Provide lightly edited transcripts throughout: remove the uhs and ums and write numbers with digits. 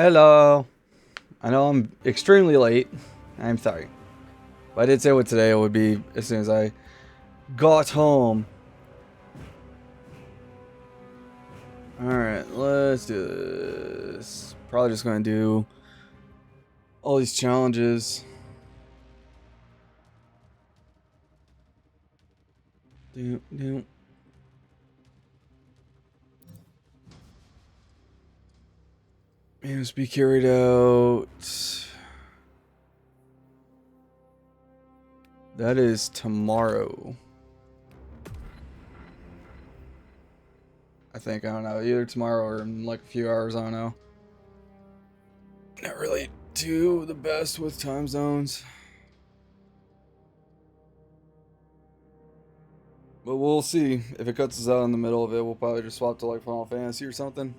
Hello. I know I'm extremely late. I'm sorry. But I did say what today it would be as soon as I got home. Alright, let's do this. Probably just gonna do all these challenges. Must be carried out. That is tomorrow. I think, I don't know, either tomorrow or in like a few hours, I don't know. Not really do the best with time zones. But we'll see. If it cuts us out in the middle of it, we'll probably just swap to like Final Fantasy or something.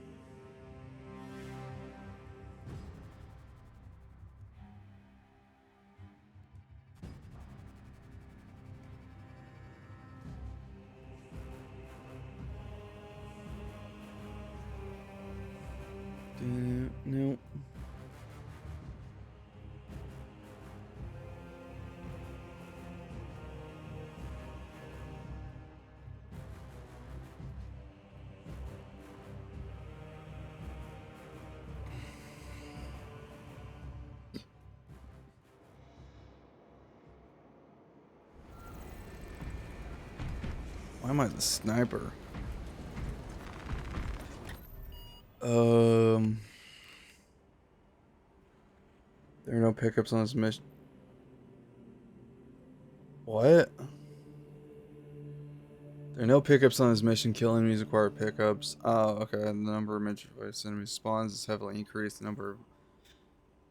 No. Why am I the sniper? There are no pickups on this mission. What? There are no pickups on this mission. Kill enemies require pickups. Oh, okay. The number of minority enemies spawns is heavily increased. The number of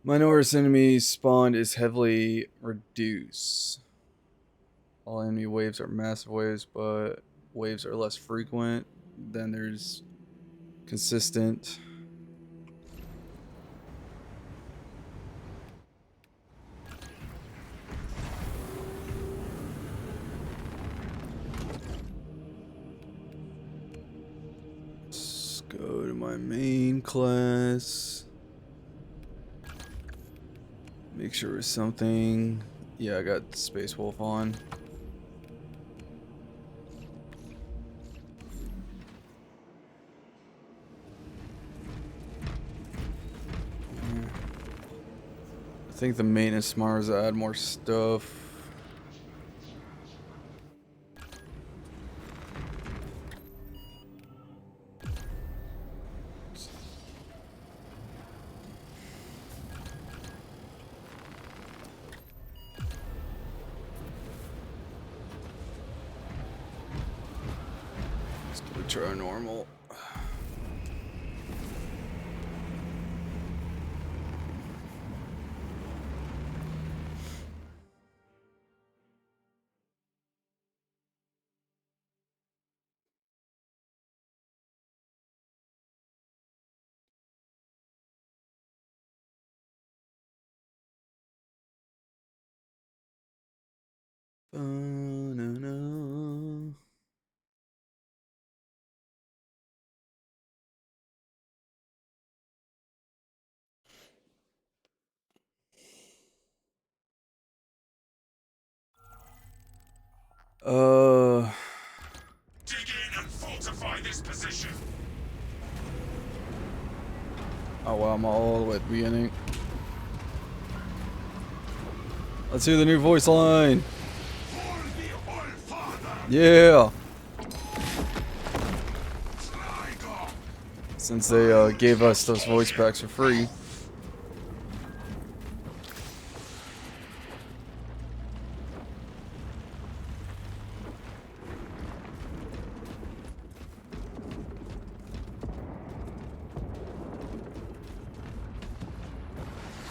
minority enemies spawned is heavily reduced. All enemy waves are massive waves, but waves are less frequent. Then there's consistent. Let's go to my main class. Make sure it's something. Yeah, I got Space Wolf on. I think the maintenance Mars add more stuff. Let's do a try normal. No. Dig in and fortify this position. Oh wow, I'm all the way at the beginning. Let's hear the new voice line. Yeah. Since they gave us those voice packs for free.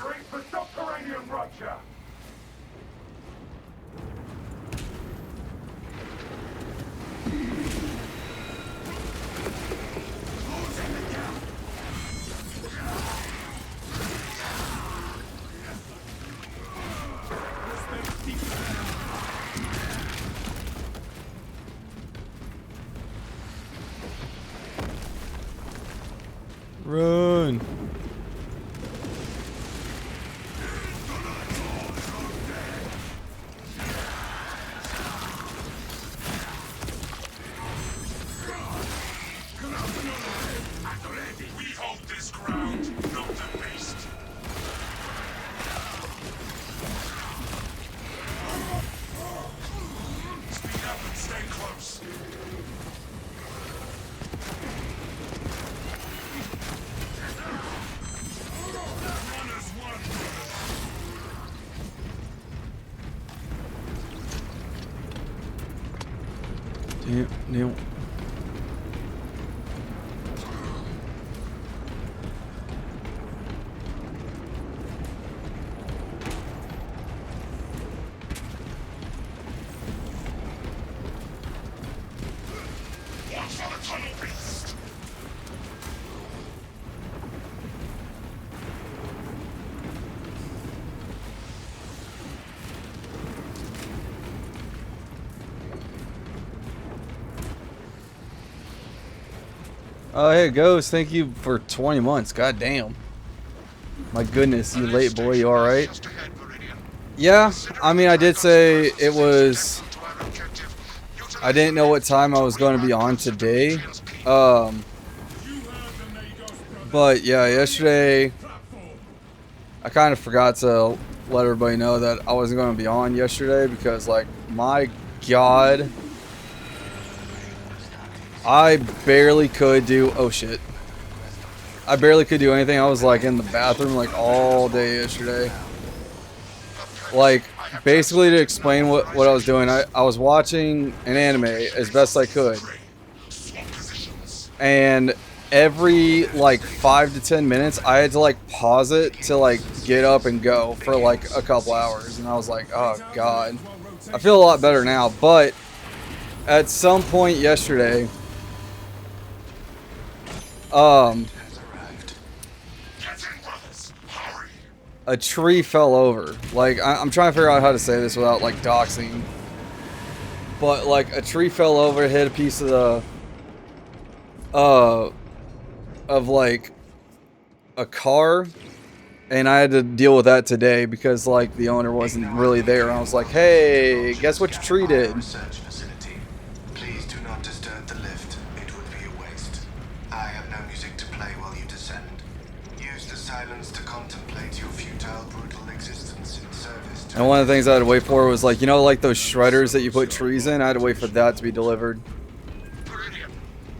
Brace for subterranean rupture. Run. close. Runners won. Damn. Watch for the tunnel beast. Oh, hey, Ghost, thank you for 20 months. God damn. My goodness, you late boy, you alright? Just ahead, Meridian. Yeah, I mean, I did say it was... To our objective. I didn't know what time I was going to be on today. You heard them, Nagos brothers. But yeah, yesterday, Platform. I kind of forgot to let everybody know that I wasn't going to be on yesterday because, like, my God... I barely could do... Oh, shit. I barely could do anything. I was, like, in the bathroom, like, all day yesterday. Like, basically to explain what I was doing, I was watching an anime as best I could. Swap positions. And every, like, 5 to 10 minutes, I had to, like, pause it to, like, get up and go for, like, a couple hours. And I was like, oh, God. I feel a lot better now. But at some point yesterday... Get in, brothers. Hurry. a tree fell over. Like, I'm trying to figure out how to say this without, like, doxing. But, like, a tree fell over, hit a piece of the... of, like, a car. And I had to deal with that today because, like, the owner wasn't really there. I was like, hey, guess what your tree did? Research facility. Please do not disturb the lift. It would be a waste. I have no music to play while you descend. Use the silence to contemplate your futile, brutal existence in service to... And one of the things I had to wait for was, like, you know, like those shredders that you put trees in? I had to wait for that to be delivered. Meridian.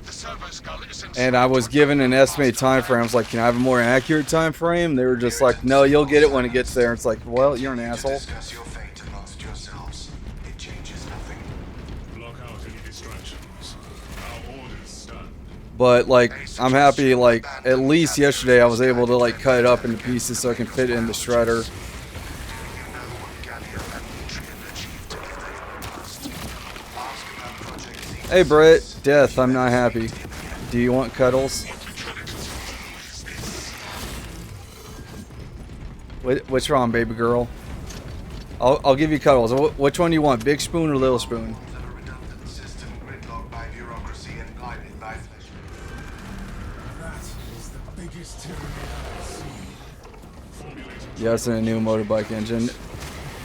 The servo skull is in And I was given an estimated time frame. I was like, can I have a more accurate time frame? They were just like, no, you'll get it when it gets there. It's like, well, you're an to asshole. discuss your fate amongst yourselves. It changes nothing. Block out any distractions. Our orders stand. But, like, I'm happy, like, at least yesterday I was able to, like, cut it up into pieces so I can fit it in the shredder. You know what Gallia and Nutrient achieved together in the past. Ask about Project Z. Hey, Brett. Death, I'm not happy. Do you want cuddles? What's wrong, baby girl? I'll give you cuddles. Which one do you want, big spoon or little spoon? Of a redundant system gridlocked by bureaucracy and blinded by flesh. That is the biggest tyranny I've seen. Formulating Yes, and a new motorbike engine.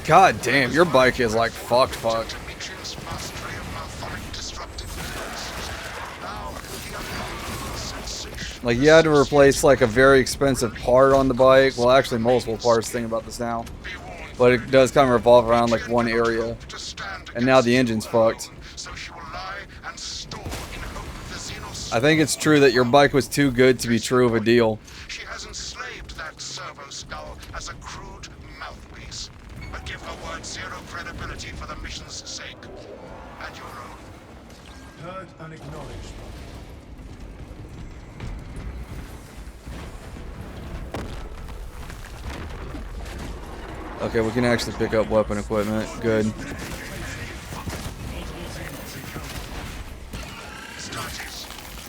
God damn, your bike is like fucked. Demetrius' mastery of malphonic disruptive forces. Now, the unbelievable sensation. Like, you had to replace, like, a very expensive part on the bike. Well, actually, multiple parts, thinking about this now. Be warned, But it does kind of revolve around, like, one area. to stand And now the against engine's her fucked. own, so she will lie and store in hope the Xenos. I think it's true that your bike was too good to be true of a deal. She has enslaved that servo skull as a crude mouthpiece. But give her word zero credibility for the mission's sake. And your own. Heard and acknowledged. Okay, we can actually pick up weapon equipment. Good. Starches.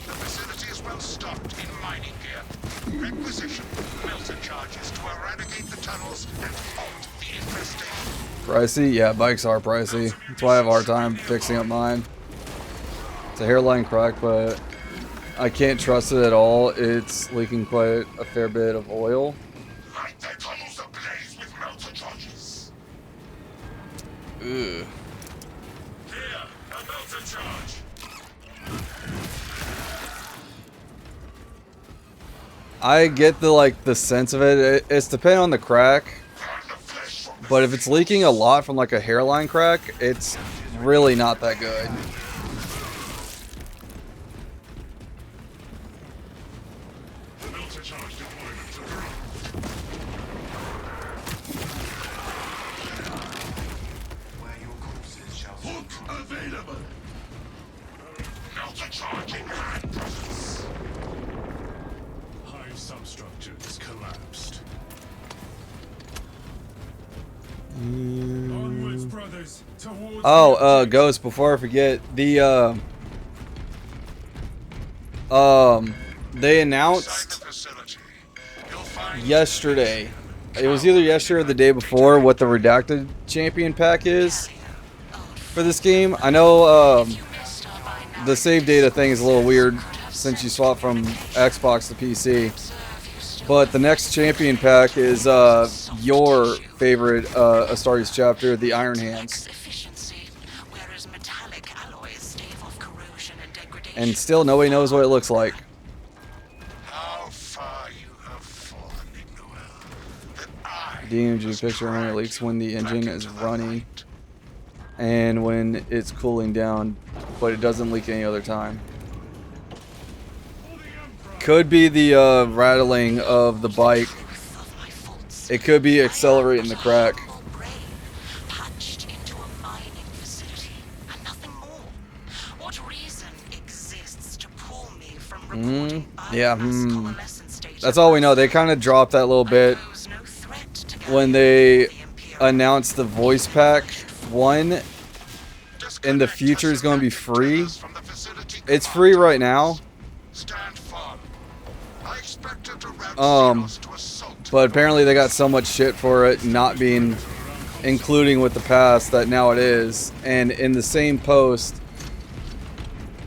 The facility is well stocked in mining gear. Requisition melter charges to eradicate the tunnels and halt the infestation. Pricey? Yeah, bikes are pricey. That's why I have a hard time fixing up mine. It's a hairline crack, but I can't trust it at all. It's leaking quite a fair bit of oil. Light their tunnels ablaze with melter charges. Ugh. Here, a melter charge. I get the sense of it. It's depending on the crack, Burn the flesh from but if it's leaking a lot from like a hairline crack, it's really not that good. Not a charging hand presence. Hive substructures collapsed. Onwards, brothers, towards Oh, Ghost, before I forget, the they announced Inside the facility, you'll find yesterday. It was either yesterday or the day before what the redacted champion pack is for this game. I know the save data thing is a little weird since you swap from Xbox to PC. But the next champion pack is your favorite Astartes chapter, the Iron Hands. And still nobody knows what it looks like. how far you have fallen, Ignoel. That I DMG must picture only drag leaks you when the back engine into is the running light. and when it's cooling down, but it doesn't leak any other time. Could be the rattling of the bike. It could be accelerating the crack. Yeah, That's all we know. They kind of dropped that little bit when they announced the voice pack 1 in the future is going to be free. It's free right now. Stand firm. I expected to ram Zeros to assault. But apparently they got so much shit for it not being including with the past that now it is. And in the same post,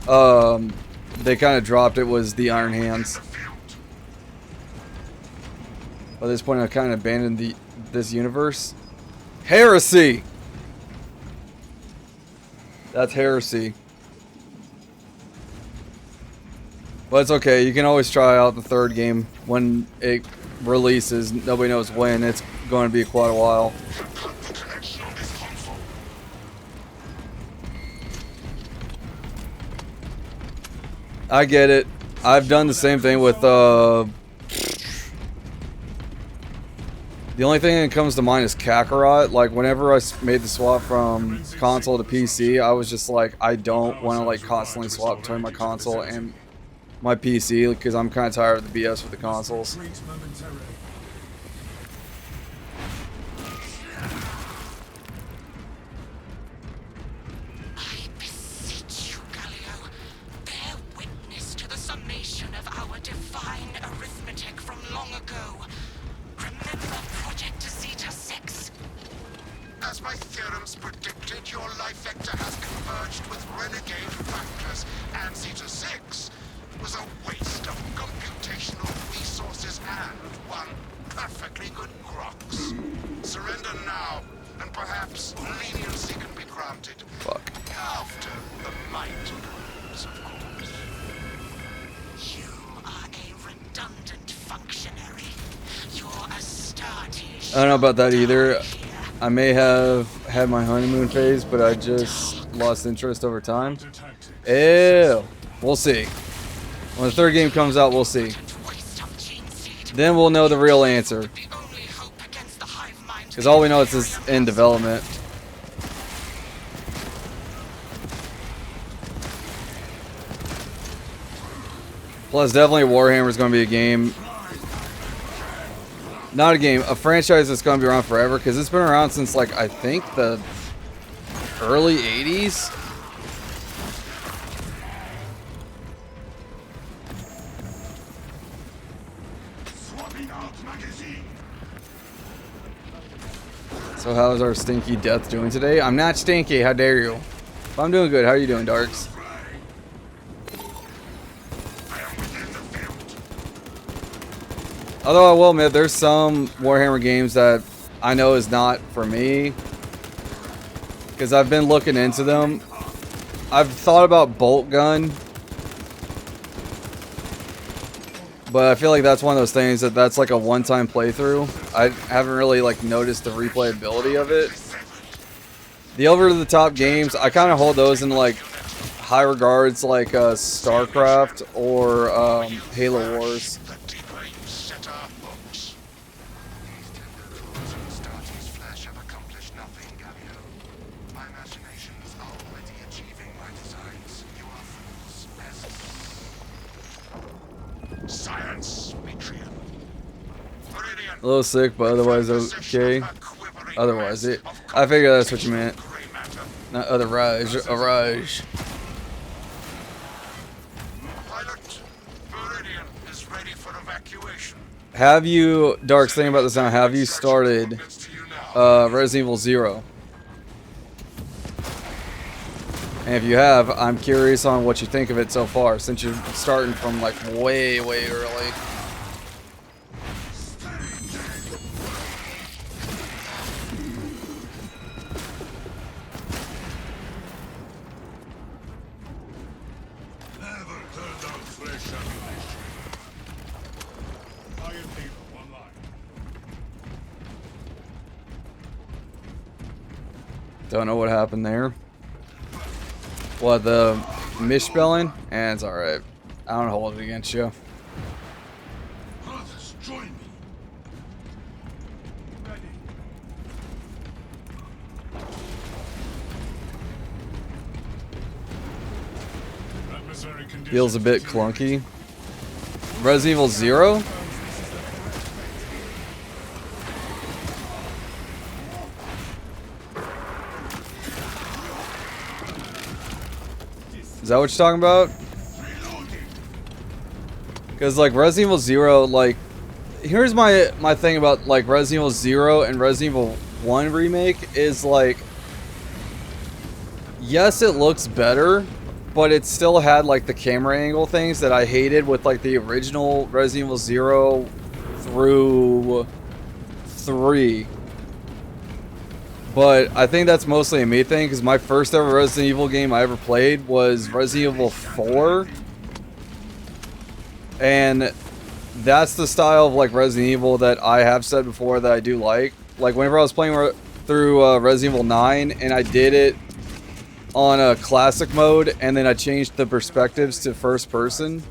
they kind of dropped it was the Iron Hands. By this point, I kind of abandoned this universe. Heresy. That's heresy. But it's okay. You can always try out the third game when it releases. Nobody knows when. It's going to be quite a while. I get it. I've done the same thing with the only thing that comes to mind is Kakarot. Like whenever I made the swap from console to PC, I was just like, I don't want to like constantly swap between my console and my PC because I'm kind of tired of the BS with the consoles. I beseech you, Galio, bear witness to the summation of our divine arithmetic from long ago. Remember Project Zeta 6? As my theorems predicted, your life vector has converged with renegade factors, and Zeta 6 was a waste of computational resources and one perfectly good Grox. Surrender now, and perhaps leniency can be granted. Fuck. After the might comes, of course. You are a redundant functionary. You're Astartes. I don't know about that either. I may have had my honeymoon phase, but I just lost interest over time. Ew. We'll see. When the third game comes out, we'll see. Then we'll know the real answer. Because all we know is it's in development. Plus, definitely Warhammer is going to be a game. Not a game, a franchise that's going to be around forever. Because it's been around since, like, I think the early 80s. So how's our stinky death doing today? I'm not stinky, how dare you? But I'm doing good. How are you doing, Darks? Although I will admit, there's some Warhammer games that I know is not for me. Because I've been looking into them. I've thought about Bolt Gun. But I feel like that's one of those things that's like a one-time playthrough. I haven't really like noticed the replayability of it. The over-the-top games, I kind of hold those in like high regards, like StarCraft or Halo Wars. Astartes' flesh have accomplished nothing, Galio. My imagination is already achieving science, Mitrian. A little sick, but otherwise okay. Otherwise, I figure that's what you meant. Not otherwise, arise. Pilot, Meridian is ready for evacuation. Have you, Dark's thinking about this now, have you started Resident Evil 0? And if you have, I'm curious on what you think of it so far, since you're starting from like way early. Don't know what happened there. What, the misspelling? And it's alright. I don't hold it against you. Brothers, join me. Feels a bit clunky. Resident Evil 0? Is that what you're talking about? Because like Resident Evil 0, like, here's my thing about like Resident Evil 0 and Resident Evil 1 remake is like, yes, it looks better, but it still had like the camera angle things that I hated with like the original Resident Evil 0 through 3. But I think that's mostly a me thing, because my first ever Resident Evil game I ever played was Resident Evil 4. And that's the style of like Resident Evil that I have said before that I do like. Like whenever I was playing through Resident Evil 9 and I did it on a classic mode, and then I changed the perspectives to first person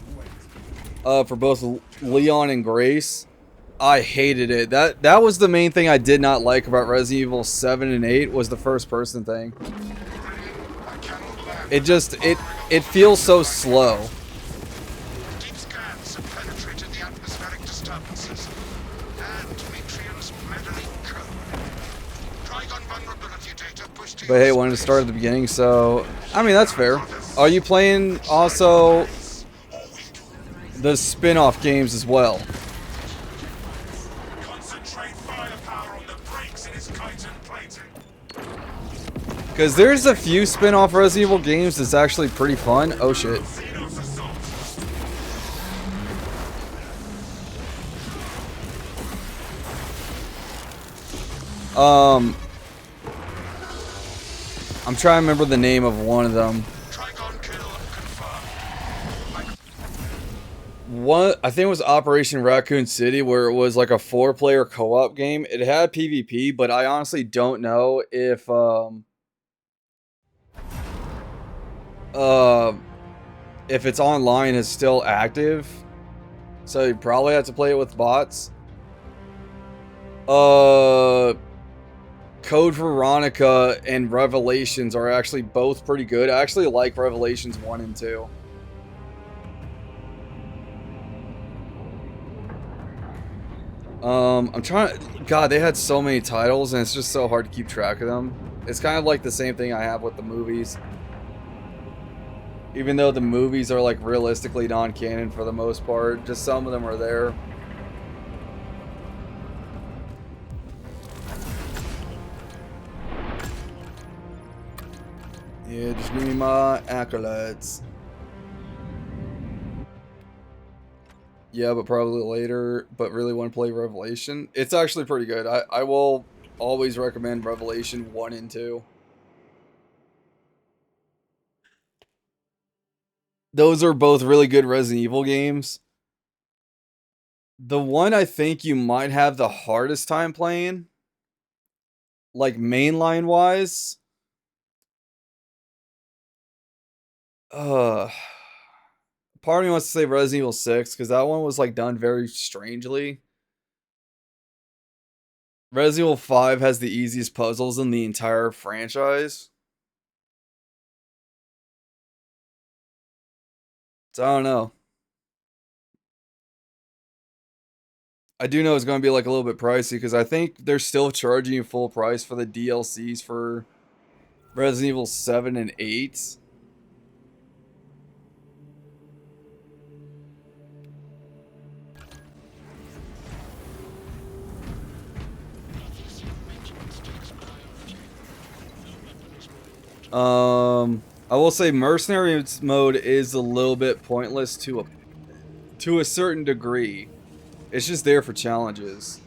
for both Leon and Grace. I hated it. That was the main thing I did not like about Resident Evil 7 and 8 was the first person thing. It just it feels so slow. Deep scans have penetrated the atmospheric disturbances and Mitrian's meddling code. Trigon vulnerability data pushed to But hey, wanted to start at the beginning, so I mean that's fair. Are you playing also the spin-off games as well? Because there's a few spin-off Resident Evil games that's actually pretty fun. Oh shit. I'm trying to remember the name of one of them. One, I think it was Operation Raccoon City, where it was like a 4-player co-op game. It had PvP, but I honestly don't know if its online is still active. So you probably have to play it with bots. Code Veronica and Revelations are actually both pretty good. I actually like Revelations 1 and 2. I'm trying to, God, they had so many titles and it's just so hard to keep track of them. It's kind of like the same thing I have with the movies. Even though the movies are like realistically non-canon for the most part, just some of them are there. Yeah, just give me my accolades. Yeah, but probably later, but really want to play Revelation. It's actually pretty good. I will always recommend Revelation 1 and 2. Those are both really good Resident Evil games. The one I think you might have the hardest time playing, like mainline wise, part of me wants to say Resident Evil 6, because that one was like done very strangely. Resident Evil 5 has the easiest puzzles in the entire franchise. So I don't know. I do know it's going to be like a little bit pricey because I think they're still charging you full price for the DLCs for Resident Evil 7 and 8. I will say mercenary mode is a little bit pointless to a certain degree. It's just there for challenges.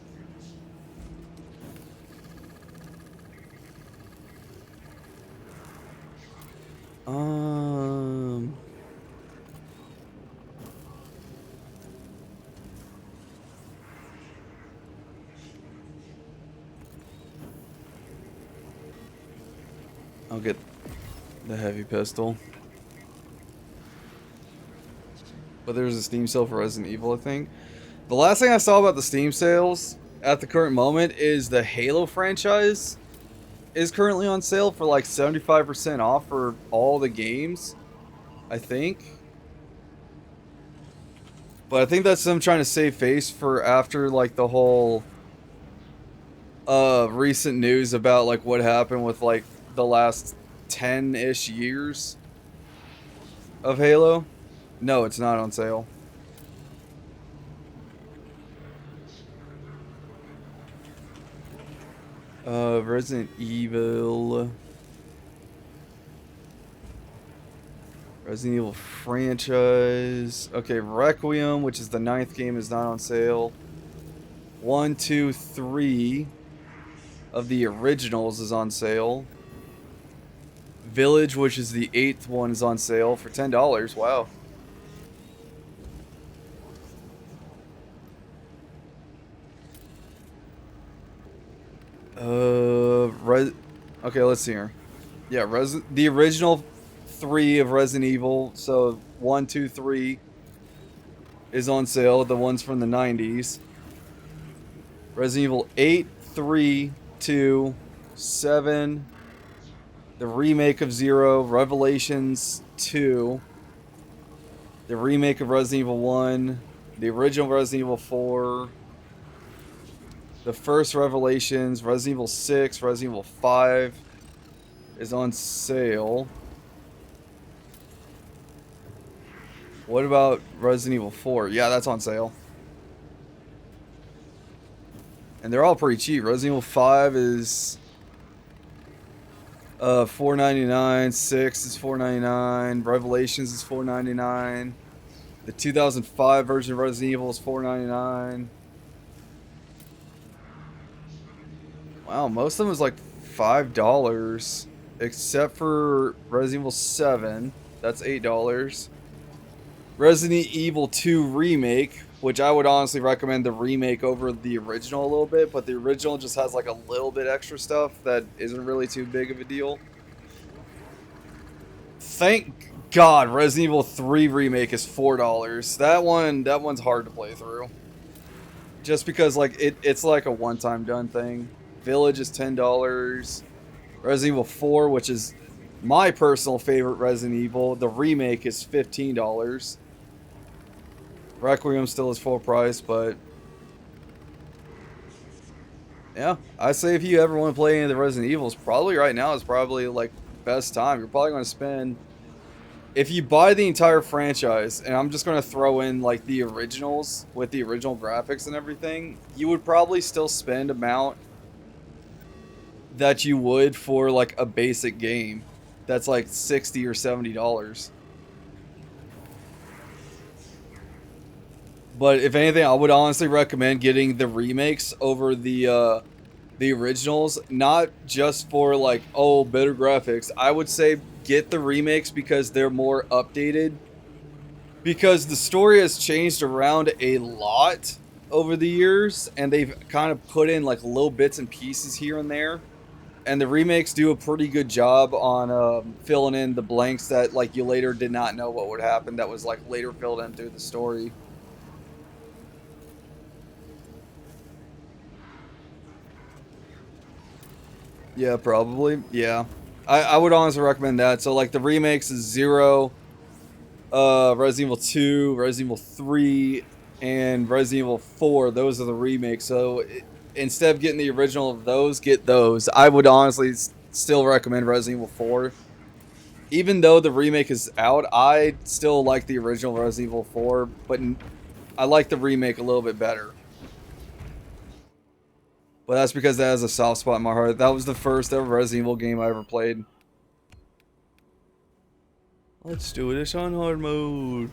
I'll get the heavy pistol. But there's a Steam sale for Resident Evil, I think. The last thing I saw about the Steam sales at the current moment is the Halo franchise is currently on sale for like 75% off for all the games, I think. But I think that's them trying to save face for after like the whole recent news about like what happened with like the last 10-ish years of Halo. No, it's not on sale. Resident Evil franchise. Okay, Requiem, which is the 9th game, is not on sale. 1, 2, 3 of the originals is on sale. Village, which is the 8th one, is on sale for $10. Wow. Okay, let's see here. Yeah, the original 3 of Resident Evil, so 1, 2, 3 is on sale. The ones from the 90s. Resident Evil 8, 3, 2, 7. The remake of 0, Revelations 2. The remake of Resident Evil 1. The original Resident Evil 4. The first Revelations, Resident Evil 6, Resident Evil 5 is on sale. What about Resident Evil 4? Yeah, that's on sale. And they're all pretty cheap. Resident Evil 5 is $4.99, 6 is $4.99, Revelations is $4.99. The 2005 version of Resident Evil is $4.99. Wow, most of them is like $5, except for Resident Evil 7. That's $8. Resident Evil 2 Remake, which I would honestly recommend the remake over the original a little bit, but the original just has like a little bit extra stuff that isn't really too big of a deal. Thank God Resident Evil 3 Remake is $4. That one's hard to play through. Just because like it's like a one-time done thing. Village is $10. Resident Evil 4, which is my personal favorite Resident Evil, the remake is $15. Requiem still is full price, but yeah, I say if you ever want to play any of the Resident Evils, probably right now is probably like best time. You're probably going to spend, if you buy the entire franchise, and I'm just going to throw in like the originals with the original graphics and everything, you would probably still spend amount that you would for like a basic game that's like $60 or $70. But if anything, I would honestly recommend getting the remakes over the originals, not just for like, oh, better graphics. I would say get the remakes because they're more updated, because the story has changed around a lot over the years, and they've kind of put in like little bits and pieces here and there. And the remakes do a pretty good job on filling in the blanks that like you later did not know what would happen, that was like later filled in through the story. Yeah, probably. Yeah. I would honestly recommend that. So like the remakes is 0, Resident Evil 2, Resident Evil 3, and Resident Evil 4, those are the remakes. So instead of getting the original of those, get those. I would honestly still recommend Resident Evil 4. Even though the remake is out, I still like the original Resident Evil 4, but I like the remake a little bit better. But that's because that has a soft spot in my heart. That was the first ever Resident Evil game I ever played. Let's do this on hard mode.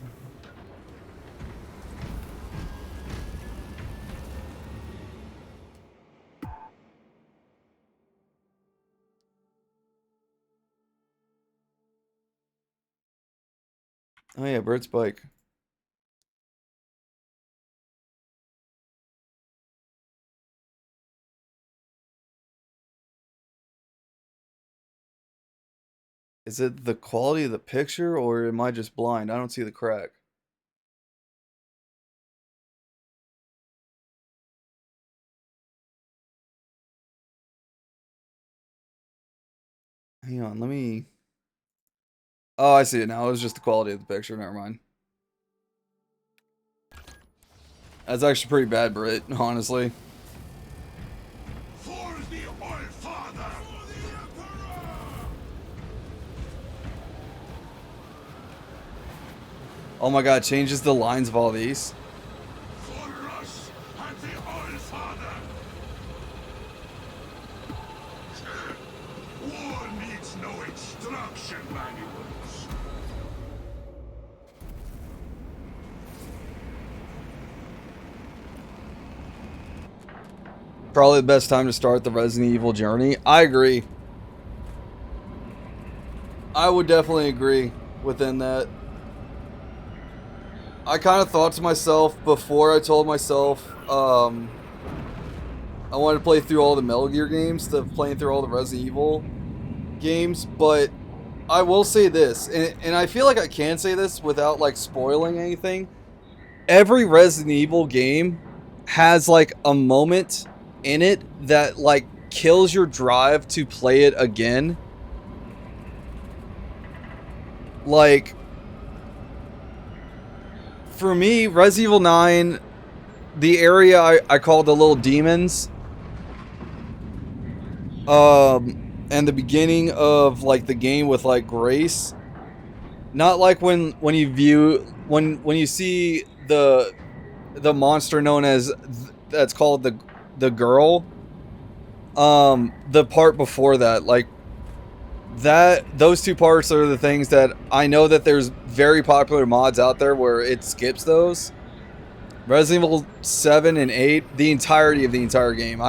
Oh yeah, Bird's Bike. Is it the quality of the picture, or am I just blind? I don't see the crack. Hang on, let me... Oh, I see it now. It was just the quality of the picture. Never mind. That's actually pretty bad, Brit, honestly. For the All-Father! For the Emperor! Oh my god, changes the lines of all these. For us and the All-Father! War needs no instruction manuals. Probably the best time to start the Resident Evil journey. I agree. I would definitely agree within that. I kind of thought to myself before I told myself I wanted to play through all the Metal Gear games instead of playing through all the Resident Evil games, but I will say this, and I feel like I can say this without like spoiling anything. Every Resident Evil game has like a moment in it that like kills your drive to play it again. Like, for me, Resident Evil 9, the area I call the little demons, and the beginning of like the game with like Grace, not like when you see the monster known as that's called the girl, the part before that, like those two parts are the things that I know that there's very popular mods out there where it skips those. Resident Evil 7 and 8, the entirety of the entire game.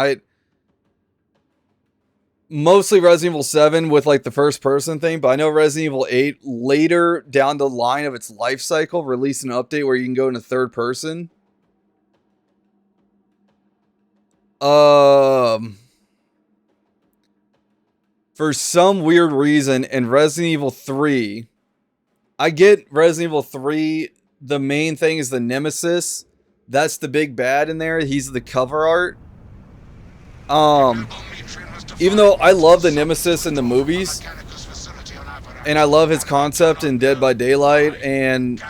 Mostly Resident Evil 7 with like the first person thing, but I know Resident Evil 8 later down the line of its life cycle released an update where you can go into third person. For some weird reason in Resident Evil 3, I get Resident Evil 3, the main thing is the Nemesis. That's the big bad in there. He's the cover art. Even though I love the Nemesis in the movies, and I love his concept in Dead by Daylight, and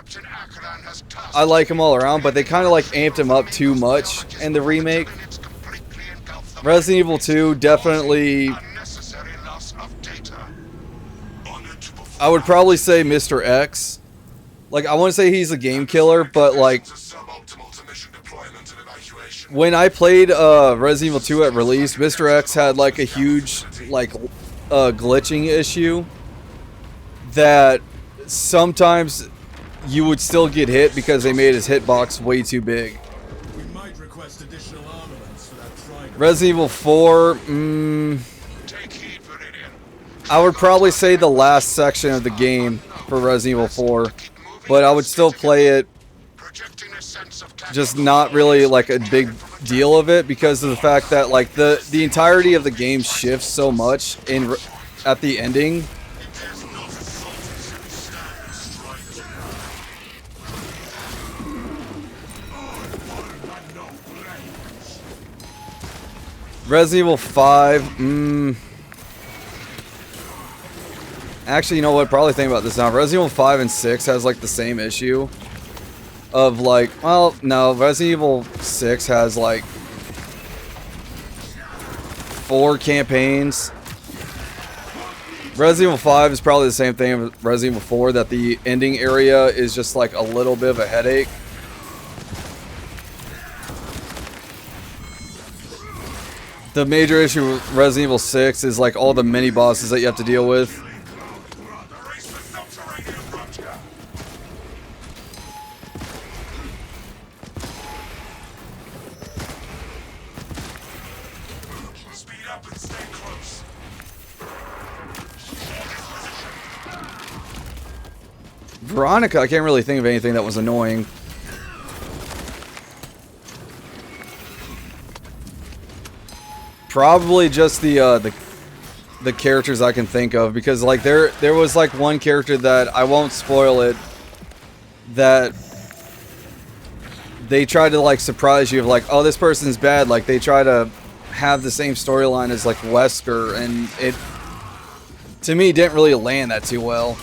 I like him all around, but they kind of like amped him up too much in the remake. Resident Evil 2 definitely... I would probably say Mr. X. Like, I want to say he's a game killer, but like... When I played Resident Evil 2 at release, Mr. X had like a huge like glitching issue that sometimes you would still get hit because they made his hitbox way too big. We might request additional armaments for that Trident. Resident Evil 4, I would probably say the last section of the game for Resident Evil 4, but I would still play it, just not really like a big deal of it because of the fact that like the entirety of the game shifts so much at the ending. Resident Evil 5, actually, you know what? Probably think about this now. Resident Evil 5 and 6 has like the same issue. of like, well, no, Resident Evil 6 has like 4 campaigns. Resident Evil 5 is probably the same thing as Resident Evil 4, that the ending area is just like a little bit of a headache. The major issue with Resident Evil 6 is like all the mini bosses that you have to deal with. Veronica, I can't really think of anything that was annoying. Probably just the characters I can think of, because like there was like one character that I won't spoil it, that they tried to like surprise you of like, oh, this person's bad, like they try to have the same storyline as like Wesker, and it to me didn't really land that too well.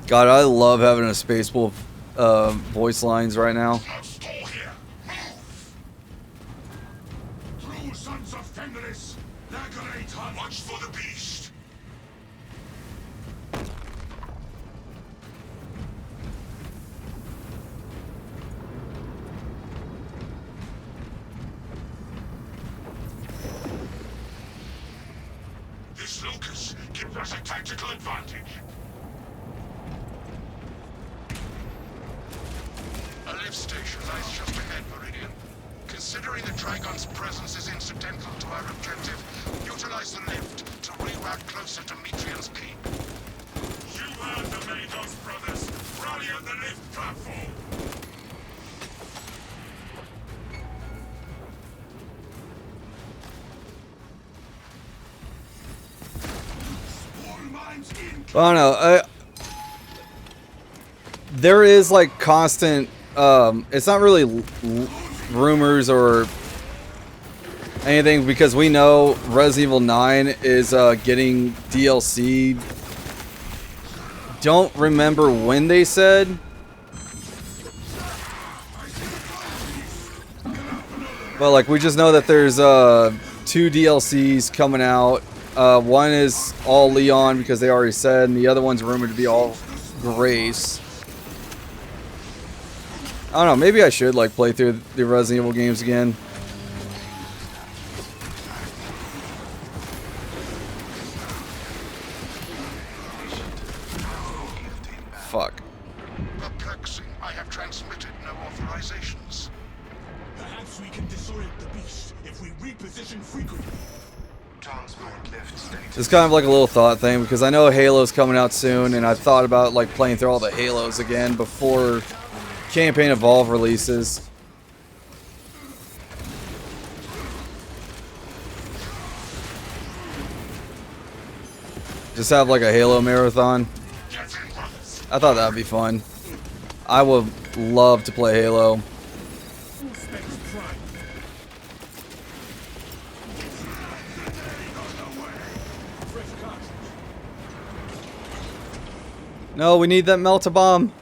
God, I love having a space full of voice lines right now. True sons of Fenris, Lagerate, watch for the beast. This locus gives us a tactical advantage. A lift station lies just ahead, Meridian. Considering the Trigon's presence is incidental to our objective, utilize the lift to reroute closer to Metrian's Keep. You heard the Mados brothers. Rally at the lift platform. I don't know. There is like constant. It's not really rumors or anything, because we know Resident Evil 9 is getting DLC. Don't remember when they said. But like, we just know that there's 2 DLCs coming out. One is all Leon, because they already said, and the other one's rumored to be all Grace. I don't know, maybe I should like play through the Resident Evil games again. Fuck. Perplexing. I have transmitted no authorizations. Perhaps we can disorient the beast if we reposition frequently. Transport lift status. It's kind of like a little thought thing, because I know Halo's coming out soon, and I thought about like playing through all the Halos again before Campaign Evolve releases. Just have like a Halo marathon. I thought that'd be fun. I would love to play Halo. No, we need that melt-a-bomb.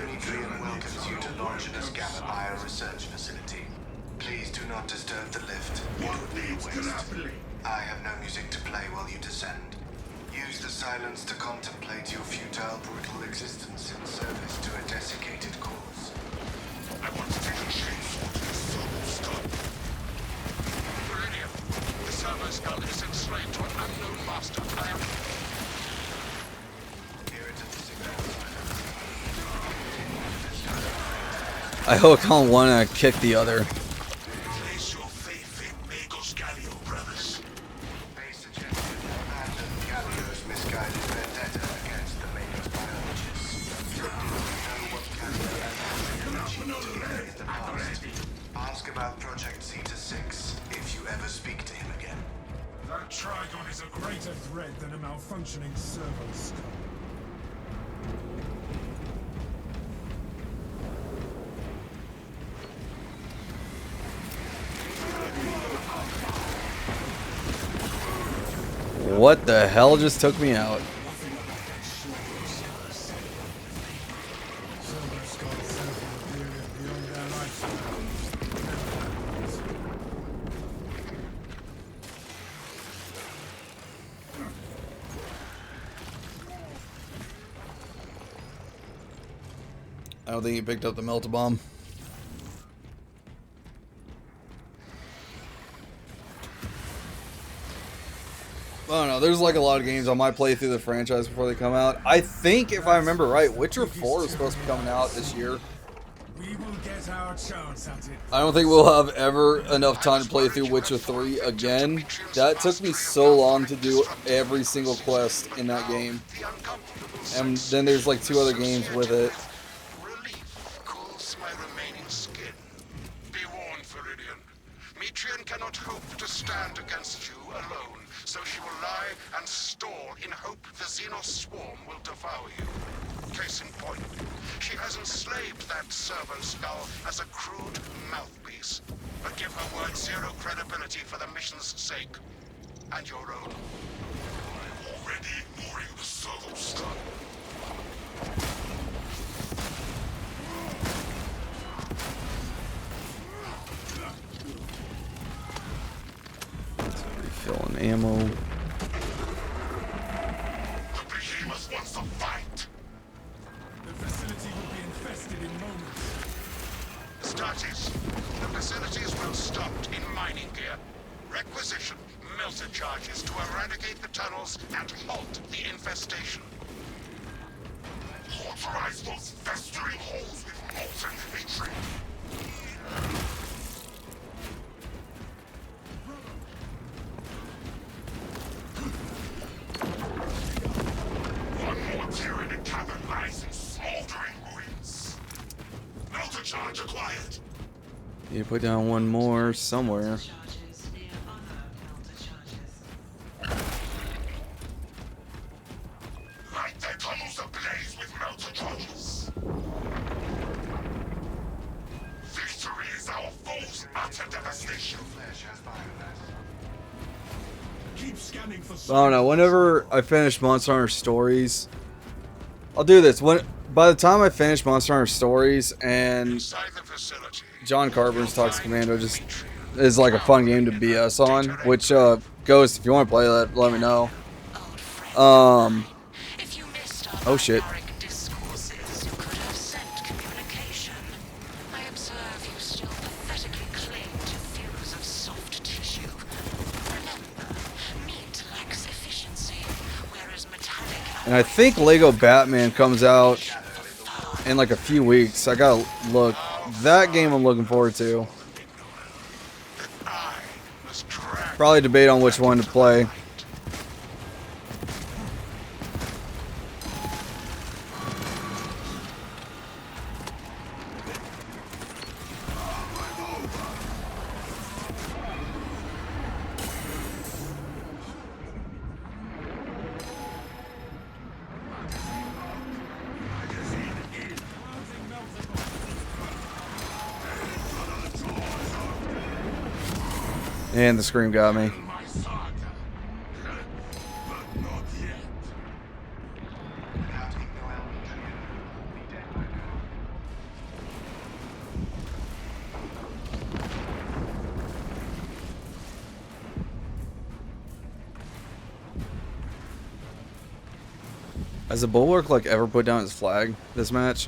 Nutrient welcomes you to Longinus Gamma Bio Research Facility. Please do not disturb the lift. It would be a waste. I have no music to play while you descend. Use the silence to contemplate your futile, brutal existence in service to a desiccated cause. I want to take a chainsaw to the servo skull. Meridian, the servo skull is enslaved to an unknown master. I am... Here it is the signal silence. I hook on one and I kick the other. Place your faith in Magos Gallio, brothers. Base objective, abandon Gallio's misguided vendetta. Trigon is a greater threat than a malfunctioning servo skull. What the hell just took me out? Servo skulls serve a period beyond their lifespan. I don't think he picked up the melt-a-bomb. I don't know. There's like a lot of games I might play through the franchise before they come out. I think, if I remember right, Witcher 4 is supposed to be coming out this year. We will get our chance at it. I don't think we'll have ever enough time to play through Witcher 3 again. That took me so long to do every single quest in that game. And then there's like 2 other games with it. Relief cools my remaining skin. Be warned, Viridian. Metrian cannot hope to stand against you alone, so she will lie and stall in hope the Xenos swarm will devour you. Case in point, she has enslaved that servo skull as a crude mouthpiece, but give her word zero credibility for the mission's sake. And your own. I'm already ignoring the servo skull. Refilling ammo. The behemoth wants to fight. The facility will be infested in moments. Starties, the facility is well stocked in mining gear. Requisition melter charges to eradicate the tunnels and halt the infestation. Authorize those festering holes with molten hatred. One more tear in the cavern lies in smoldering ruins. Melter charge acquired. You put down one more somewhere. Charges near other melter charges. Light their tunnels ablaze with melter charges. Victory is our foe's utter devastation. Flesh has biomass. Keep scanning for I don't know. Whenever I finish Monster Hunter Stories, I'll do this. By the time I finish Monster Hunter Stories and Inside the facility, John Carpenter's Toxic Commando just is like a fun game to BS on, which Ghost, if you want to play that, let me know. Old friend. Um, If you missed our Oh, shit. barbaric discourses, you could have sent communication. I observe you still pathetically cling to views of soft tissue. Remember, meat lacks efficiency, whereas metallic and I think Lego Batman comes out in like a few weeks. I gotta look. That game I'm looking forward to. I must drag Probably debate on which one to play. And the scream got me. my saga. But not yet. Without Igno Elven, be dead by now. Has the Bulwark like ever put down his flag this match?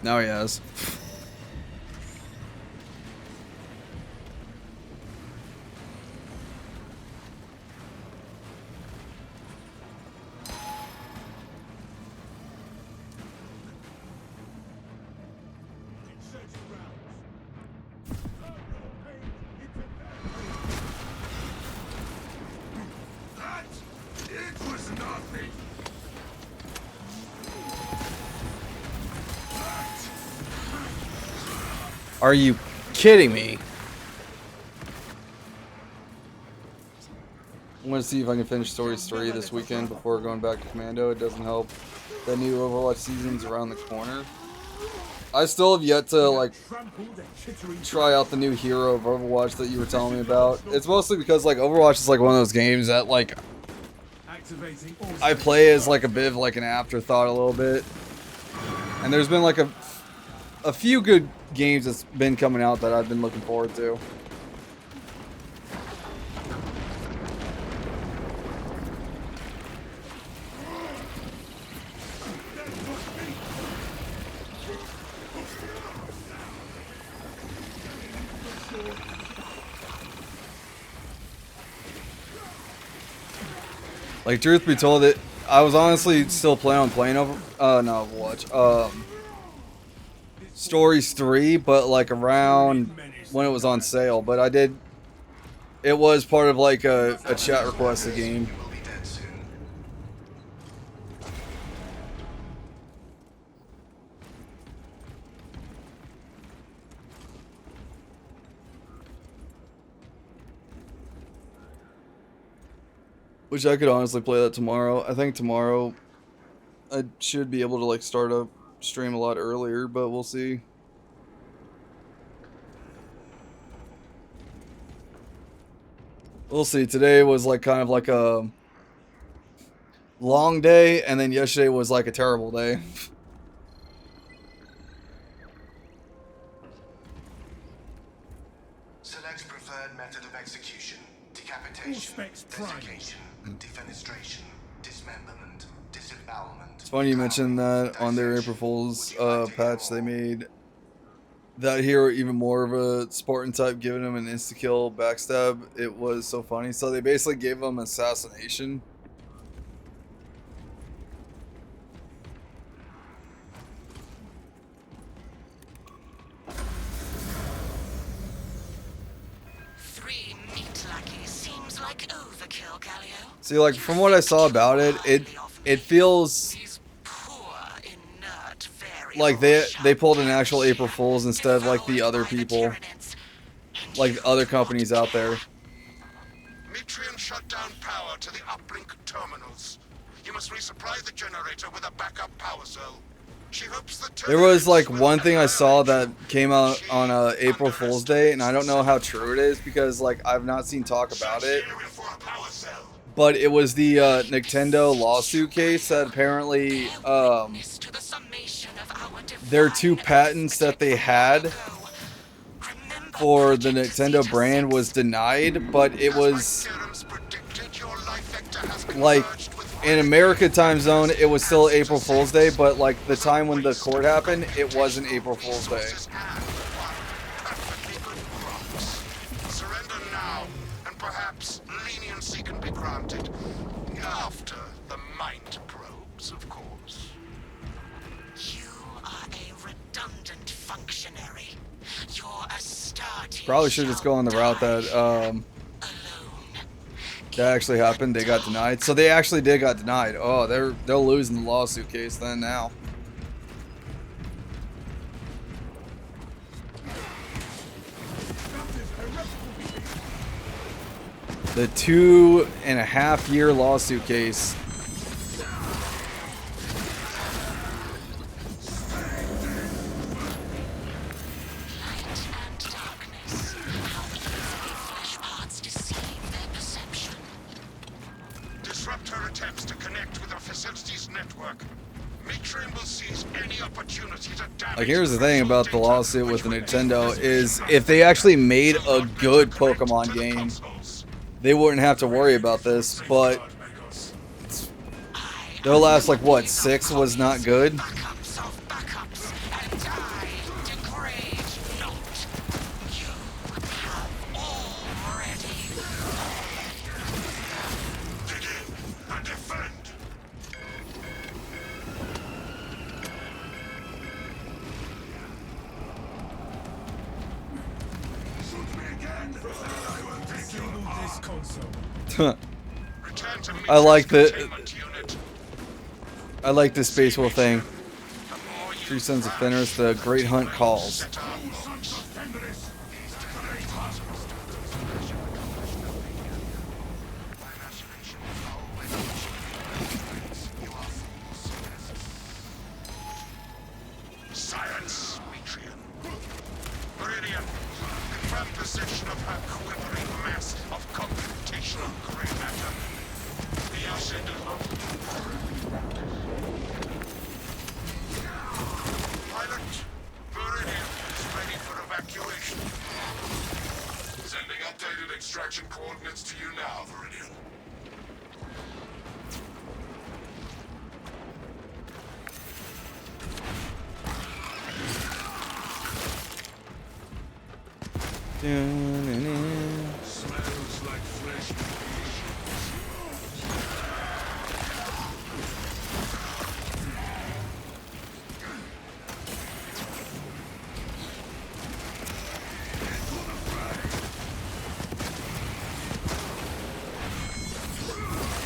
No, he has. That it was nothing. Are you kidding me? I'm gonna see if I can finish Stories 3 this weekend before going back to Commando. It doesn't help that new Overwatch season's around the corner. I still have yet to like try out the new hero of Overwatch that you were telling me about. It's mostly because like Overwatch is like one of those games that like I play as like a bit of like an afterthought a little bit. And there's been like a few good games that's been coming out that I've been looking forward to. Like, truth be told, I was honestly still planning on playing Overwatch. Stories 3, but like around when it was on sale. But I did. It was part of like a chat requested game. You will be dead soon. Which I could honestly play that tomorrow. I think tomorrow I should be able to like start a stream a lot earlier, but we'll see. We'll see. Today was like kind of like a long day, and then yesterday was like a terrible day. Select preferred method of execution. Decapitation, desiccation, defenestration, dismemberment, disembowelment. It's funny you mentioned that on their April Fool's patch they made that hero even more of a Spartan type, giving him an insta-kill backstab. It was so funny. So they basically gave him assassination. Three meat lackeys seems like overkill, Galio. See, like from what I saw about it, it feels These poor, inert, very like they pulled an actual April Fool's instead of like the other people, like other companies out there. Mitrian shut down power to the uplink terminals. You must resupply the generator with a backup power cell. She hopes the There was like terminals will one thing I saw that emerge. came out on April Fool's Day, and I don't know how true it is because like I've not seen talk about it. For a power cell. But it was the Nintendo lawsuit case that apparently their two patents that they had for the Nintendo brand was denied, but it was like in America time zone it was still April Fool's Day, but like the time when the court happened it wasn't April Fool's Day. Surrender now, and perhaps leniency can be granted. After the mind probes, of course. You are a redundant functionary. You're a sturdy. Probably should just go on the route that that actually happened. They got denied, so they actually did got denied. Oh, they'll lose in the lawsuit case then now. The 2.5-year lawsuit case. Light and darkness. How easily flesh parts deceive their perception. Disrupt her attempts to connect with our facilities network. Mitrian will seize any opportunity to damage. Like, here's the thing about the lawsuit with the Nintendo is if they actually made a good Pokemon game, they wouldn't have to worry about this, but their last, like, what, 6 was not good? Backups of backups, and I degrade not. You have already Dig in and defend. Shoot me again, and I will take you apart. Return to I like Mitrian's the containment unit. I like this Space Wolf thing. The more you 3 Sons of Fenris, the Great Hunt calls. set our blocks. quivering mass of computational gray matter. The ascendant pilot, Viridian is ready for evacuation. Sending updated extraction coordinates to you now, Viridian. Smells like fresh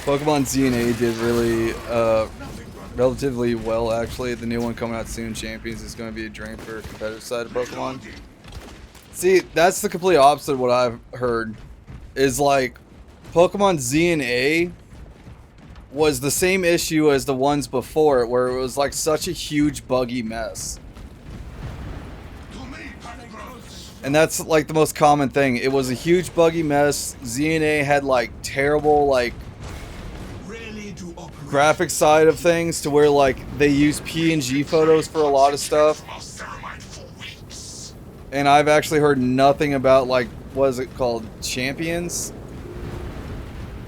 Pokemon Z and A did really relatively well, actually. The new one coming out soon, Champions, is going to be a drain for competitive side of Pokemon. See, that's the complete opposite of what I've heard. Is like, Pokemon Z and A was the same issue as the ones before it, where it was like such a huge buggy mess. And that's like the most common thing. It was a huge buggy mess. Z and A had like terrible like graphic side of things, to where like they use PNG photos for a lot of stuff. And I've actually heard nothing about, like, what is it called? Champions?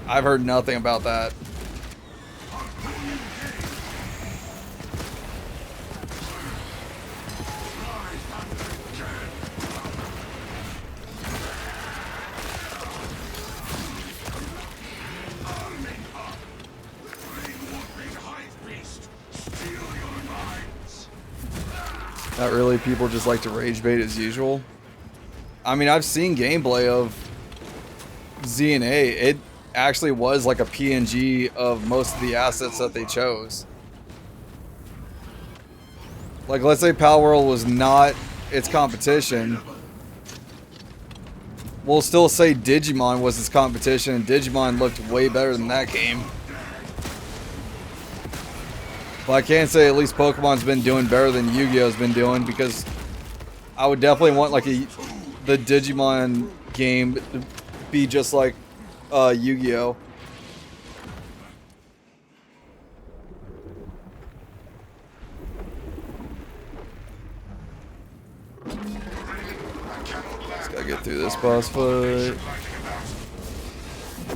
I've heard nothing about that. Not really, people just like to rage bait as usual. I mean, I've seen gameplay of Z and A. It actually was like a PNG of most of the assets that they chose. Like, let's say Palworld was not its competition. We'll still say Digimon was its competition, and Digimon looked way better than that game. Well, I can't say at least Pokemon's been doing better than Yu-Gi-Oh's been doing, because I would definitely want like the Digimon game to be just like Yu-Gi-Oh. Just gotta get through this boss fight.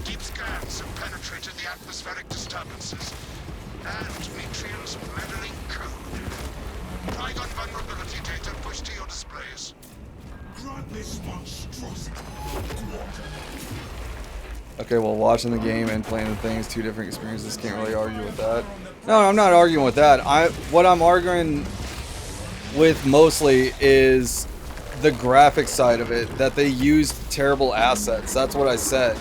Deep scans have penetrated the atmospheric disturbances and Matriel's meddling code. Trigon vulnerability data pushed to your displays. Grant this monstrosity. Okay, well, watching the game and playing the things, two different experiences. Can't really argue with that. No, I'm not arguing with that. What I'm arguing with mostly is the graphic side of it, that they used terrible assets. That's what I said.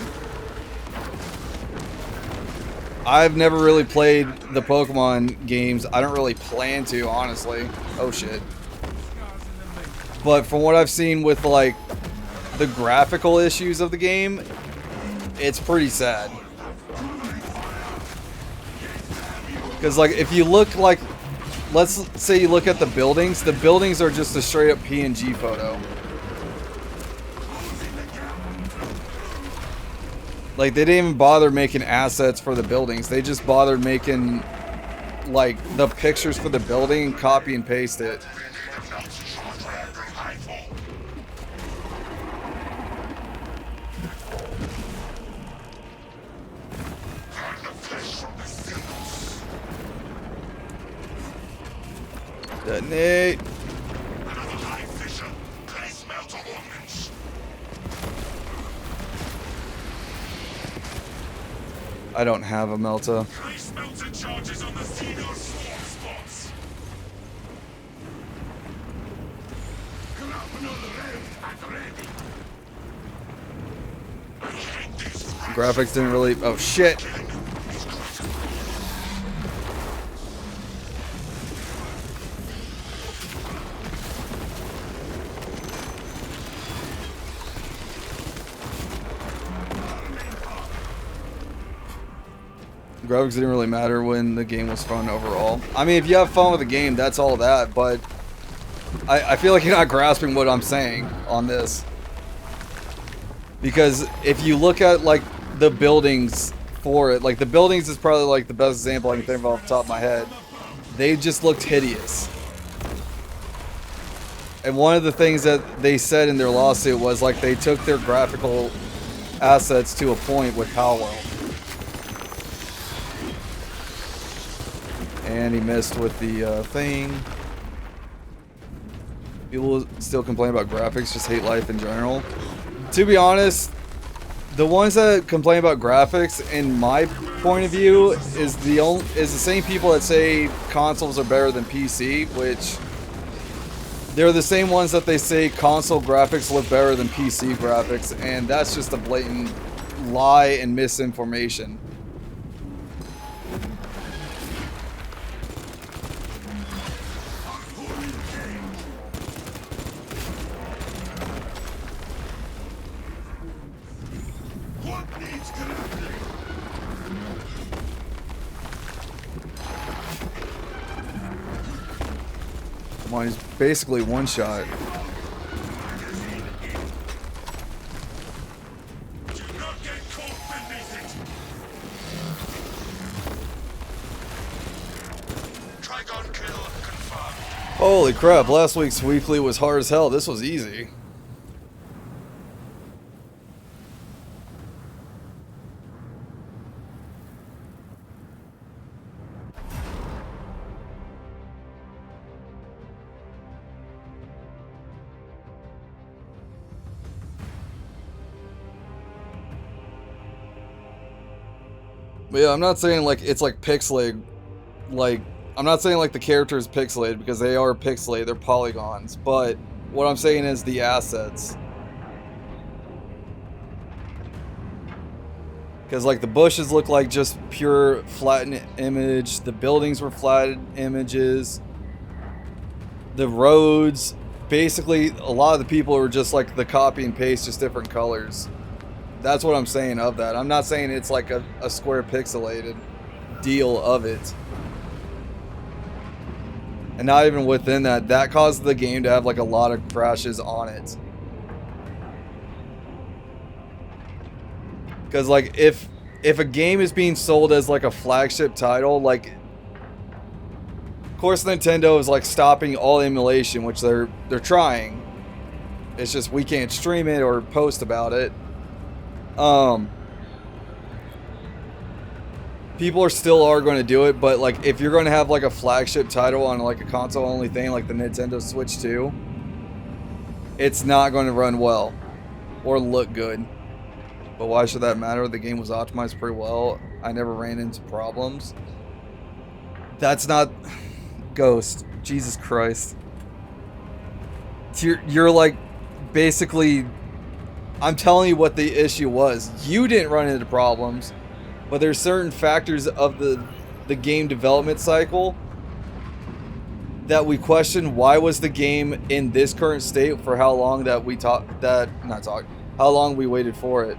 I've never really played the Pokemon games. I don't really plan to, honestly. Oh shit. But from what I've seen with like the graphical issues of the game, it's pretty sad. Because like if you look like, let's say you look at the buildings are just a straight up PNG photo. Like, they didn't even bother making assets for the buildings. They just bothered making, like, the pictures for the building and copy and paste it. Detonate. I don't have a Melta. Graphics didn't really. Oh shit! Graphics didn't really matter when the game was fun overall. I mean, if you have fun with the game, that's all that, but I feel like you're not grasping what I'm saying on this. Because if you look at like the buildings for it, like the buildings is probably like the best example I can think of off the top of my head. They just looked hideous. And one of the things that they said in their lawsuit was like they took their graphical assets to a point with Powell. And he missed with the thing. People still complain about graphics, just hate life in general. To be honest, the ones that complain about graphics, in my point of view, is the same people that say consoles are better than PC, which they're the same ones that they say console graphics look better than PC graphics, and that's just a blatant lie and misinformation. Well, he's basically one shot. Do not get caught beneath it. Trigon kill confirmed. Holy crap, last week's weekly was hard as hell. This was easy. But yeah, I'm not saying like it's like pixelated, like I'm not saying like the character is pixelated because they are pixelated, they're polygons, but what I'm saying is the assets. Because like the bushes look like just pure flattened image, the buildings were flattened images, the roads, basically a lot of the people were just like the copy and paste, just different colors. That's what I'm saying of that. I'm not saying it's like a square pixelated deal of it. And not even within that, that caused the game to have like a lot of crashes on it. Because like if a game is being sold as like a flagship title, like of course Nintendo is like stopping all emulation, which they're trying. It's just we can't stream it or post about it. People still are going to do it, but like if you're going to have like a flagship title on like a console only thing like the Nintendo Switch 2, it's not going to run well or look good. But why should that matter? The game was optimized pretty well. I never ran into problems. That's not Ghost. Jesus Christ. You're like basically, I'm telling you what the issue was. You didn't run into problems, but there's certain factors of the game development cycle that we question. Why was the game in this current state for how long that we how long we waited for it?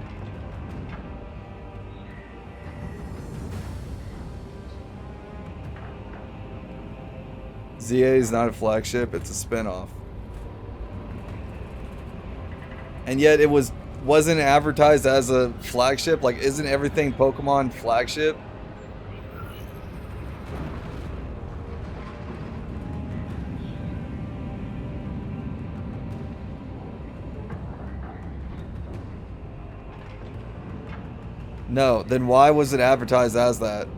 ZA is not a flagship, it's a spin-off. And yet it wasn't advertised as a flagship. Like, isn't everything Pokemon flagship? No, then why was it advertised as that?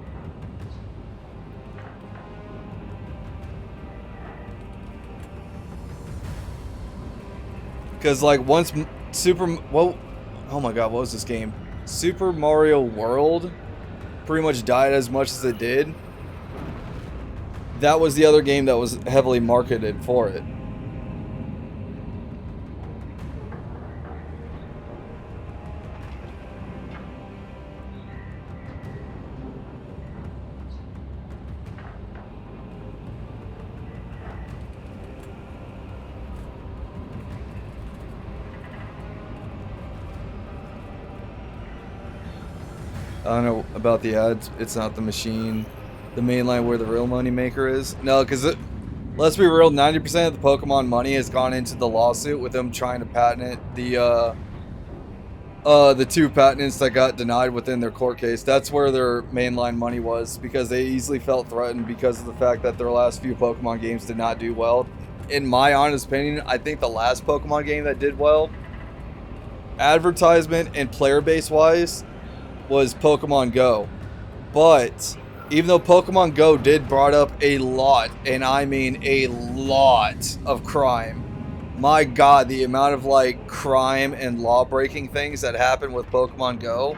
Because like once oh my god, what was this game? Super Mario World pretty much died as much as it did. That was the other game that was heavily marketed for it. I don't know about the ads. It's not the machine, the main line where the real money maker is. No, because let's be real, 90% of the Pokemon money has gone into the lawsuit with them trying to patent it. the 2 patents that got denied within their court case. That's where their mainline money was, because they easily felt threatened because of the fact that their last few Pokemon games did not do well. In my honest opinion, I think the last Pokemon game that did well, advertisement and player base wise, was Pokemon Go. But even though Pokemon Go did brought up a lot, and I mean a lot, of crime, my god, the amount of like crime and law breaking things that happen with Pokemon Go.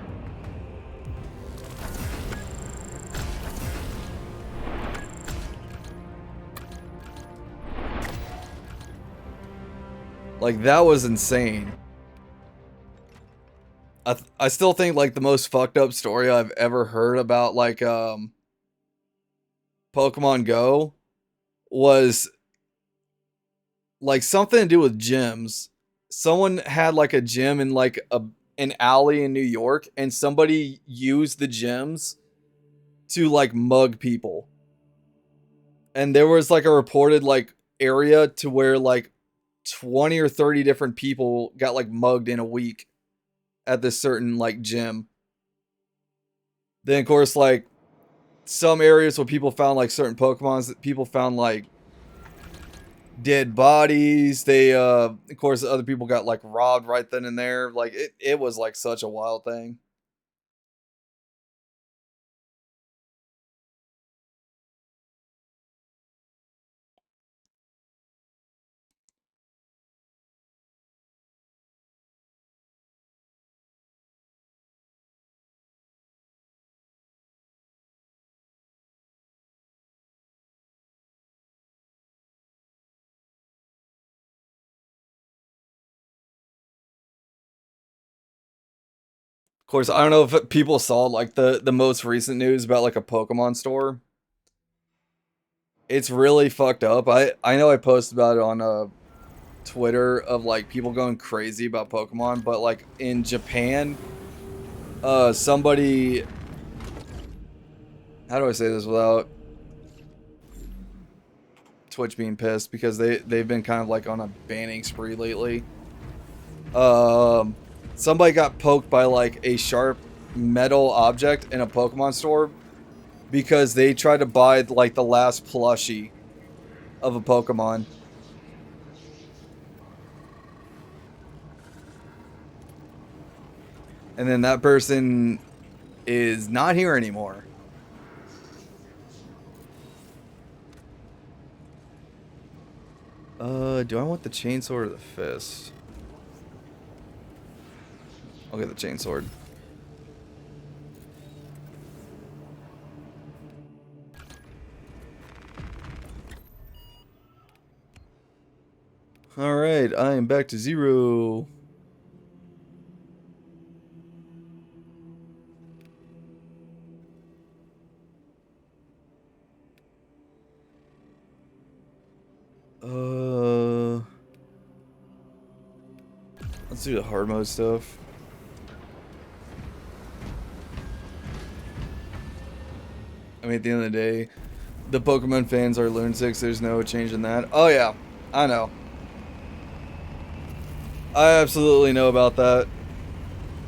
Like, that was insane. I still think like the most fucked up story I've ever heard about like Pokemon Go was like something to do with gyms. Someone had like a gym in like an alley in New York, and somebody used the gyms to like mug people. And there was like a reported like area to where like 20 or 30 different people got like mugged in a week at this certain like gym. Then of course like some areas where people found like certain Pokemons, that people found like dead bodies. They of course other people got like robbed right then and there. Like it was like such a wild thing. Of course, I don't know if people saw like the most recent news about like a Pokemon store. It's really fucked up. I know I posted about it on Twitter of like people going crazy about Pokemon, but like in Japan, somebody, how do I say this without Twitch being pissed, because they've been kind of like on a banning spree lately. Somebody got poked by like a sharp metal object in a Pokemon store because they tried to buy like the last plushie of a Pokemon. And then that person is not here anymore. Do I want the chainsword or the fist? I'll get the chainsword. Alright, I am back to 0. Let's do the hard mode stuff. I mean, at the end of the day, the Pokemon fans are lunatics. There's no change in that. Oh yeah, I know. I absolutely know about that.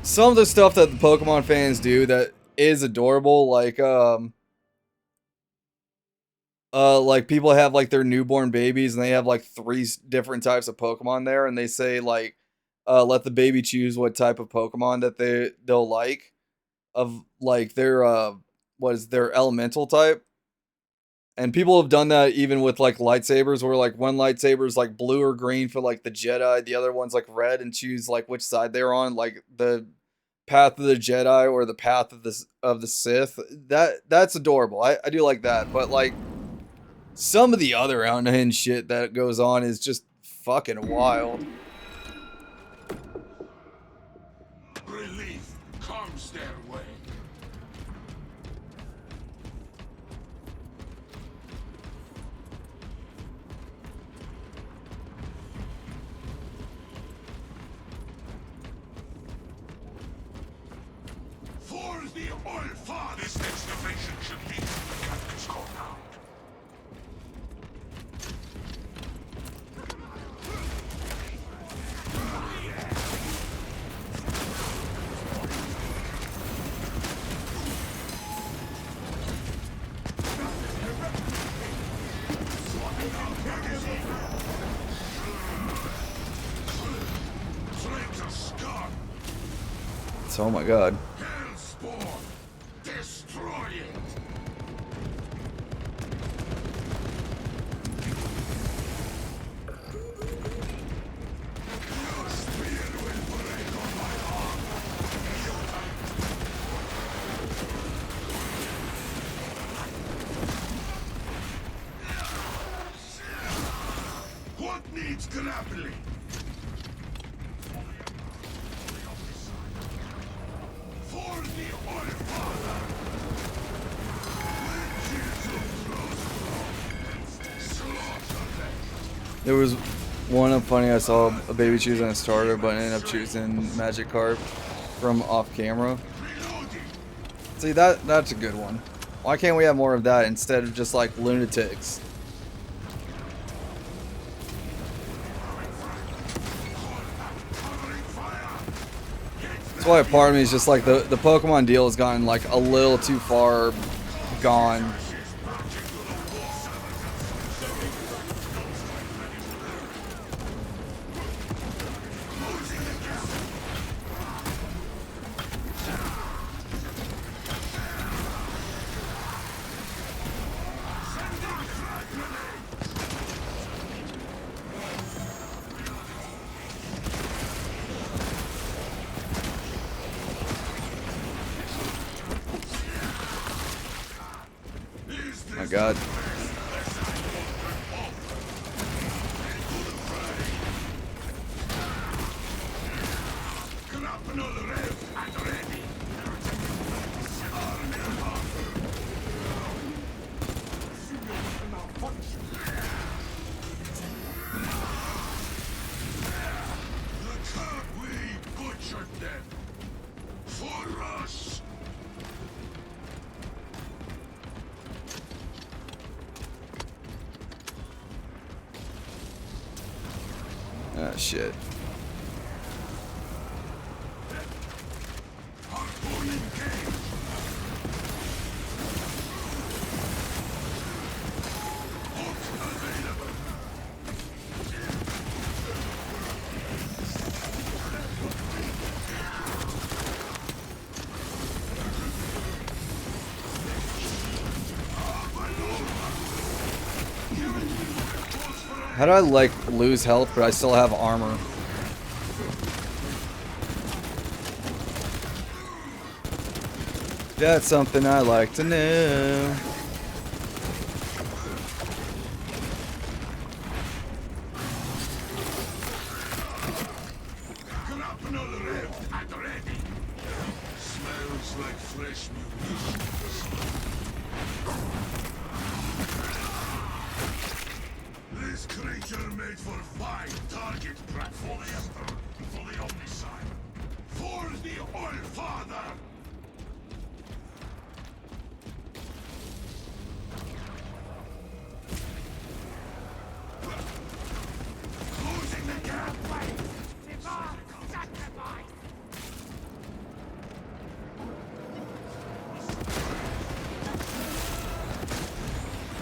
Some of the stuff that the Pokemon fans do that is adorable, like people have like their newborn babies and they have like 3 different types of Pokemon there, and they say like, let the baby choose what type of Pokemon that they'll like, of like their what is their elemental type. And people have done that even with like lightsabers, where like one lightsaber is like blue or green for like the Jedi, the other one's like red, and choose like which side they're on, like the path of the Jedi or the path of the Sith. That's adorable. I do like that, but like some of the other out and in shit that goes on is just fucking wild. Relief comes their way. For the All-Father, this excavation should lead to the captain's compound. So, oh my god. Hellspawn! Destroy it! Your spear will break on my arm! What needs grappling? For the All-Father! There was one up funny. I saw a baby choosing a starter, but ended up choosing Magic Carp from off camera. See, that's a good one. Why can't we have more of that instead of just like lunatics? That's why a part of me is just like the Pokemon deal has gotten like a little too far gone. My god. Ah, shit. How do I like lose health but I still have armor? That's something I like to know. Smells like fresh munitions. This creature made for fine target practice for the Emperor, for the Omnicide, for the All-Father. Closing the gap. Sacrifice.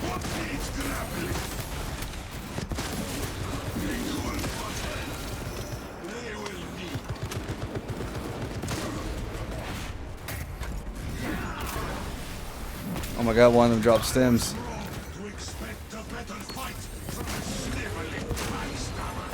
What needs grappling? They will need. Oh my god, one of them dropped stems. To expect a better fight from a sniveling backstabber.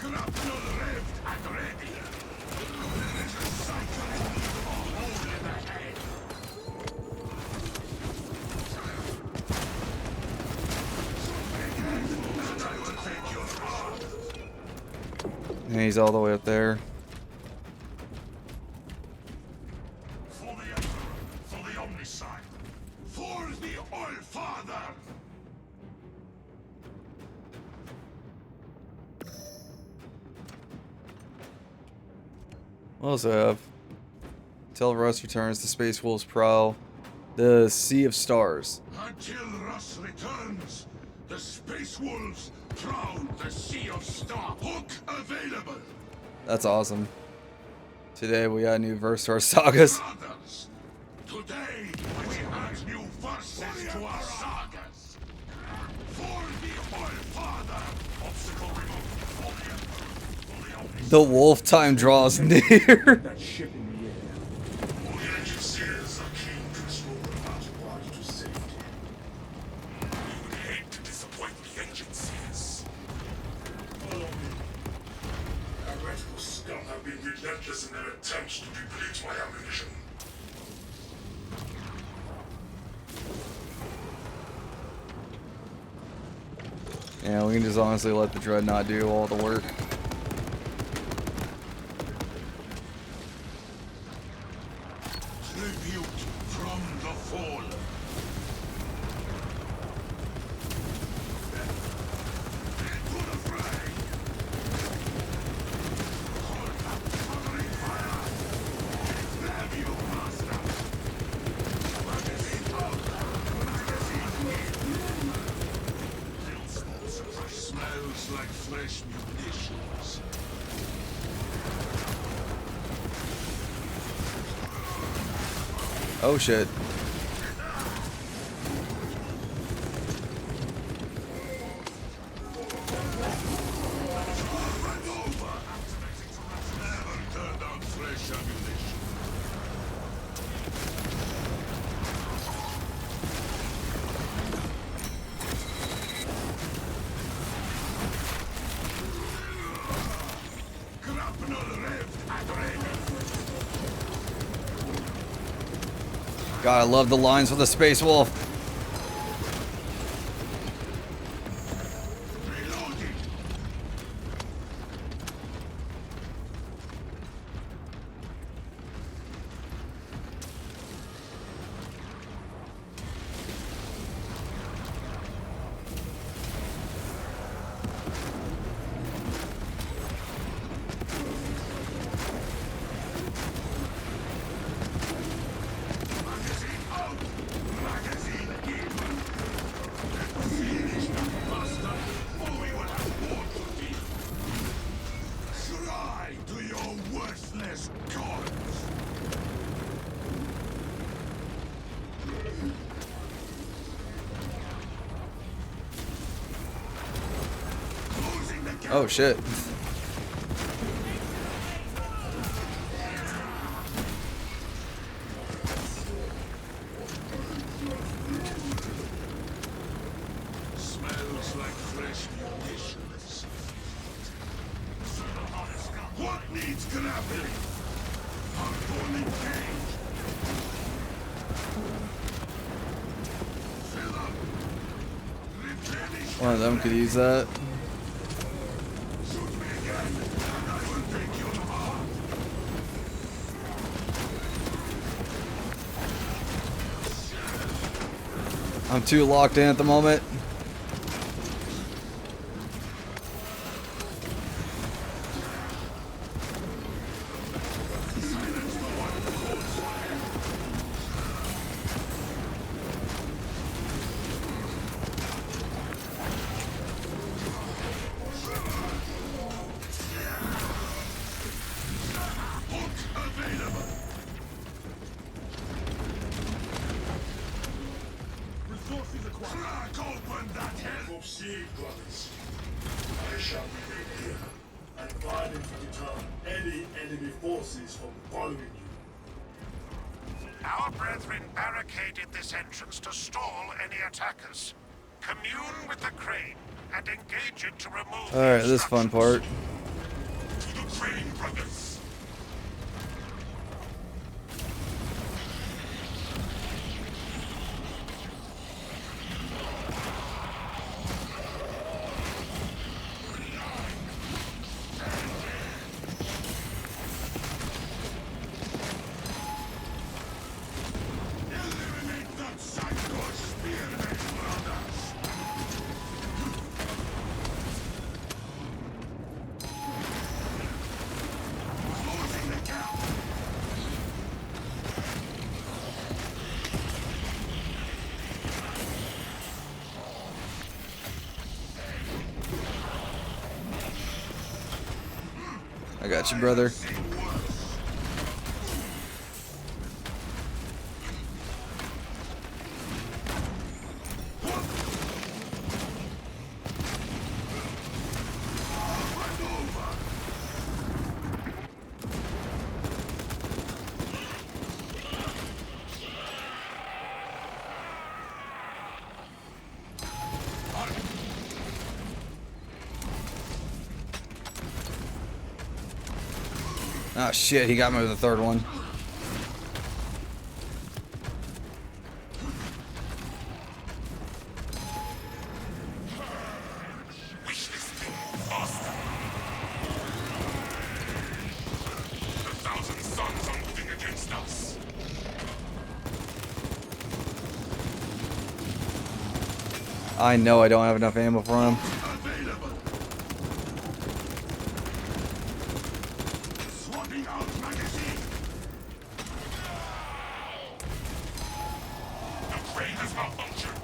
Grapnel revved and ready. There is a cycling a hole in the head. And I will take your heart. And he's all the way up there. For the Emperor, for the Omnicide, for the All-Father! What else do I have? Till Russ returns, the Space Wolves prowl the Sea of Stars. Until Russ returns, the Space Wolves prowl the Sea of Stars. Hook available! That's awesome. Today we got a new verse to our sagas. Brothers, today we add new verses to our sagas. For the All-Father, obstacle removed. Fully Omniscient. The wolf time draws near. That ship in the air. The ancient seers are keen to restore the mountain body to safety. We would hate to disappoint the ancient seers. Follow me. Heretical scum have been relentless in their attempts to deplete my ammunition. Yeah, we can just honestly let the dreadnought do all the work. Tribute from the fallen. Into the fray! Hold up covering fire! Grab you, master! Magazine out! Magazine in! Smells like fresh munitions. Oh shit. Never turn down fresh ammunition. Grapnel revved and ready. God, I love the lines with the Space Wolf. Reloading. Magazine out. Magazine in. Finish that bastard, or we will have war to deal. Try to your worthless gods. Closing the gap. Oh shit. Smells like fresh munitions. What needs grappling? Harpoon engaged. Fill up. Replenish. One of them could use that. Shoot me again, and I will take you apart. I'm too locked in at the moment. Hook available. Resources acquired. Crack open that hell. Proceed, brothers. I shall remain here and violently deter any enemy forces from following you. Our brethren barricaded this entrance to stall any attackers. Commune with the crane and engage it to remove Alright, this fun part. To the train, brothers. Eliminate that psycho spearhead, brothers. Closing the gap. I got you, brother. Seen worse. Ah, shit, he got me with the third one. The thousand suns are moving against us. I know I don't have enough ammo for him. Available. Swapping out magazine. The crane has malfunctioned.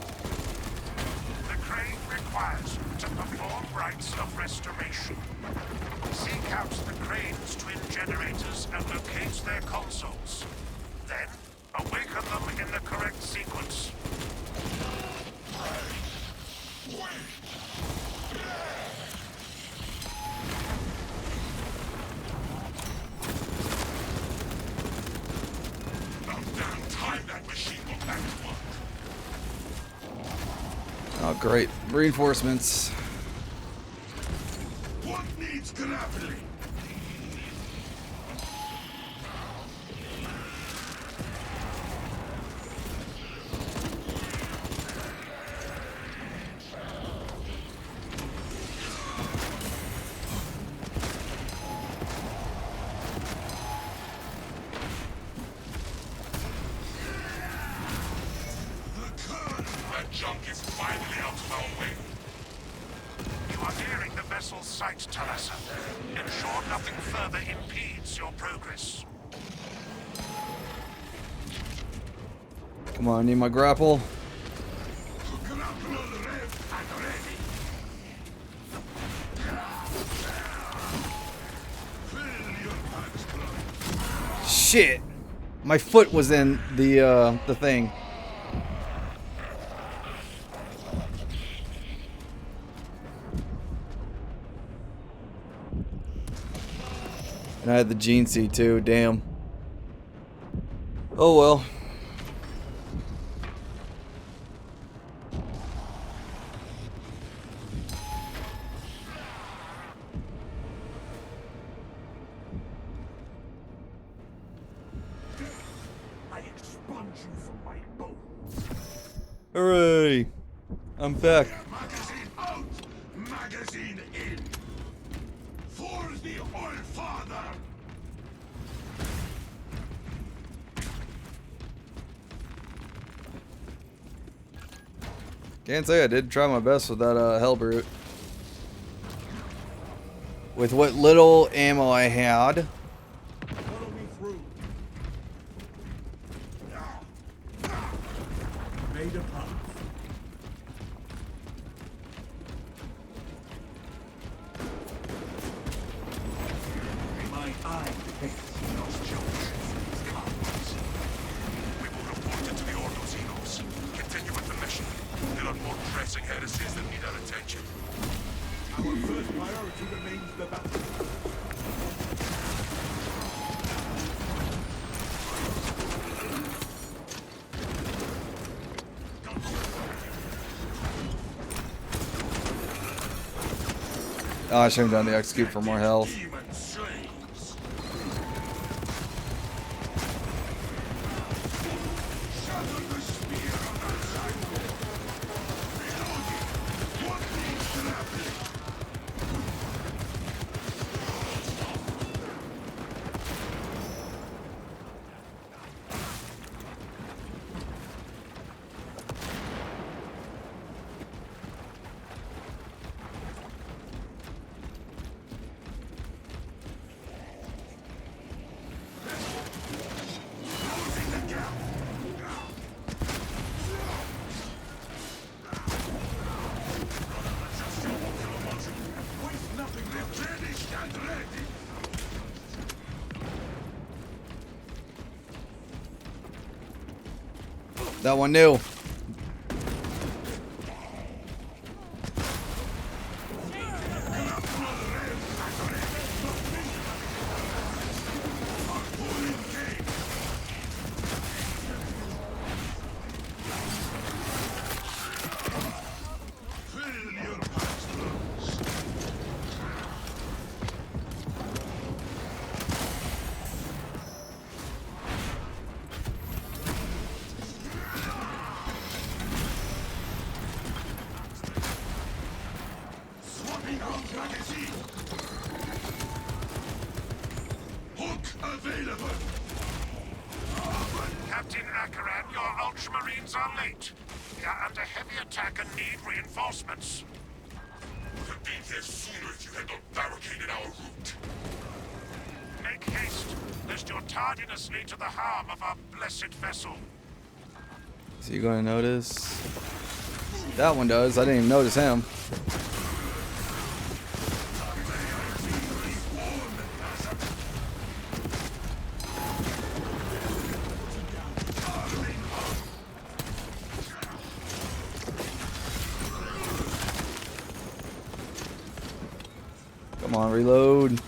The crane requires you to perform rites of restoration. Seek out the crane's twin generators and locate their consoles. Then, awaken them in the correct sequence. About damn time that machine went back to work. Oh, great. Reinforcements. What needs grappling? That junk is finally out of our way. You are nearing the vessel's site, Talassa. Ensure nothing further impedes your progress. Come on, I need my grapple. Grapple rev and ready. Fill your pants, blood. Shit! My foot was in the thing. And I had the gene seed too, damn. Oh well. I expunge you from my bones. Hooray! I'm back. Magazine out! Magazine in! For the All-Father! Can't say I did try my best with that Hellbrute. With what little ammo I had. Follow me through. Made a path. My eye detects those junctions. We will report it to the Ordo Xenos. Continue with the mission. There are more pressing heresies that need our attention. Our first priority remains the battle. Oh, I should have done the execute for more health. Demon slaves. Shatter the spear on our side. Reloading. What needs grappling? Closing the gap. Waste nothing. Replenished and ready. That one knew. Fill your pants, blows. available. Captain Akaran, your Ultramarines are late. They are under heavy attack and need reinforcements. Would have been here sooner if you had not barricaded our route. Make haste, lest your tardiness lead to the harm of our blessed vessel. Is he going to notice? That one does. I didn't even notice him. Come on, reload.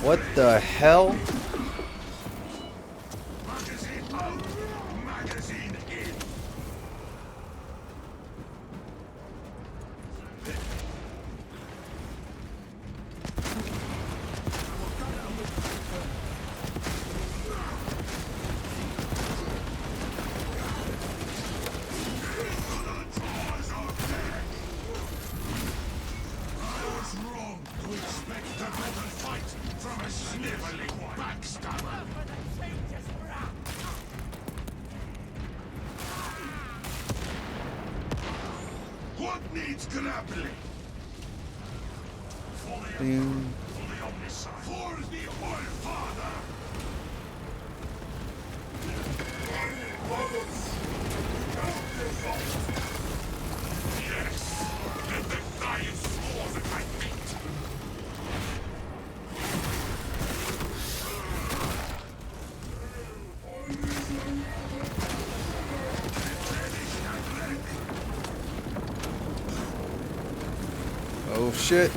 What the hell? Magazine out! Magazine in! I was wrong to expect a better fight from a sniveling backstabber. What needs grappling? For the Omnicide. For the All-Father! Yes! Let them die in swords at my feet! Oh shit.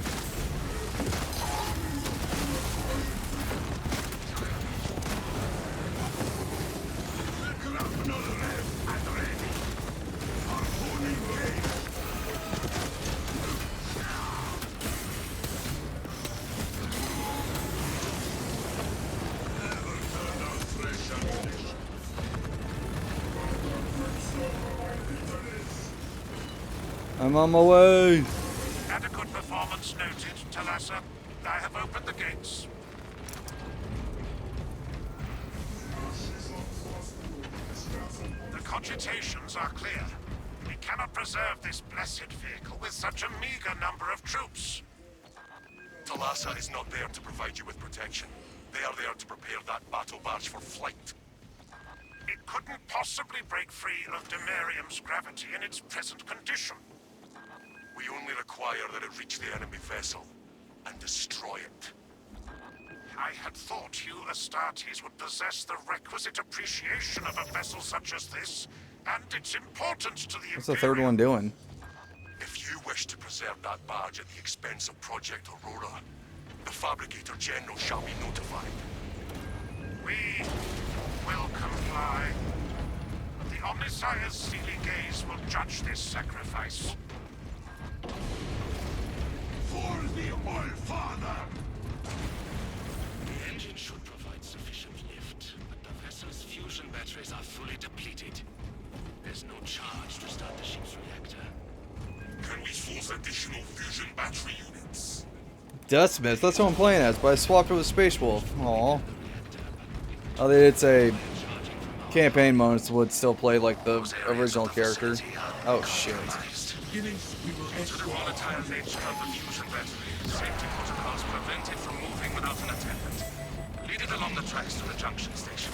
Grab another rev and ready! Harpooning blade! Never turn out fresh ammunition. I'm on my way. Adequate performance noted, Talassa. I have opened the gates. The cogitations are clear. We cannot preserve this blessed vehicle with such a meager number of troops. Talassa is not there to provide you with protection. They are there to prepare that battle barge for flight. It couldn't possibly break free of Demarium's gravity in its present condition. We only require that it reach the enemy vessel and destroy it. I had thought you Astartes would possess the requisite appreciation of a vessel such as this, and its importance to the What's the third one Imperium. doing? If you wish to preserve that barge at the expense of Project Aurora, the Fabricator General shall be notified. We will comply. The Omnissiah's steely gaze will judge this sacrifice. For the All-Father! The engine should provide sufficient lift, but the vessel's fusion batteries are fully depleted. There's no charge to start the ship's reactor. Can we source additional fusion battery units? Dustsmith, that's what I'm playing as, but I swapped it with Space Wolf. Aw. Oh, they did say campaign modes would still play like the original character. Oh shit. Due to the volatile nature of the fusion battery, safety protocols prevent it from moving without an attendant. Lead it along the tracks to the junction station.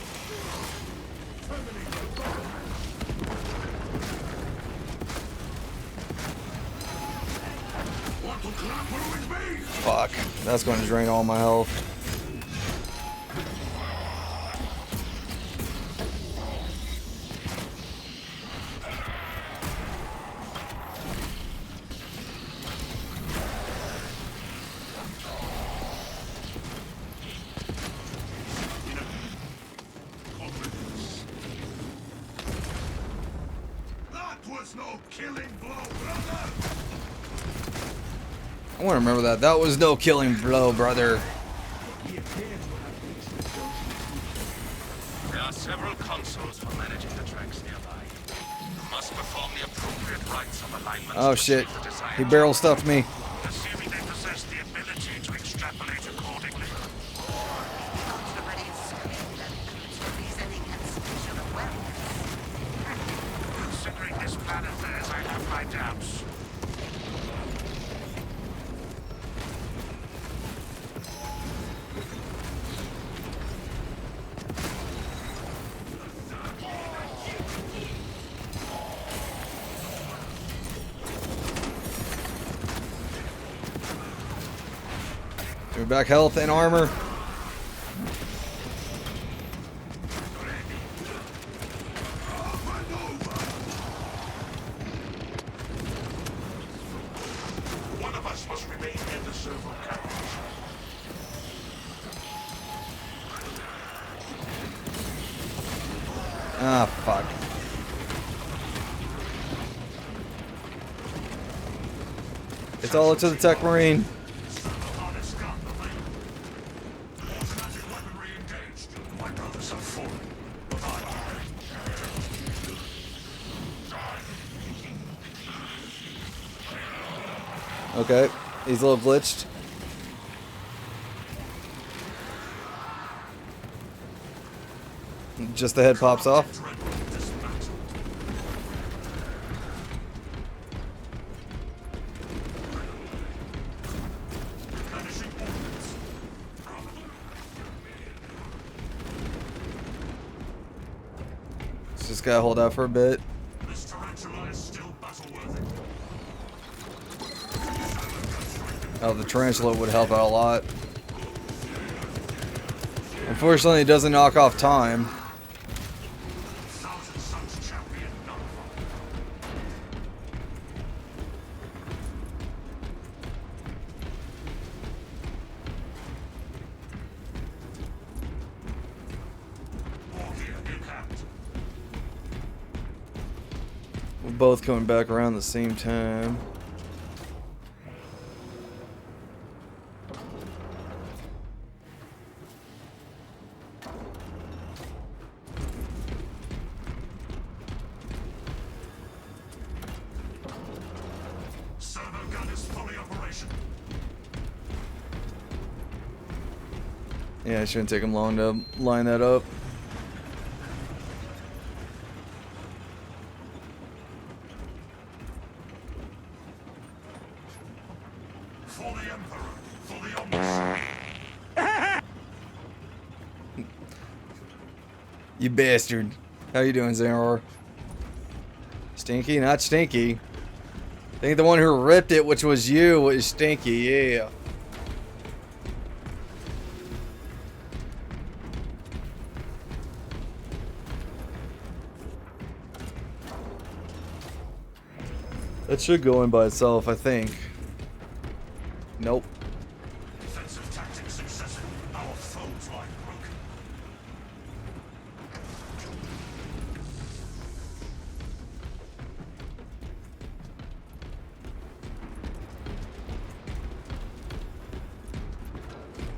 Want to grapple with me? Fuck. That's going to drain all my health. That was no killing blow, brother! I want to remember that. That was no killing blow, brother. There are several consoles for managing the tracks nearby. You must perform the appropriate rites of alignment. Oh to shit. achieve the desired He barrel stuffed me. Assuming they Give me back health and armor. One of us must remain in the servo carriage. Ah, fuck. It's all up to the tech marine. Automatic weaponry engaged. My brothers have fallen, but Okay, he's a little glitched. Just the head pops off. Just gotta hold out for a bit. This tarantula is still battle-worthy. Oh, the tarantula would help out a lot. Unfortunately, it doesn't knock off time. Thousand Suns champion nullified. War gear intact. We're both coming back around the same time. Servo gun is fully operational. Yeah, it shouldn't take him long to line that up. For the Emperor, for the Omnis. You bastard. How you doing, Xanor? Stinky? Not stinky. I think the one who ripped it, which was you, was stinky, yeah. That should go in by itself, I think. Nope. Defensive tactics successful. Our foes lie broken.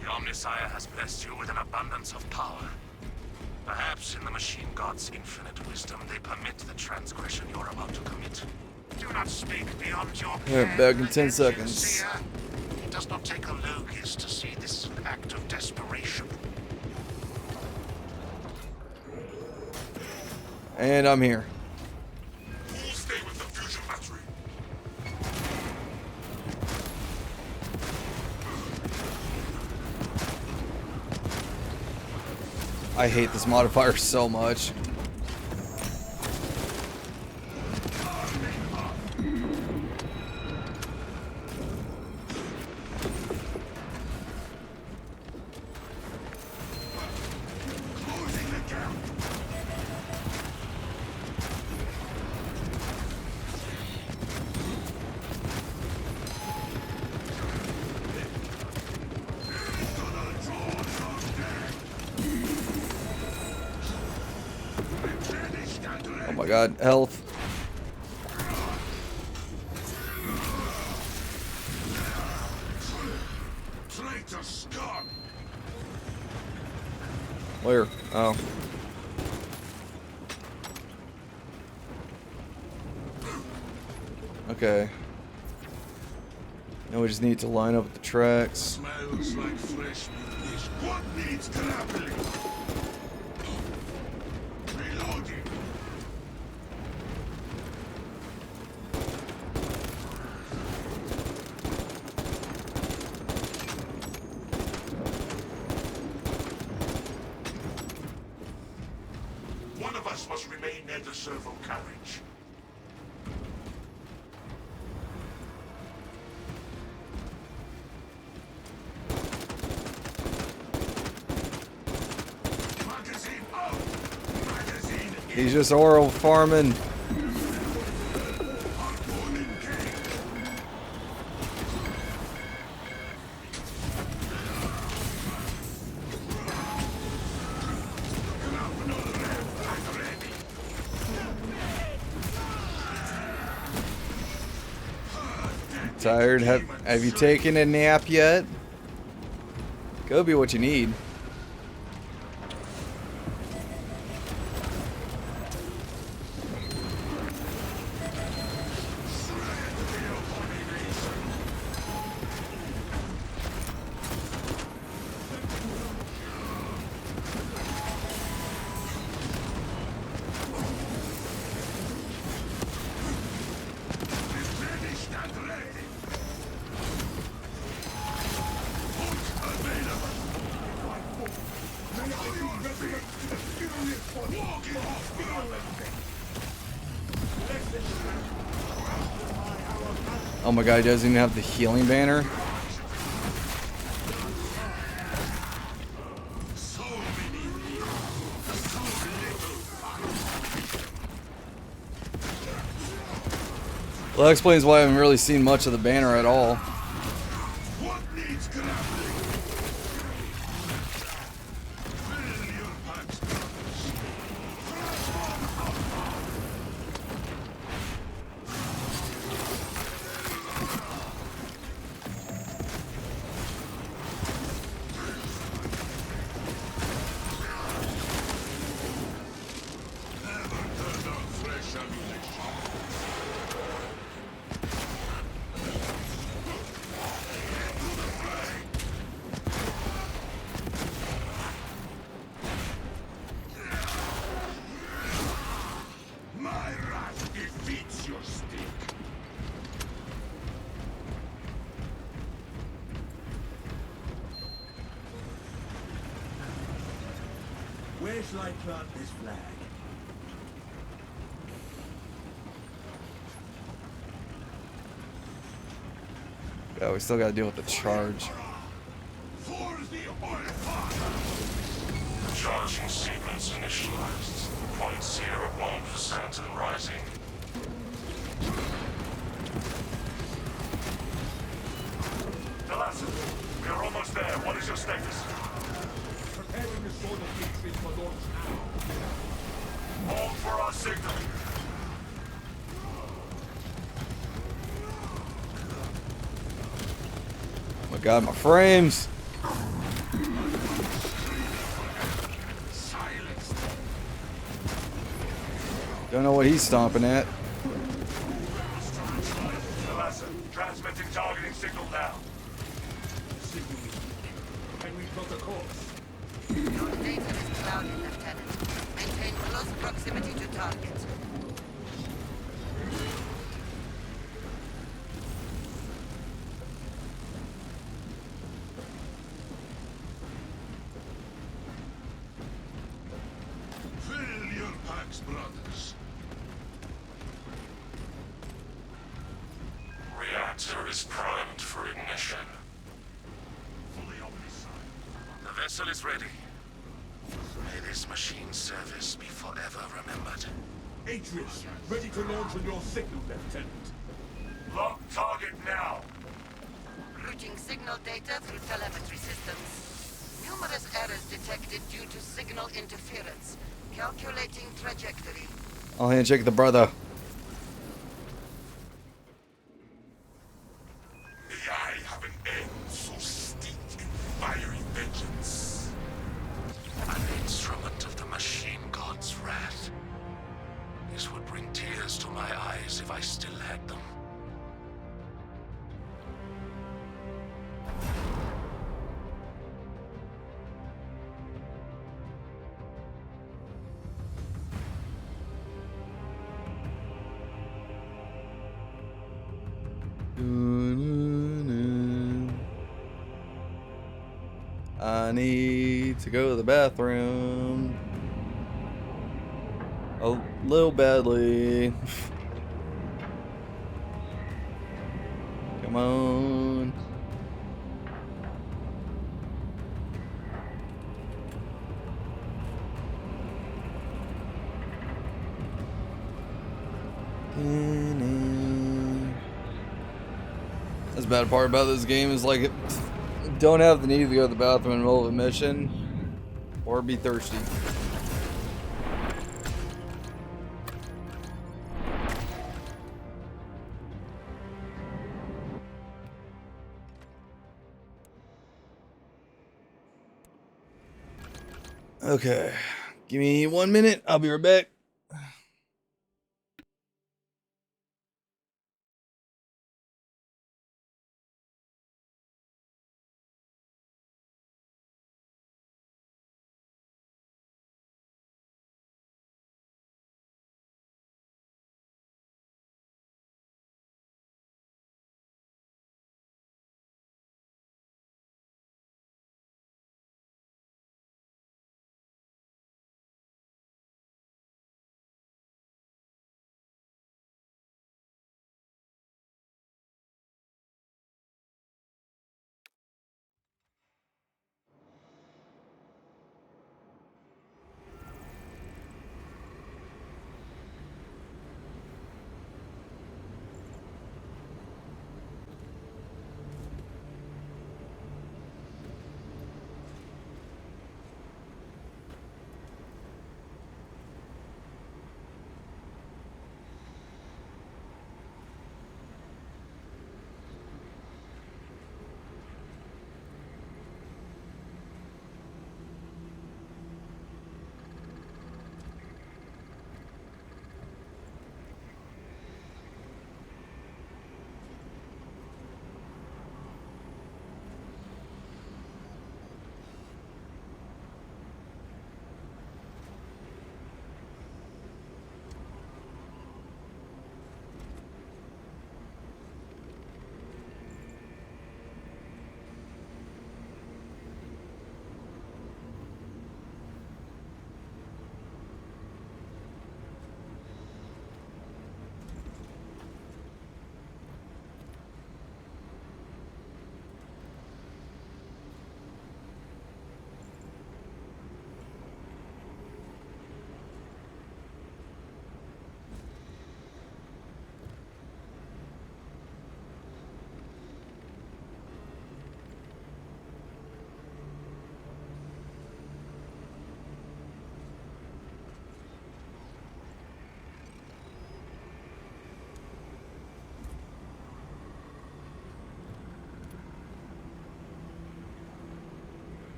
The Omnisire has blessed you with an abundance of power. Perhaps in the machine god's infinite wisdom, they permit the transgression you're about to commit. Do not speak beyond your Alright, back in 10 seconds. Seer, it does not take a logist to see this act of desperation. And I'm here. Who'll stay with the fusion battery? I hate this modifier so much. Closing the gap. Oh my god, health. Traitor scum! Where? Oh. Okay. Now we just need to line up the tracks. Smells like fresh munition. What needs grappling? Reloading. One of us must remain near the servo carriage. He's just oral farming. Tired? Have you taken a nap yet? Could be what you need. Oh my god, he doesn't even have the healing banner. Well, that explains why I haven't really seen much of the banner at all. Where shall I plant this flag? Yeah, we still gotta deal with the charge. Charging sequence initialized. 0.01% and rising. Delassen, we are almost there. What is your status? Preparing the sword of victory for launch now. Hold for our signal. Oh my god, my frames! Don't know what he's stomping at. Delassen, transmitting targeting signal now. Can we plot a course? Your data is clouded, Lieutenant. Maintain close proximity to target. Fill your packs, brothers. Reactor is primed for ignition. Fully on this side. The vessel is ready. May this machine's service be forever remembered. Atreus, ready to launch on your signal, Lieutenant. Lock target now. Routing signal data through telemetry systems. Numerous errors detected due to signal interference. Calculating trajectory. I'll handshake the brother. May I have an end so steeped in fiery vengeance. An instrument of the machine god's wrath. This would bring tears to my eyes if I still had them. I need to go to the bathroom. A little badly. Come on. bad part about this game is like, don't have the need to go to the bathroom in the middle of a mission, or be thirsty. Okay, give me 1 minute. I'll be right back.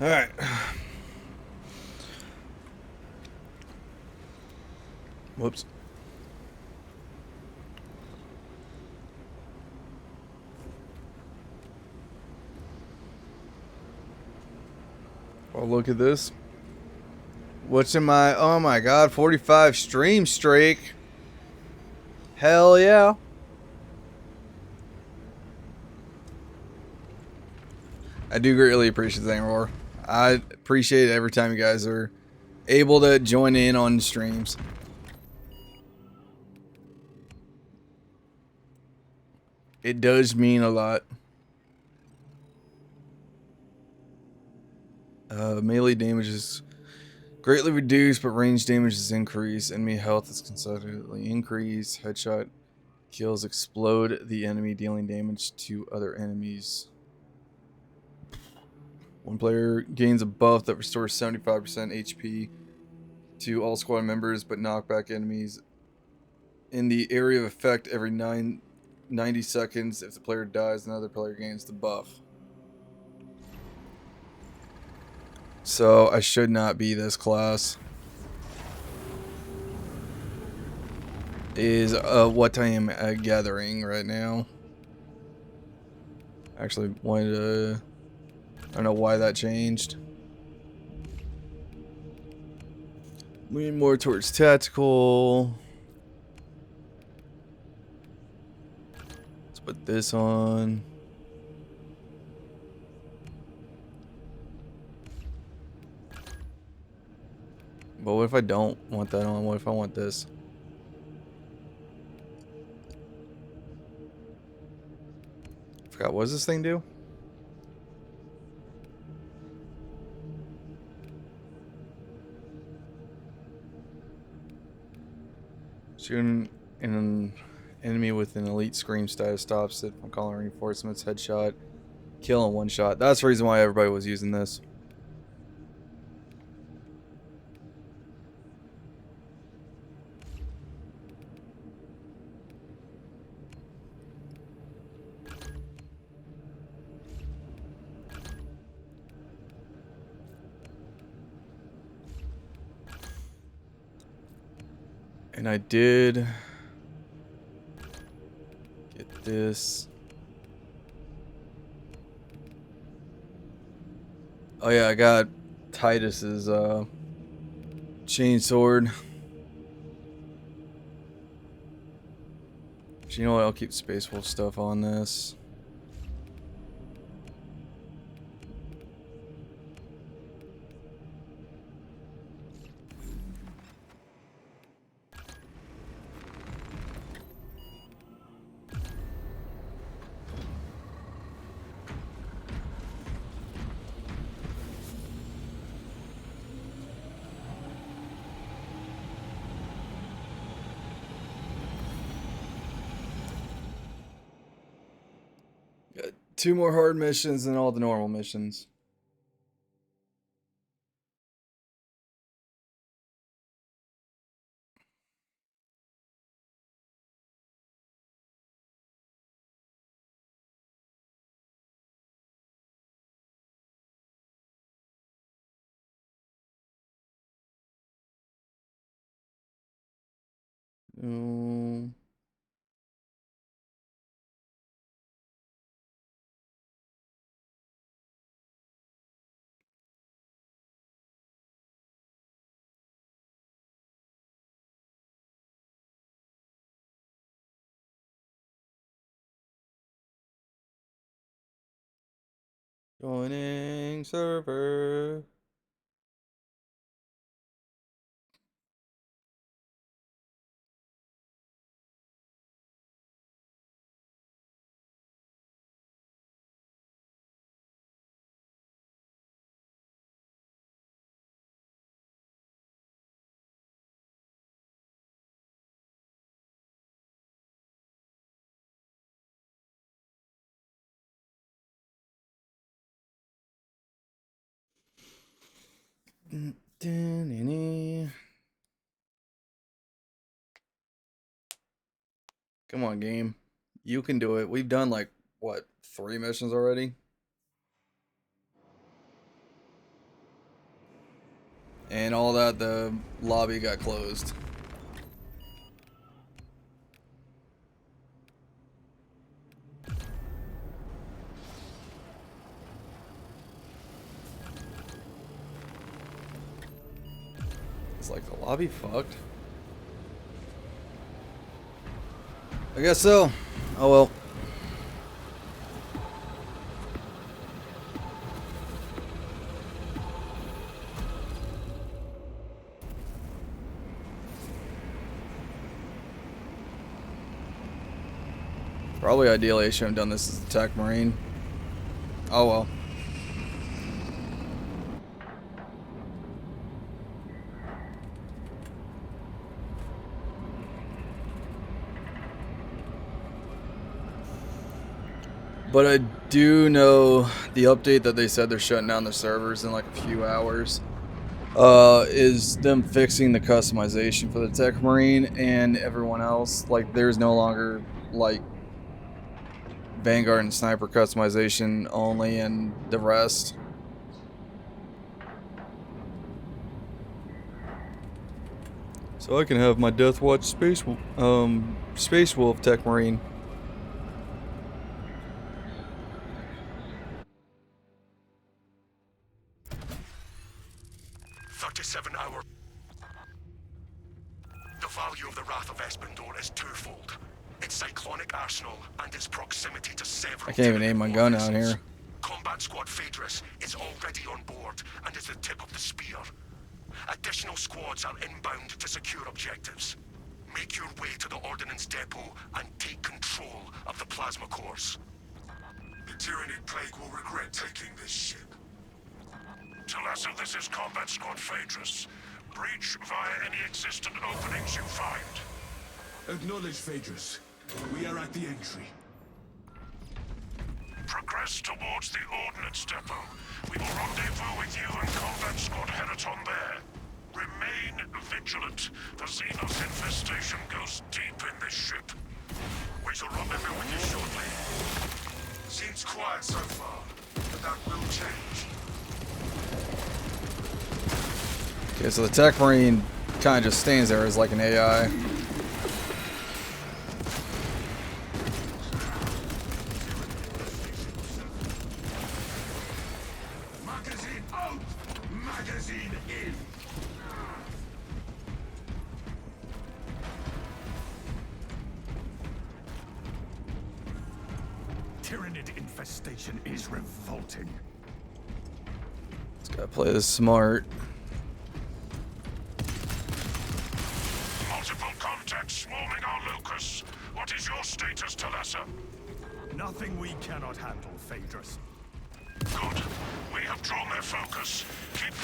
All right. Whoops. Oh, look at this. What's in my... Oh my god, 45 stream streak. Hell yeah. I do greatly appreciate that, Roar. I appreciate it every time you guys are able to join in on streams. It does mean a lot. Melee damage is greatly reduced, but range damage is increased. Enemy health is consecutively increased. Headshot kills explode the enemy, dealing damage to other enemies. One player gains a buff that restores 75% HP to all squad members, but knockback enemies in the area of effect every 90 seconds. If the player dies, another player gains the buff. So I should not be this class. Is what I am gathering right now. Actually wanted to... I don't know why that changed. Lean more towards tactical. Let's put this on. But what if I don't want that on? What if I want this? Forgot, what does this thing do? Shooting an enemy with an elite scream status stops it from calling reinforcements. Headshot. Kill in one shot. That's the reason why everybody was using this. And I did get this. Oh yeah, I got Titus's chainsword. But you know what? I'll keep Space Wolf stuff on this. Got 2 more hard missions and all the normal missions. Um, Joining server. Come on, game. You can do it. We've done like, what, 3 missions already? And all that, the lobby got closed. like the lobby fucked? I guess so. Oh well. Probably ideally I shouldn't have done this as a tech marine. Oh well. But I do know the update that they said they're shutting down the servers in like a few hours is them fixing the customization for the Tech Marine and everyone else. Like there's no longer like Vanguard and Sniper customization only and the rest. So I can have my Death Watch Space Wolf Tech Marine. The value of the Wrath of Espandor is twofold. Its cyclonic arsenal and its proximity to several... I can't even aim my gun out here. Combat Squad Phaedrus is already on board and is the tip of the spear. Additional squads are inbound to secure objectives. Make your way to the Ordnance Depot and take control of the plasma cores. The Tyranid Plague will regret taking this ship. Talassa, this is Combat Squad Phaedrus. Breach via any existent openings you find. Acknowledge, Phaedrus. We are at the entry. Progress towards the Ordnance Depot. We will rendezvous with you and Combat Squad Heraton there. Remain vigilant. The Xenos infestation goes deep in this ship. We shall rendezvous with you shortly. Seems quiet so far, but that will change. Okay, so the Tech Marine kind of just stands there as like an AI. Magazine out! Magazine in! Tyranid infestation is revolting. Just gotta play this smart. Swarming our locus. What is your status, Talassa? Nothing we cannot handle, Phaedrus. Good. We have drawn their focus. Keep...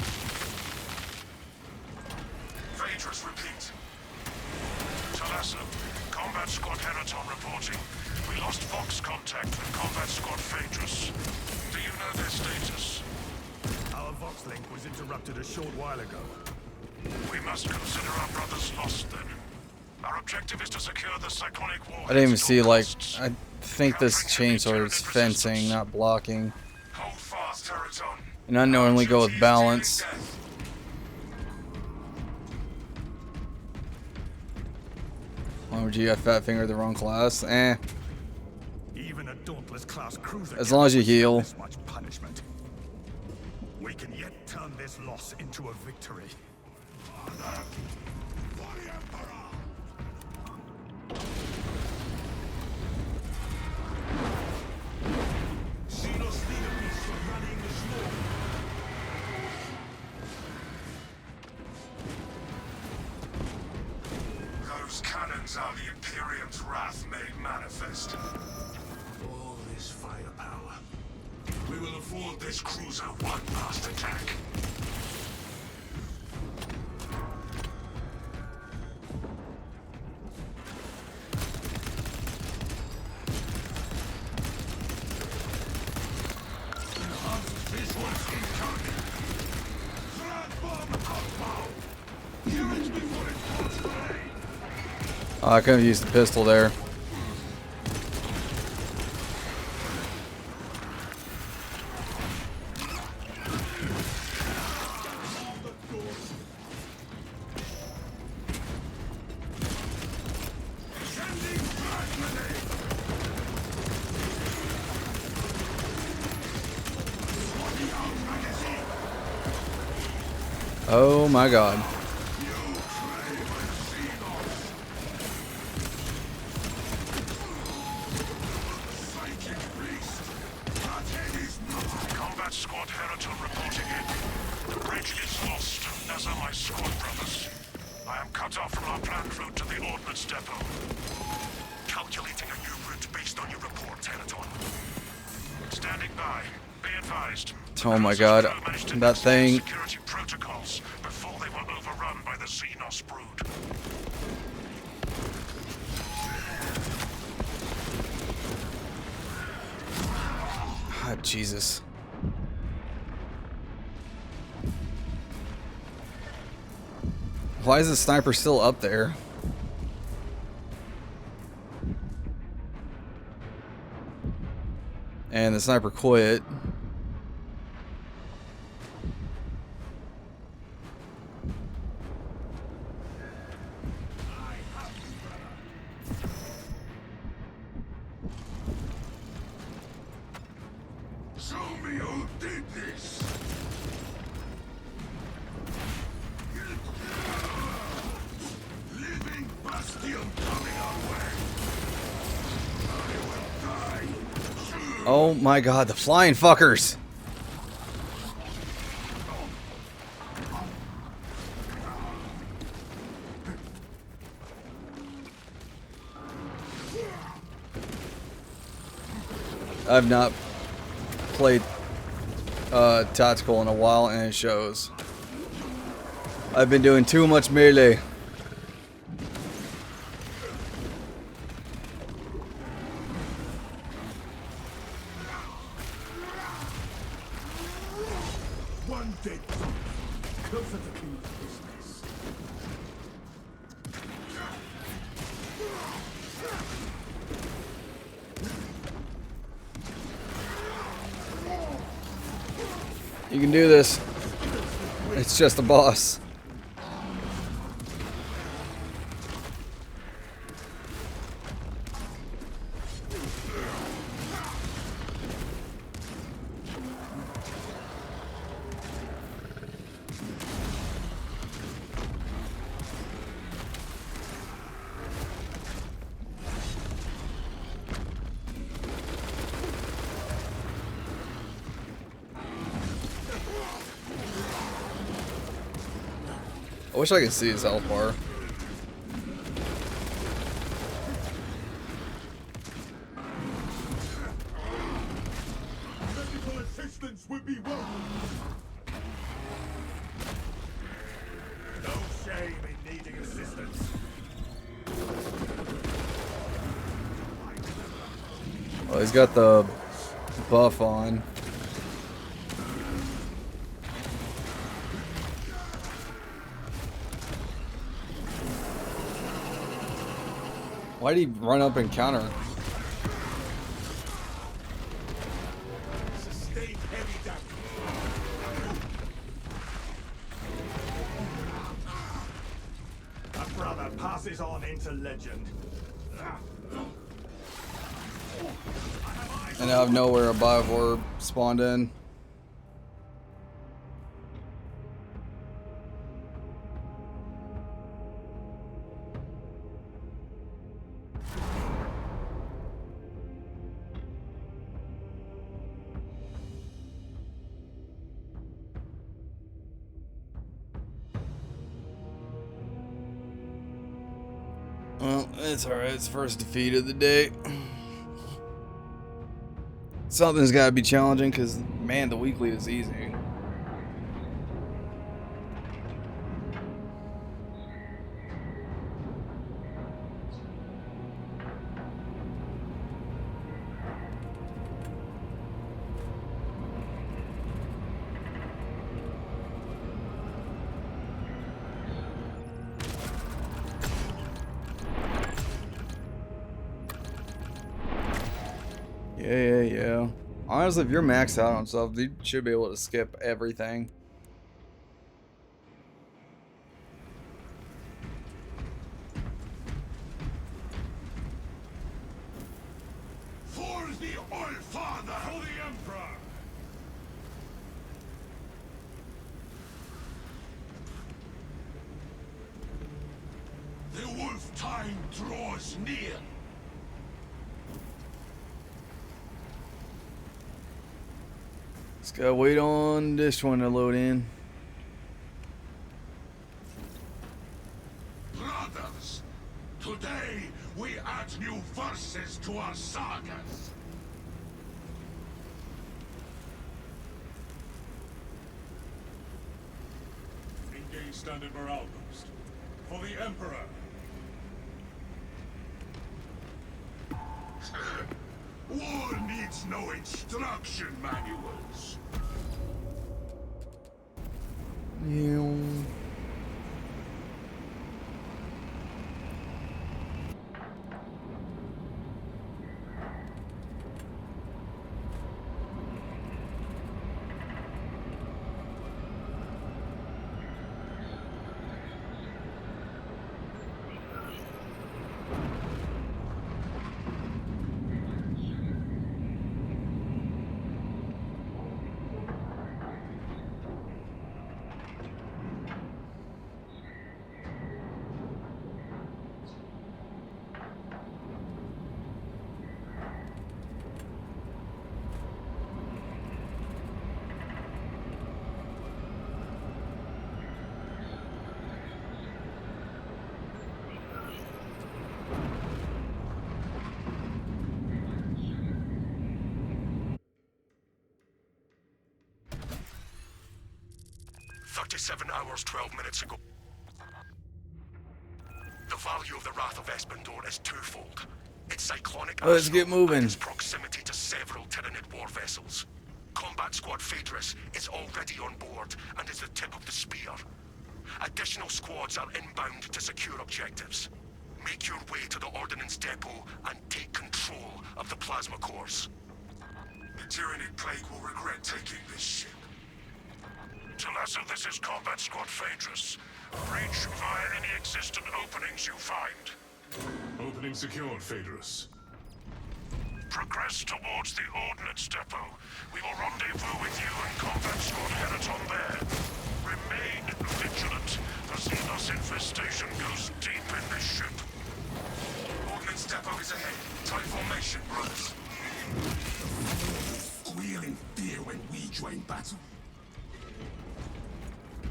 Phaedrus, repeat. Talassa, Combat Squad Heraton reporting. We lost Vox contact with Combat Squad Phaedrus. Do you know their status? Our Vox link was interrupted a short while ago. We must consider our brothers lost then. Our objective is to secure the cyclonic war. I didn't even see, like, I think this chainsaw is fencing, not blocking. Hold fast, Heraton. And I normally go with balance. Why would you have Fat Finger the wrong class? Eh. Even a dauntless class cruiser As long as you heal. this much punishment. We can yet turn this loss into a victory. Those cannons are the Imperium's wrath made manifest. All this firepower. We will afford this cruiser one last attack. Oh, I could have used the pistol there. Oh my god. Oh my god, that thing. Security protocols before they were overrun by the Xenos brood. Ah, Jesus. Why is the sniper still up there? And the sniper quit. Show me who did this! Living bastion coming our way! I will die! Oh my god, the flying fuckers! I've not played tactical in a while, and it shows. I've been doing too much melee. One dead zombie. Closer to King's business. You can do this. It's just a boss. I wish I could see his health bar. Medical assistance would be welcome. No shame in needing assistance. Oh, he's got the buff on. Why'd he run up and counter? Sustained heavy damage. A brother passes on into legend. And out of nowhere, a Biovore spawned in. Well, it's alright. It's first defeat of the day. Something's got to be challenging because, man, the weekly is easy. Yeah. Honestly, if you're maxed out on stuff, you should be able to skip everything. For the All-Father! For the Emperor! The wolf time draws near. Just gotta wait on this one to load in. Brothers, today we add new verses to our sagas. standard morale boost. For the Emperor. War needs no instruction manuals. "37 hours, 12 minutes ago. The value of the Wrath of Espandor is twofold. Its cyclonic Let's get arsenal moving. and its proximity to several Tyranid war vessels. Combat Squad Phaedrus is already on board and is the tip of the spear. Additional squads are inbound to secure objectives. Make your way to the Ordnance Depot and take control of the plasma cores. The Tyranid plague will regret taking this ship. Talassa, this is Combat Squad Phaedrus. Breach via any existent openings you find. Opening secured, Phaedrus. Progress towards the Ordnance Depot. We will rendezvous with you and Combat Squad Heraton there. Remain vigilant. The Xenos infestation goes deep in this ship. Ordnance Depot is ahead. Tight formation, brothers. Squeal in fear when we join battle.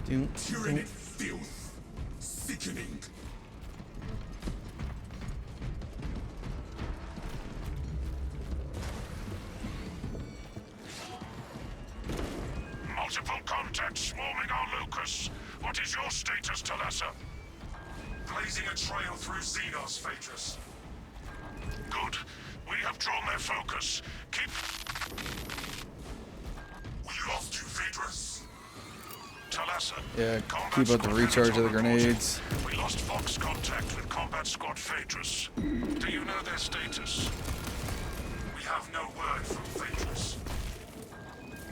Tyranid filth. Sickening. Multiple contacts swarming our locus. What is your status, Talassa? Blazing a trail through Xenos, Phaedrus. Good. We have drawn their focus. Keep... We lost you, Phaedrus. Talassa. Yeah, Combat keep up the Squad recharge of the Heraton grenades. reporting. We lost Fox contact with Combat Squad Phaedrus. Do you know their status? We have no word from Phaedrus.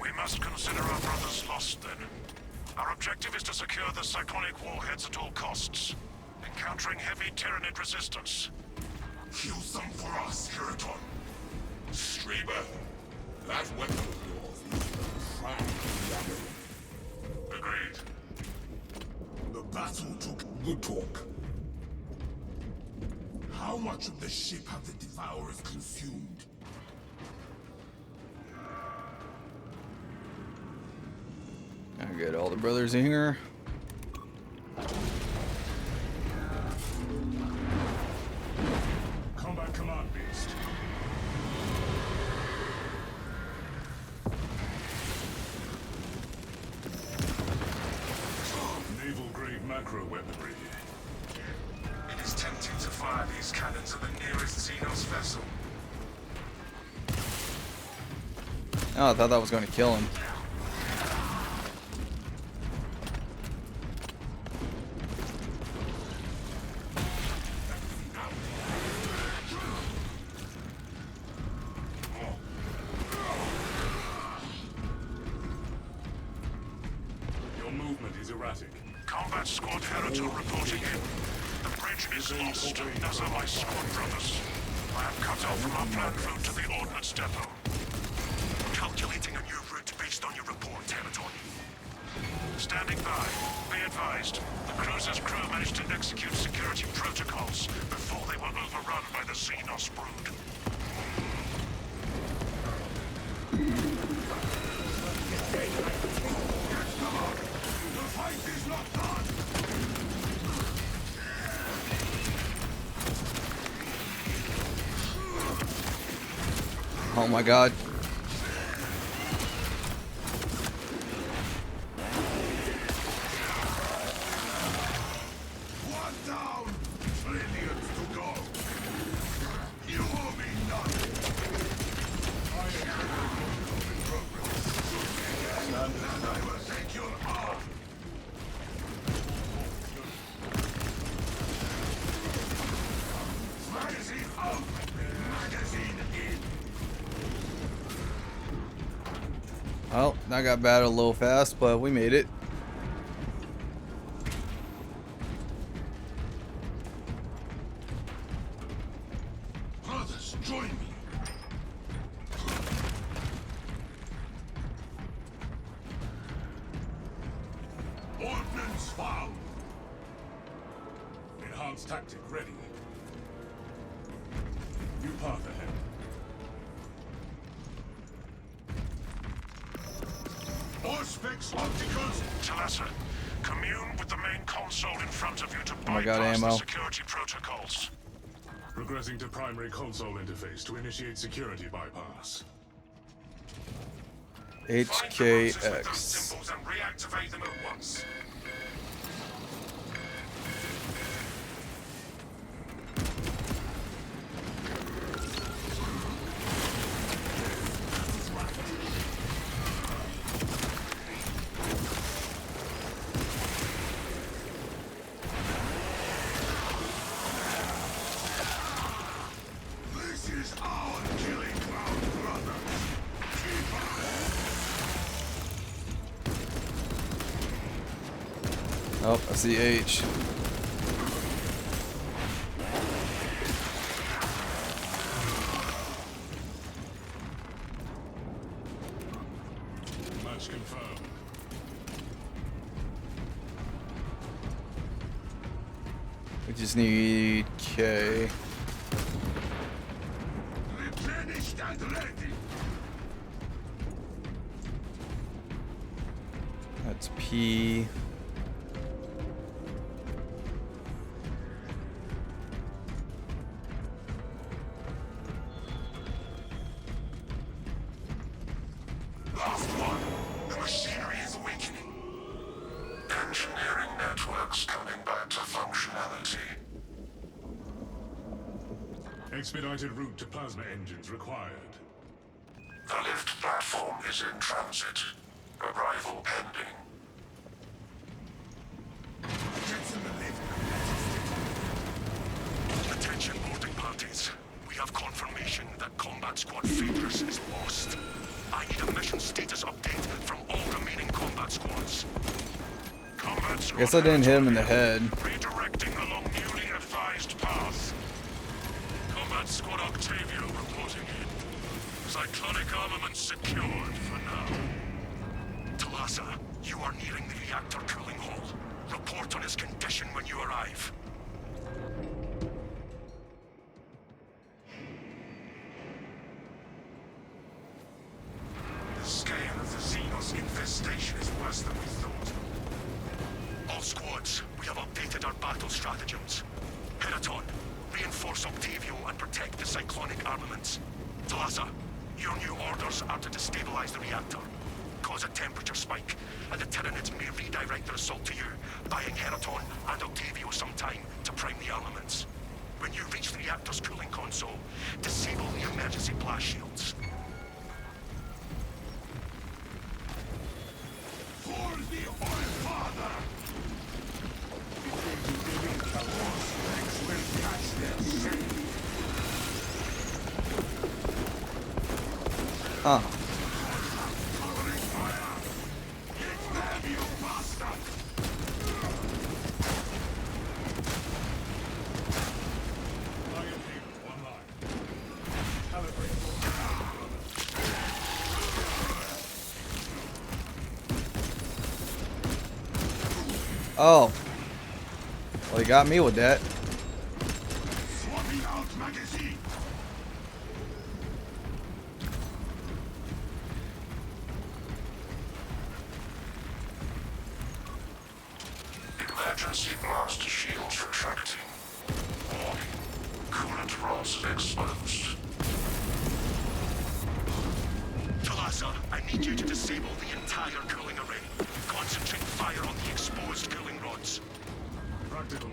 We must consider our brothers lost then. Our objective is to secure the cyclonic warheads at all costs. Encountering heavy Tyranid resistance. Kill some for us, Heraton. Streamer, that weapon of yours is prime damage. Agreed. The battle took good talk. How much of the ship have the Devourers consumed? I get all the brothers in here. Combat command beast. Naval grade macro weaponry. It is tempting to fire these cannons at the nearest Xenos vessel. Oh, I thought that was going to kill him. Your movement is erratic. Combat Squad Heraton reporting in. The bridge is lost, as are my squad brothers. I am cut off from our planned route to the Ordnance Depot. Calculating a new route based on your report, Heraton. Standing by. Be advised, the cruiser's crew managed to execute security protocols before they were overrun by the Xenos brood. The fight is not done! Oh my god. Well, that got battled a little fast, but we made it. Brothers, join me. Ordnance found. Enhanced tactic ready. New path ahead. Auspex opticals. Talassa, commune with the main console in front of you to Oh my God, bypass the ammo. security protocols. Progressing to primary console interface to initiate security bypass. Find the boxes with those HKX. symbols and reactivate them at once. This is our killing ground, brothers. Keep up. Oh, I see H. Match confirmed. We just need K. Replenished and ready. That's P. Last one. The machinery is awakening. Engineering networks coming back to functionality. Expedited route to plasma engines required. The lift platform is in transit. Arrival pending. Get in the lift. Attention boarding parties. We have confirmation that Combat Squad Phoebus is lost. I need a mission status update from all remaining combat squads. Combat I guess I didn't hit him in the head. Redirecting along newly advised path. Combat Squad Octavio reporting in. Cyclonic armament secured for now. Talassa, you are nearing the reactor cooling hall. Report on his condition when you arrive. The scale of the Xenos infestation is worse than we thought. All squads, we have updated our battle stratagems. Heraton, reinforce Octavio and protect the cyclonic armaments. Talassa, your new orders are to destabilize the reactor, cause a temperature spike, and the Tyranids may redirect their assault to you, buying Heraton and Octavio some time to prime the armaments. When you reach the reactor's cooling console, disable the emergency blast shields. For the All Father! Auspex will catch their scent. Huh. Covering fire! Get them, you bastard! Target cable online. Calibrate. Oh. Well, he got me with that. Swapping out magazine. Emergency blast shields retracting. Warning. Coolant rods exposed. Talassa, I need you to disable the entire cooling array. Concentrate fire on the exposed cooling rods. Practical.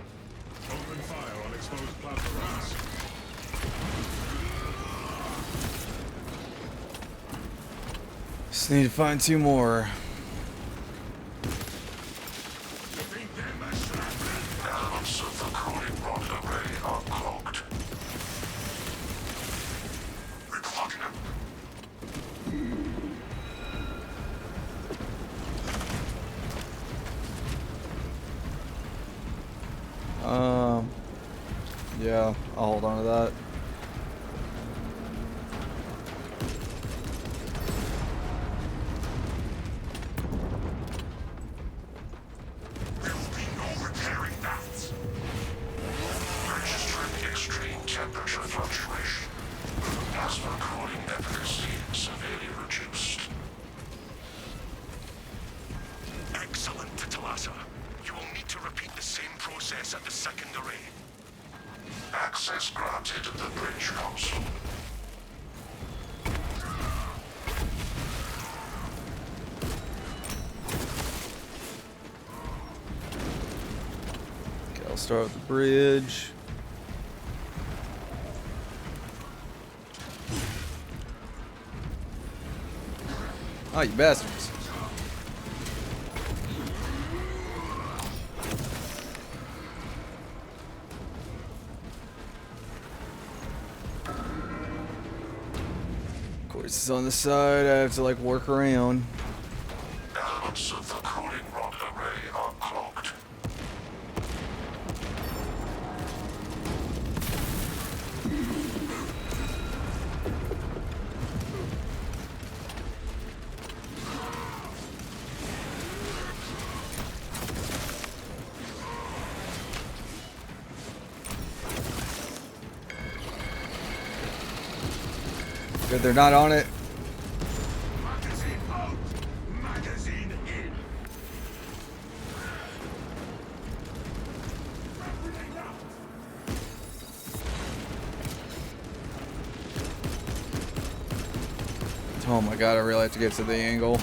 Open fire on exposed plasma rods. Just need to find two more. You think they're mashed? Elements of the cooling rod array are clogged. Replugging them. hold on to that. There will be no repairing that. Registering extreme temperature fluctuation. Plasma cooling efficacy severely reduced. Excellent, Talasa. You will need to repeat the same process at the second array. Access granted to the bridge console. Okay, I'll start with the bridge. Oh, you bastards. Of course, it's on the side. I have to like work around. Elements of the cooling rod array are clogged. Good, they're not on it. Magazine out! Magazine in! Oh my god, I really have to get to the angle.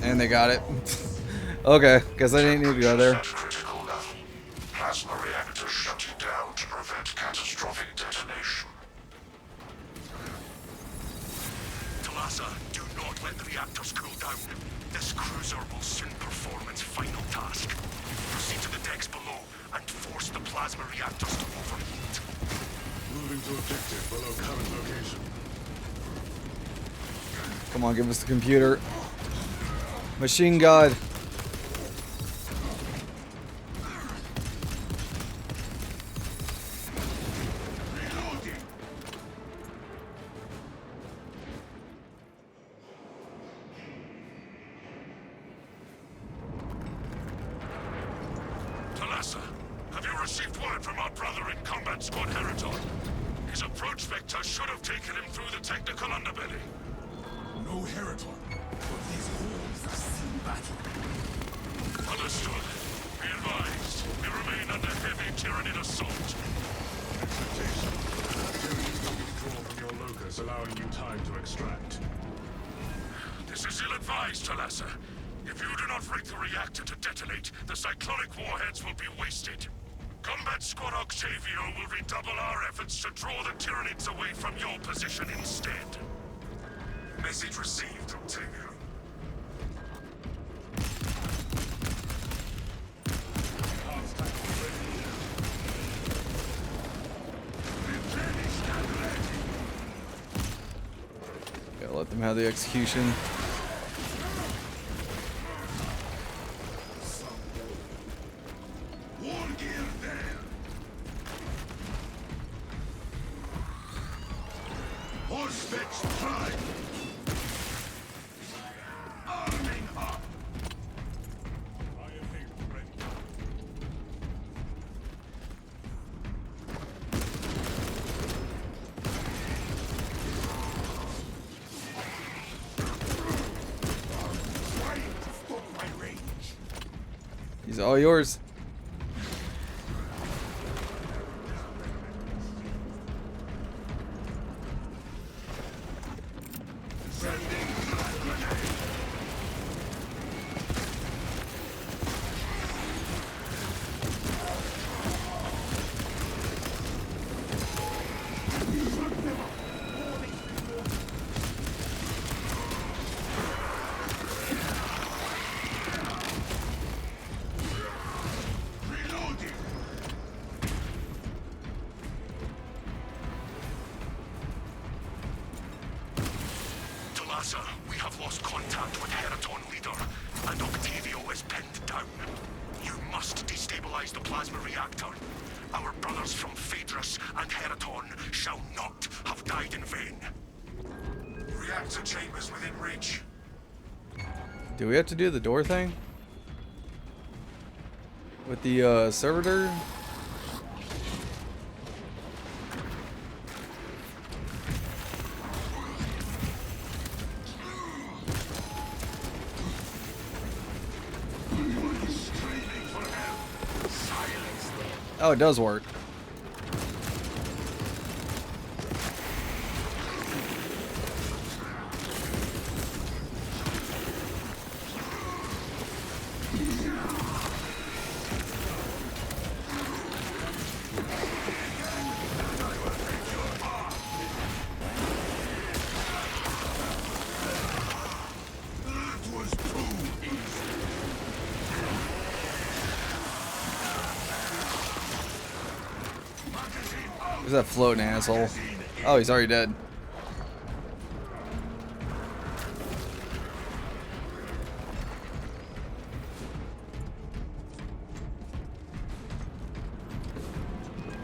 And they got it. Okay, guess I didn't need to go there. At critical level. Plasma reactor shutting down to prevent catastrophic detonation. Talasa, do not let the reactors cool down. This cruiser will soon perform its final task. Proceed to the decks below and force the plasma reactors to overheat. Moving to objective below current location. Come on, give us the computer. Machine God. Talasa, have you received word from our brother in combat squad Heraton? His approach vector should have taken him through the technical underbelly. No Heraton, but these wolves are seen battle. Understood. Be advised, we remain under heavy Tyranid assault. Expectation. Activities will be withdrawn from your locus, allowing you time to extract. This is ill-advised, Talasa. If you do not rig the reactor to detonate, the cyclonic warheads will be wasted. Combat Squad Octavio will redouble our efforts to draw the Tyranids away from your position instead. Message received, Octavio. Gotta let them have the execution. War gear there. Horseback's pride. Arming up. Iron Hail ready. Trying to stop my range. These are all yours. Talasa, we have lost contact with Heraton leader, and Octavio is pinned down. You must destabilize destabilize the plasma reactor. Our brothers from Phaedrus and Heraton shall not have died in vain. Reactor chambers within reach. Do we have to do the door thing? With the servitor? Oh, it does work. Where's that floating asshole? Oh, he's already dead.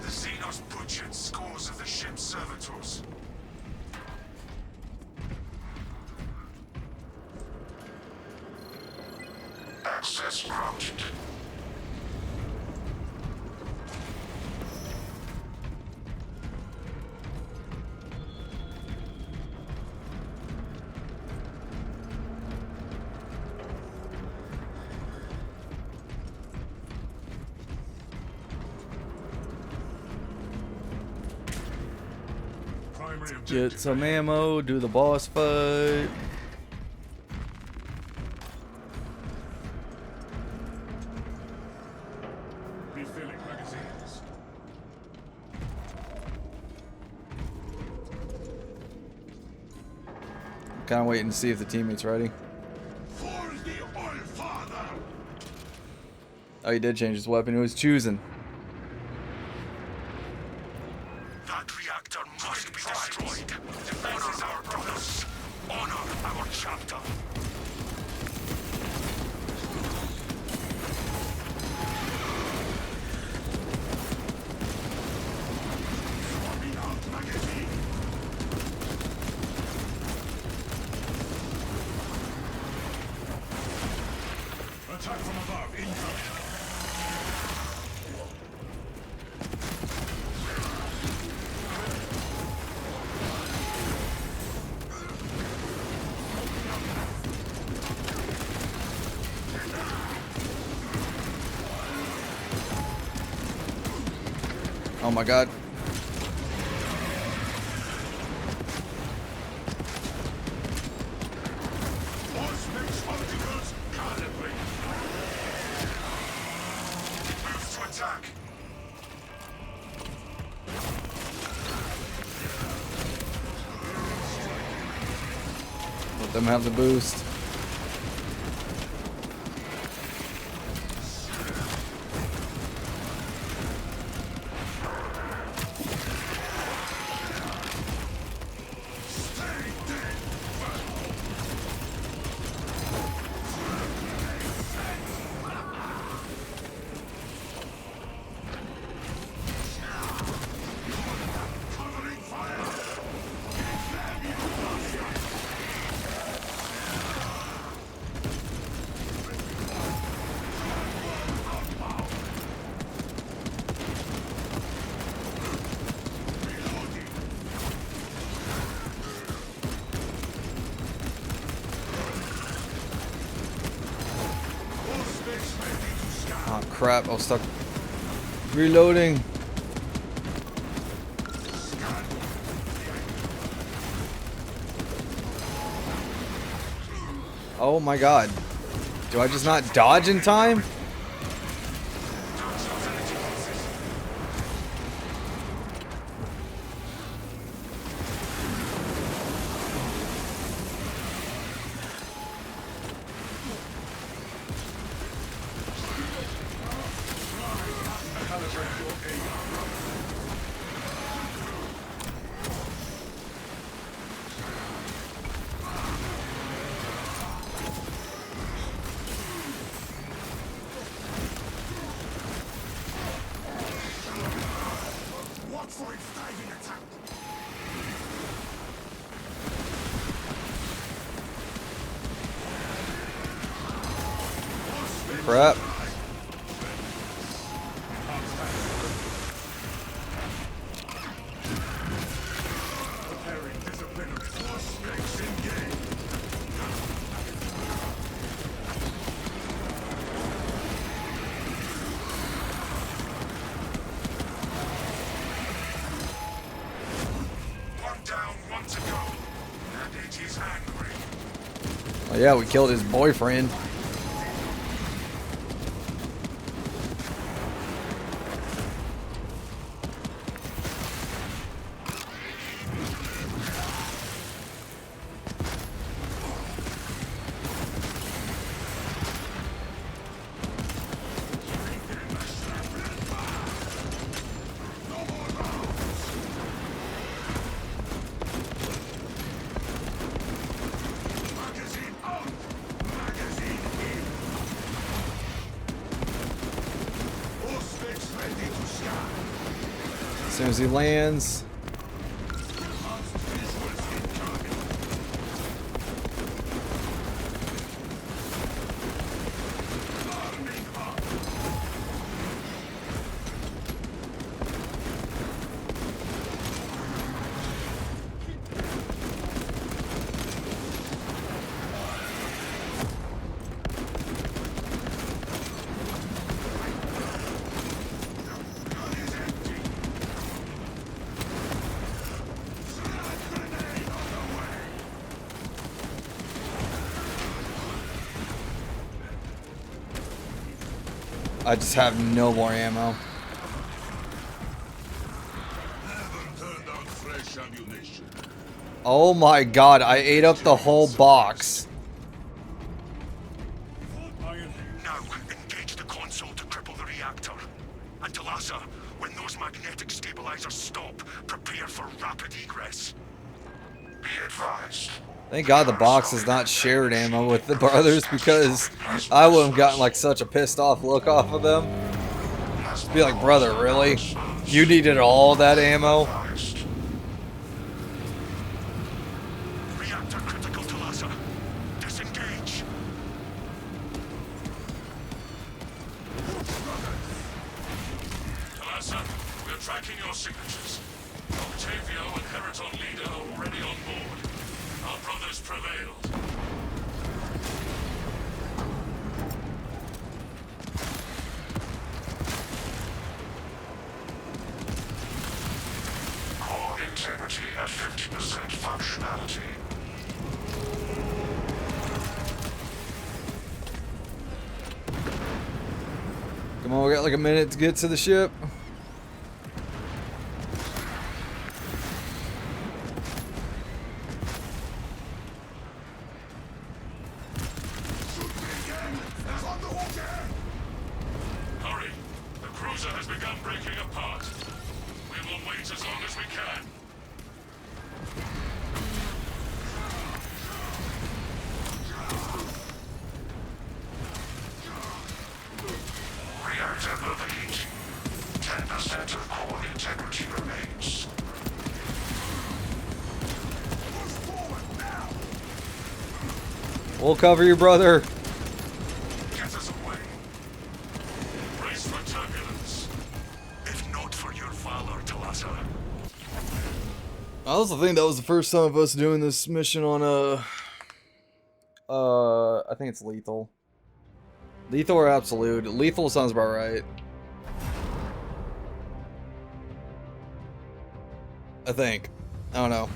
The Xenos butchered scores of the ship's servitors. Access granted. Primary Get objective. some ammo, do the boss fight. Refilling magazines. Kind of waiting to see if the teammate's ready. For the All Father. Oh, he did change his weapon. He was choosing. That reactor must be destroyed. Honor our brothers. Honor our chapter. Swapping out magazine. Attack from above. Incoming. Oh my god. Auspex particles calibrate. Move to attack. Let them have the boost. Covering fire. Oh crap, I was stuck reloading. Oh my god. Do I just not dodge in time? for its diving attack. Crap. Preparing disciplinary force snakes engage. One down, one to go. And it is angry. Oh yeah, we killed his boyfriend. Magazine out! Magazine in! All snakes ready to scan. As soon as he lands. Advanced visuals incoming. Arming up. Gun is empty. Slide grenade on the way. I just have no more ammo. Haven't turned out fresh ammunition. Oh my god, I ate up the whole box. Iron. Now, engage the console to cripple the reactor. And Talassa, when those magnetic stabilizers stop, prepare for rapid egress. Be advised. Thank god the box is not shared ammo with the brothers, because I would have gotten like such a pissed off look off of them. Just be like, brother, really? You needed all that ammo? Reactor critical, Talassa. Disengage. Talassa, we're tracking your signatures. Octavio and Heraton Leader are already on board. Our brothers prevailed. Core integrity at 50% functionality. Come on, we got like a minute to get to the ship. Hurry! The cruiser has begun breaking apart. We will wait as long as we can. Reactor overheating. 10% of core integrity remains. Push forward now. We'll cover you, brother. Get us away. Brace for turbulence. If not for your valor, Talassa. I also think that was the first time of us doing this mission on I think it's lethal. Lethal or absolute? Lethal sounds about right. I think. I don't know.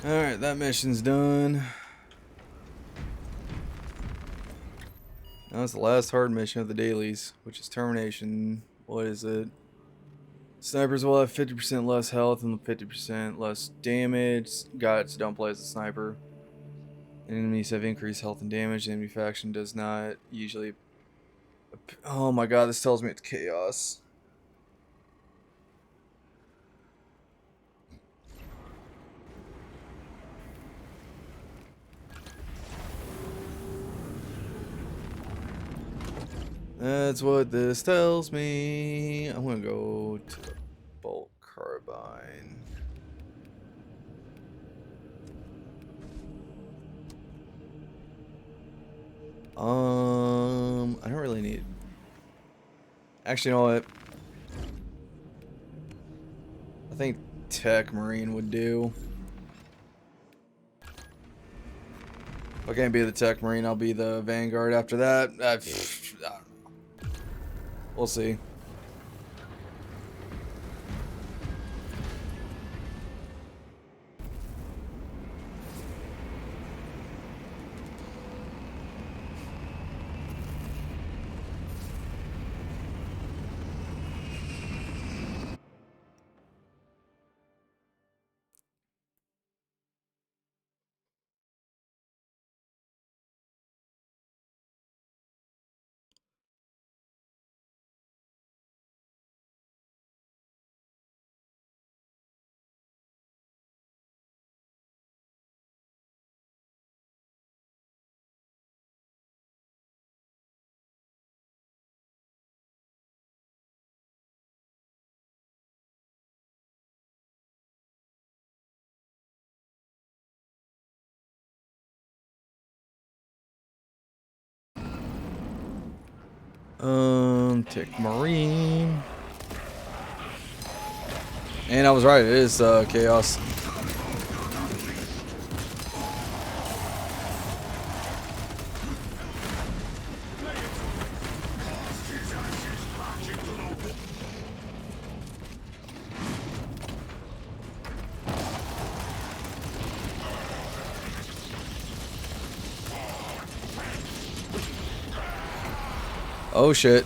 Alright, that mission's done. Now it's the last hard mission of the dailies, which is termination. What is it? Snipers will have 50% less health and 50% less damage. Guys, don't play as a sniper. Enemies have increased health and damage. The enemy faction does not usually... Oh my god, this tells me it's chaos. That's what this tells me. I'm gonna go to the bolt carbine. I don't really need. Actually, you know what? I think Tech Marine would do. If I can't be the Tech Marine, I'll be the Vanguard after that. I don't know. We'll see. Tech Marine. And I was right, it is chaos. Oh shit.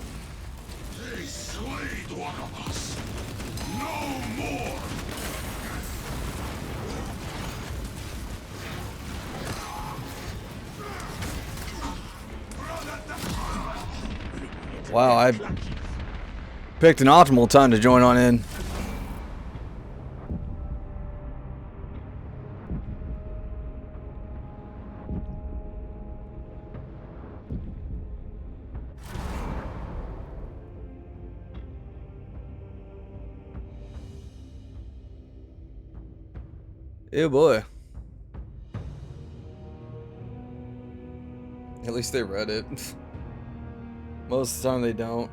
They slayed one of us. No more. Wow, I picked an optimal time to join on in. Yeah, boy. At least they read it. Most of the time they don't.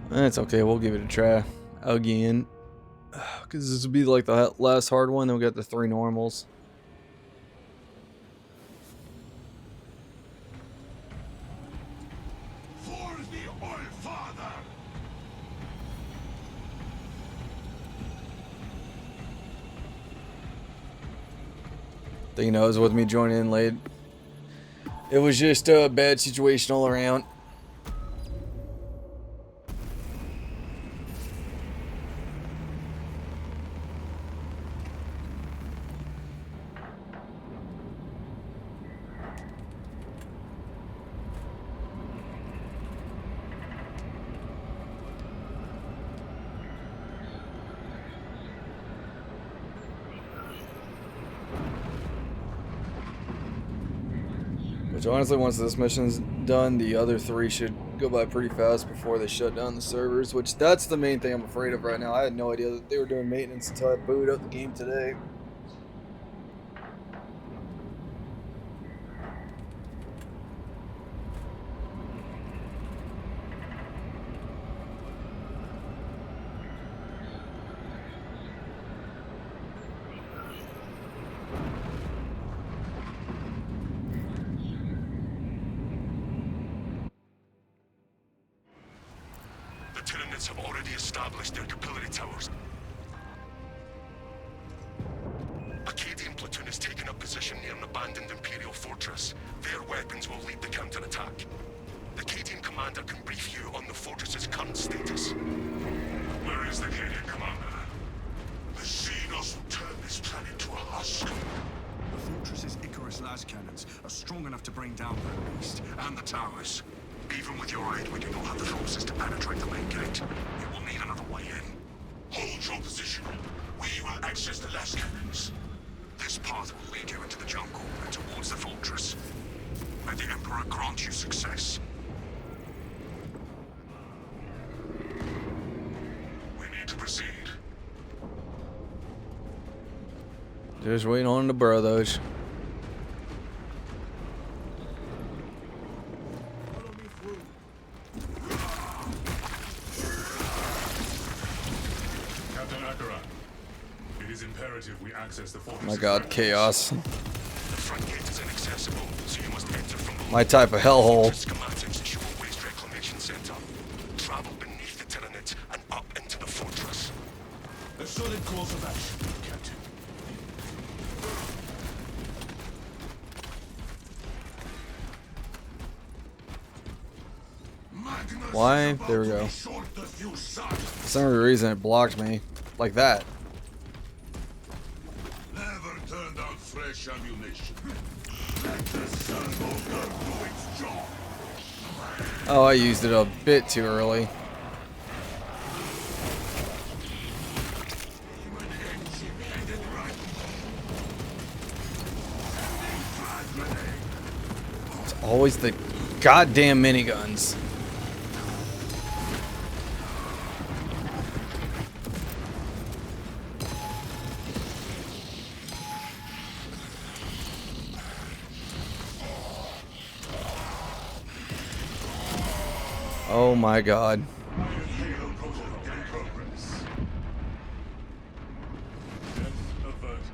That's okay, we'll give it a try again. Because this will be like the last hard one, then we'll get the 3 normals. For the All Father. Thinking I was with me joining in late. It was just a bad situation all around. Which honestly, once this mission's done, the other 3 should go by pretty fast before they shut down the servers, which that's the main thing I'm afraid of right now. I had no idea that they were doing maintenance until I booted up the game today. The Tyranids have already established their capillary towers. A Cadian platoon has taken up position near an abandoned Imperial fortress. Their weapons will lead the counterattack. The Cadian commander can brief you on the fortress's current status. Where is the Cadian commander? The Xenos will turn this planet to a husk. The fortress's Icarus las cannons are strong enough to bring down that beast. And the towers. Even with your aid, we do not have the forces to penetrate the main gate. You will need another way in. Hold your position. We will access the last cannons. This path will lead you into the jungle and towards the fortress. May the Emperor grant you success. We need to proceed. Just waiting on the brothers. Captain Akaran, it is imperative we access the fortress. My god, chaos. The front gate is inaccessible, so you must enter from the My type of hellhole. schematics show a waste reclamation center. Travel beneath the Tyranids and up into the fortress. A solid course of action, Captain. Why? There we go. For some reason it blocked me. Like that. Never turn down fresh ammunition. Let the servo gun do its job. Oh, I used it a bit too early. It's always the goddamn miniguns. Oh my god. Halo protocol in progress. Death averted.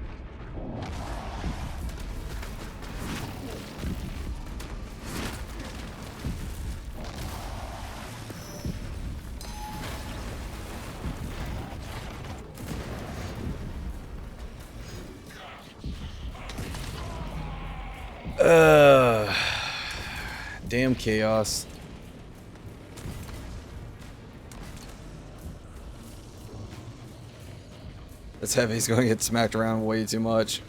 Damn chaos. This heavy's going to get smacked around way too much.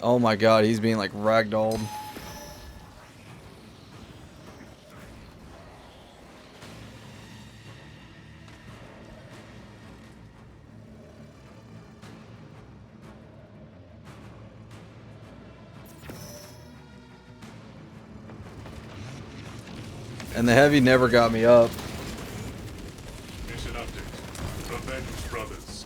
Oh my god, he's being like ragdolled. And the heavy never got me up. Mission update. Revenge Brothers.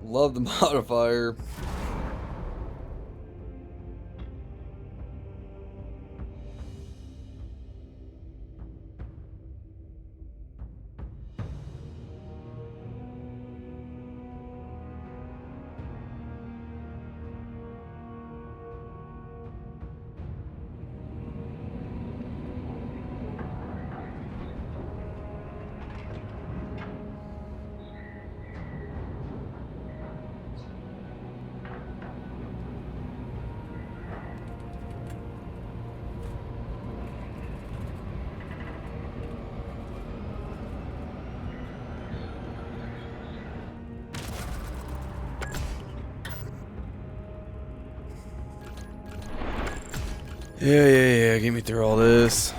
Love the modifier. Yeah. Get me through all this.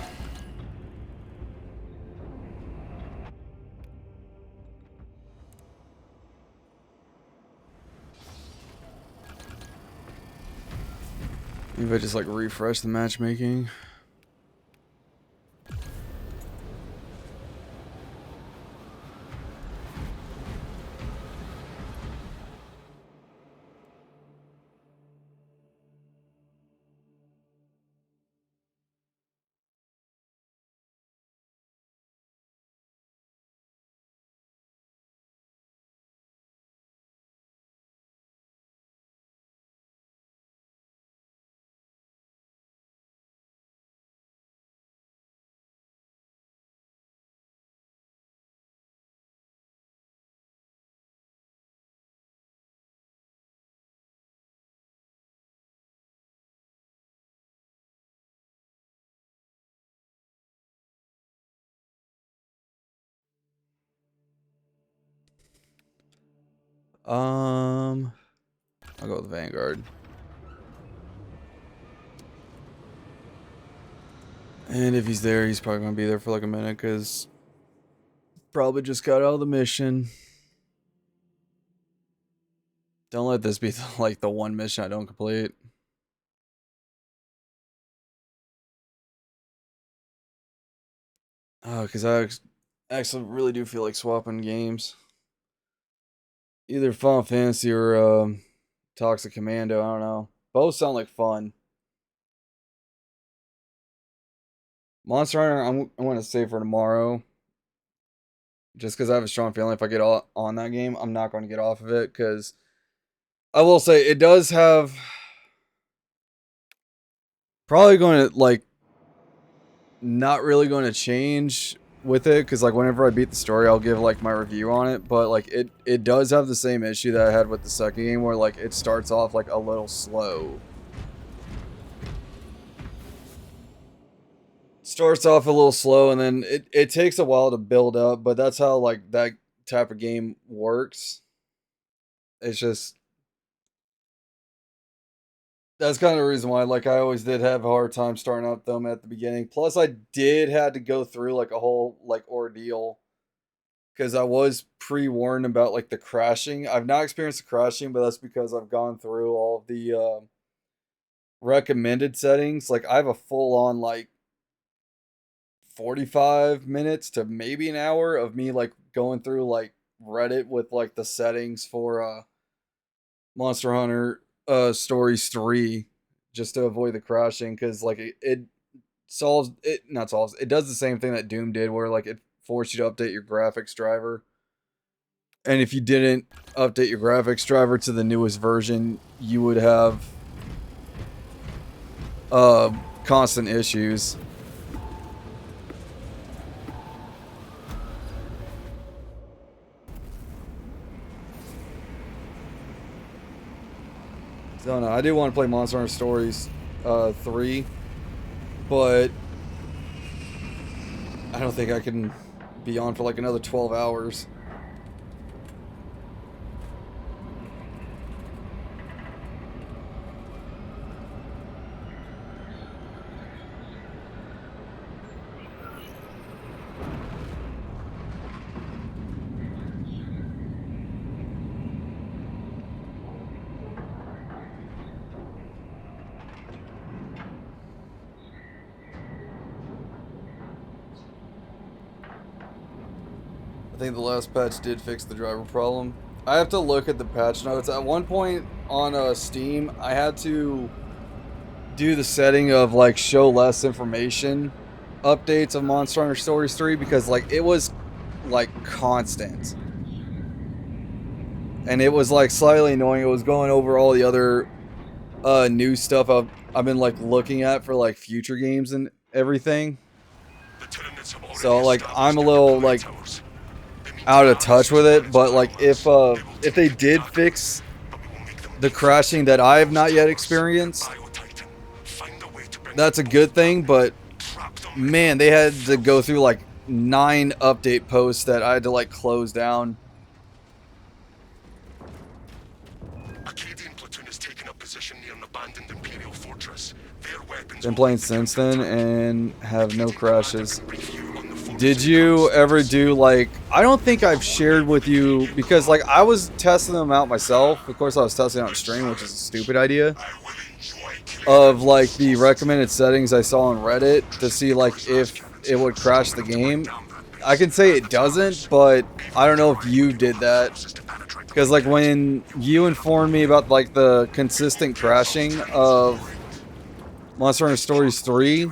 Maybe I just like refresh the matchmaking. I'll go with Vanguard. And if he's there, he's probably gonna be there for like a minute, cause probably just got out of the mission. Don't let this be like the one mission I don't complete. Cause I actually really do feel like swapping games. Either Final Fantasy or Toxic Commando. I don't know. Both sound like fun. Monster Hunter, I'm going to save for tomorrow. Just because I have a strong feeling if I get on that game, I'm not going to get off of it. Because I will say it does have probably going to like not really going to change with it. Because like whenever I beat the story, I'll give like my review on it. But like it does have the same issue that I had with the second game, where like it starts off like a little slow. Starts off a little slow, and then it takes a while to build up, but that's how like that type of game works. It's just that's kind of the reason why like I always did have a hard time starting up them at the beginning. Plus I did had to go through like a whole like ordeal because I was pre-warned about like the crashing. I've not experienced the crashing, but that's because I've gone through all of the recommended settings. Like I have a full on like 45 minutes to maybe an hour of me like going through like Reddit with like the settings for Monster Hunter Stories 3 just to avoid the crashing, because like it solves it, not solves, it does the same thing that Doom did, where like it forced you to update your graphics driver, and if you didn't update your graphics driver to the newest version, you would have constant issues. So no, I do want to play Monster Hunter Stories 3, but I don't think I can be on for like another 12 hours. I think the last patch did fix the driver problem. I have to look at the patch notes. At one point on Steam, I had to do the setting of like show less information updates of Monster Hunter Stories 3 because like it was like constant. And it was like slightly annoying. It was going over all the other new stuff I've been like looking at for like future games and everything. So like I'm a little like out of touch with it, but like if they did fix the crashing that I have not yet experienced, that's a good thing. But man, they had to go through like 9 update posts that I had to like close down. position near an abandoned Imperial fortress. Their weapons Been will playing lead the since then counterattack. and have no Locating commander crashes. can brief you on the fortress Did and you current ever status. do like, I don't think I've shared with you, because like I was testing them out myself. Of course I was testing out on stream, which is a stupid idea, I will enjoy killing of like the recommended settings I saw on Reddit to see like if it would crash the game. I can say it doesn't, but I don't know if you did that. Because like when you informed me about like the consistent crashing of Monster Hunter Stories 3,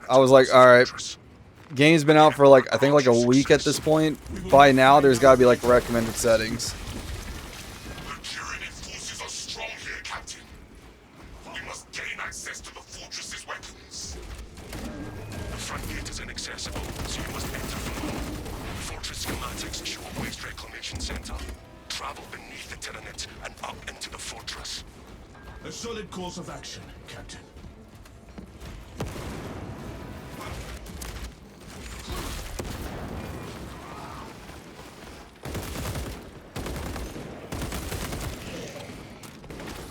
I was like, alright, game's been out for like, I think like a week at this point. By now there's gotta be like recommended settings. The tyranny forces are strong here, Captain. We must gain access to the fortress's weapons. The front gate is inaccessible, so you must enter from below. Fortress schematics show a waste reclamation center. Travel beneath the Tyranid and up into the fortress. A solid course of action, Captain.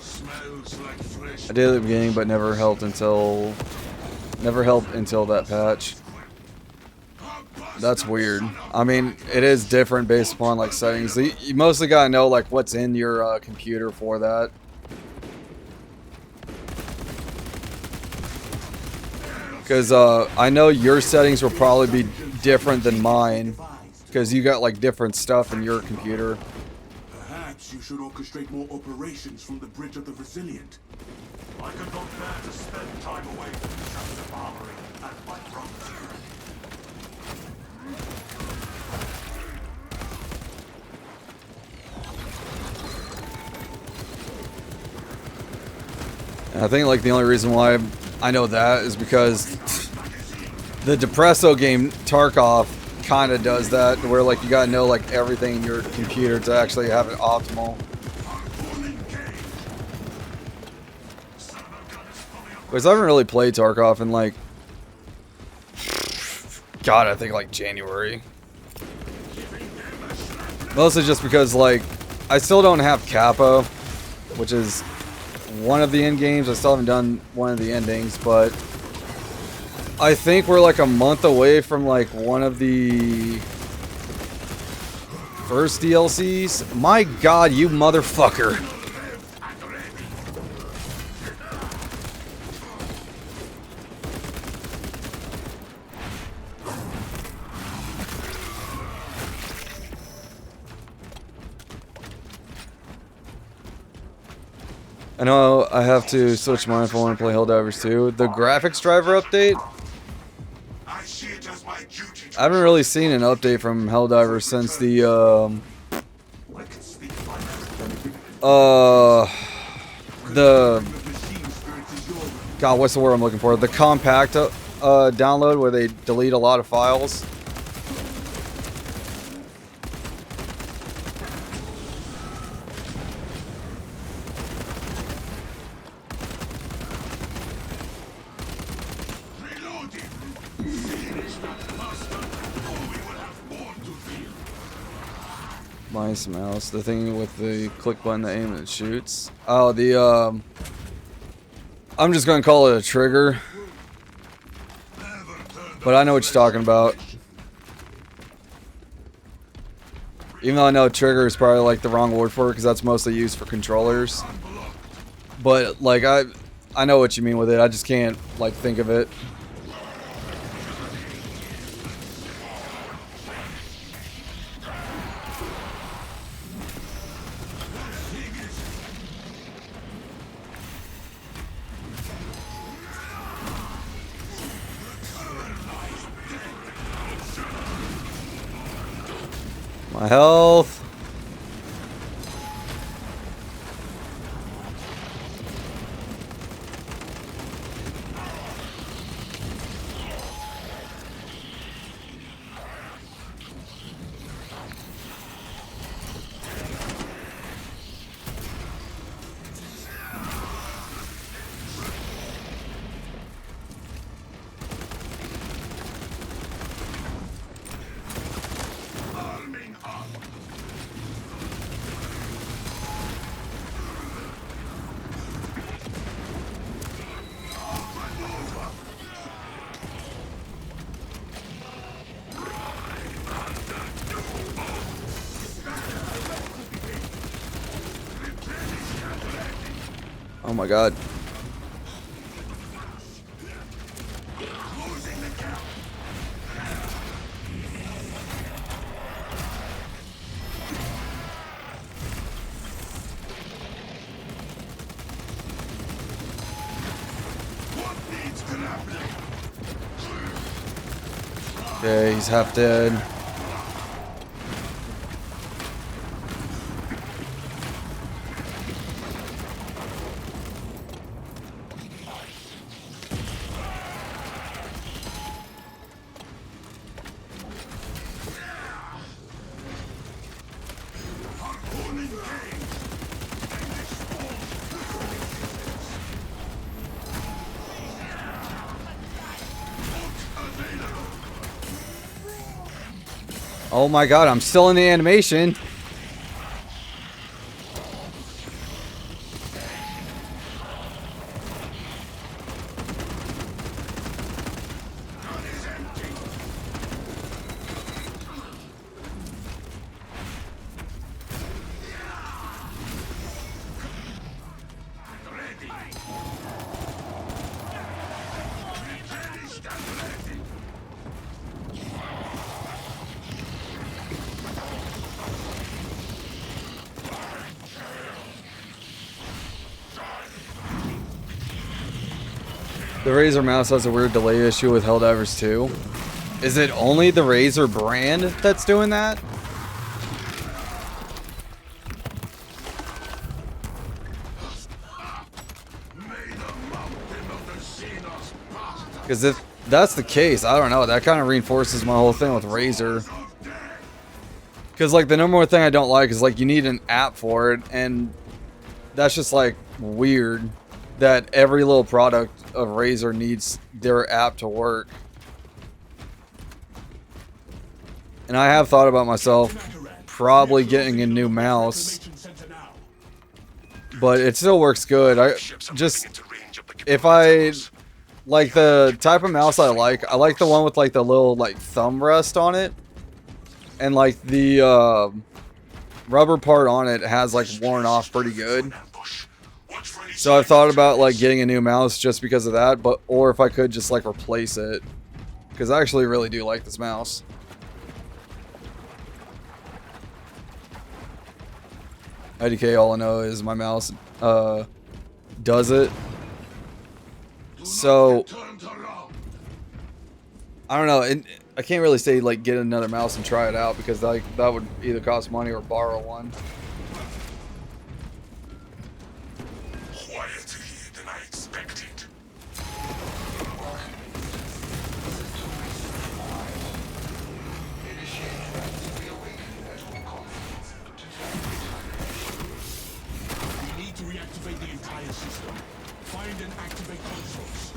Smells like fresh. I did at the beginning, but never helped until that patch. That's weird. I mean, it is different based upon like settings. You mostly gotta know like what's in your computer for that. Because I know your settings will probably be different than mine, because you got like different stuff in your computer. Perhaps you should orchestrate more operations from the Bridge of the Resilient. I could not bear to spend time away from the sounds of armory and my brothers. And I think like the only reason why I know that is because the Depresso game Tarkov kind of does that, where like you gotta know like everything in your computer to actually have it optimal. Because I haven't really played Tarkov in like, God, I think like January. Mostly just because like I still don't have Kappa, which is one of the end games. I still haven't done one of the endings, but I think we're like a month away from like one of the first DLCs. My God, you motherfucker. I know I have to switch mine if I want to play Helldivers 2. The graphics driver update? I see it as my duty to I haven't really seen an update from Helldivers since the, I can speak my God, what's the word I'm looking for? The compact download where they delete a lot of files. Mice, mouse, the thing with the click button to aim and it shoots. Oh, the, I'm just gonna call it a trigger. But I know what you're talking about. Even though I know trigger is probably like the wrong word for it, because that's mostly used for controllers. But like I know what you mean with it. I just can't like think of it. My health. Oh my god. Okay, he's half dead. Oh my god, I'm still in the animation. The Razer mouse has a weird delay issue with Helldivers 2. Is it only the Razer brand that's doing that? Because if that's the case, I don't know. That kind of reinforces my whole thing with Razer. Because, like, the number one thing I don't like is, like, you need an app for it. And that's just, like, weird that every little product of Razer needs their app to work. And I have thought about myself probably getting a new mouse. But it still works good. If I... Like, the type of mouse I like the one with, like, the little, like, thumb rest on it. And, like, the, rubber part on it has, like, worn off pretty good. So I've thought about, like, getting a new mouse just because of that, or if I could just, like, replace it. Because I actually really do like this mouse. IDK, all I know is my mouse, does it. So, I don't know. I can't really say, like, get another mouse and try it out because, like, that would either cost money or borrow one. Quieter here than I expected. We need to reactivate the entire system. Find and activate consoles.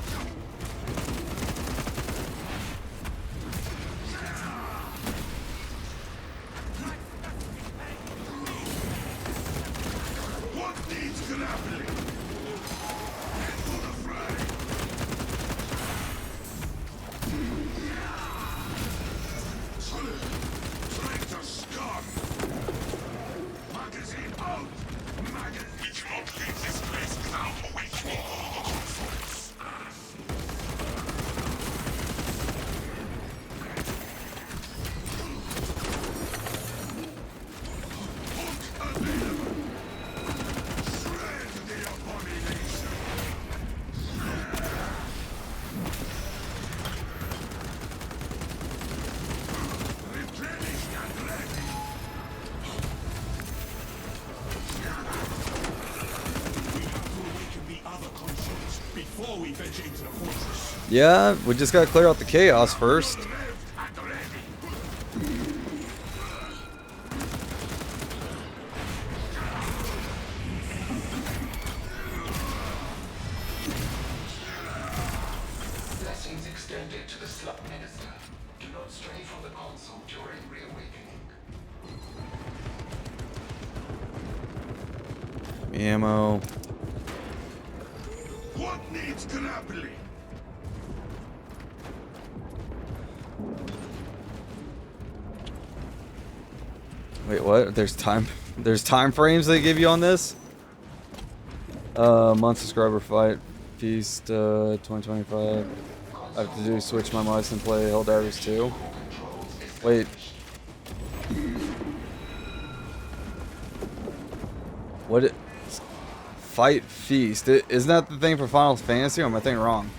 What needs grappling? Into the fray! Traitor scum! Magazine out! We cannot leave this place without awakening all the consoles. Before we venture into the fortress. Yeah, we just gotta clear out the chaos first. Blessings extended to the Slut Minister. Do not stray from the console during reawakening. Ammo. What needs grappling? Wait, what? There's time frames they give you on this? Month subscriber fight. Feast 2025. I have to do switch my mouse and play Helldivers 2. Wait. What? Fight Feast. Isn't that the thing for Final Fantasy, or am I thinking wrong?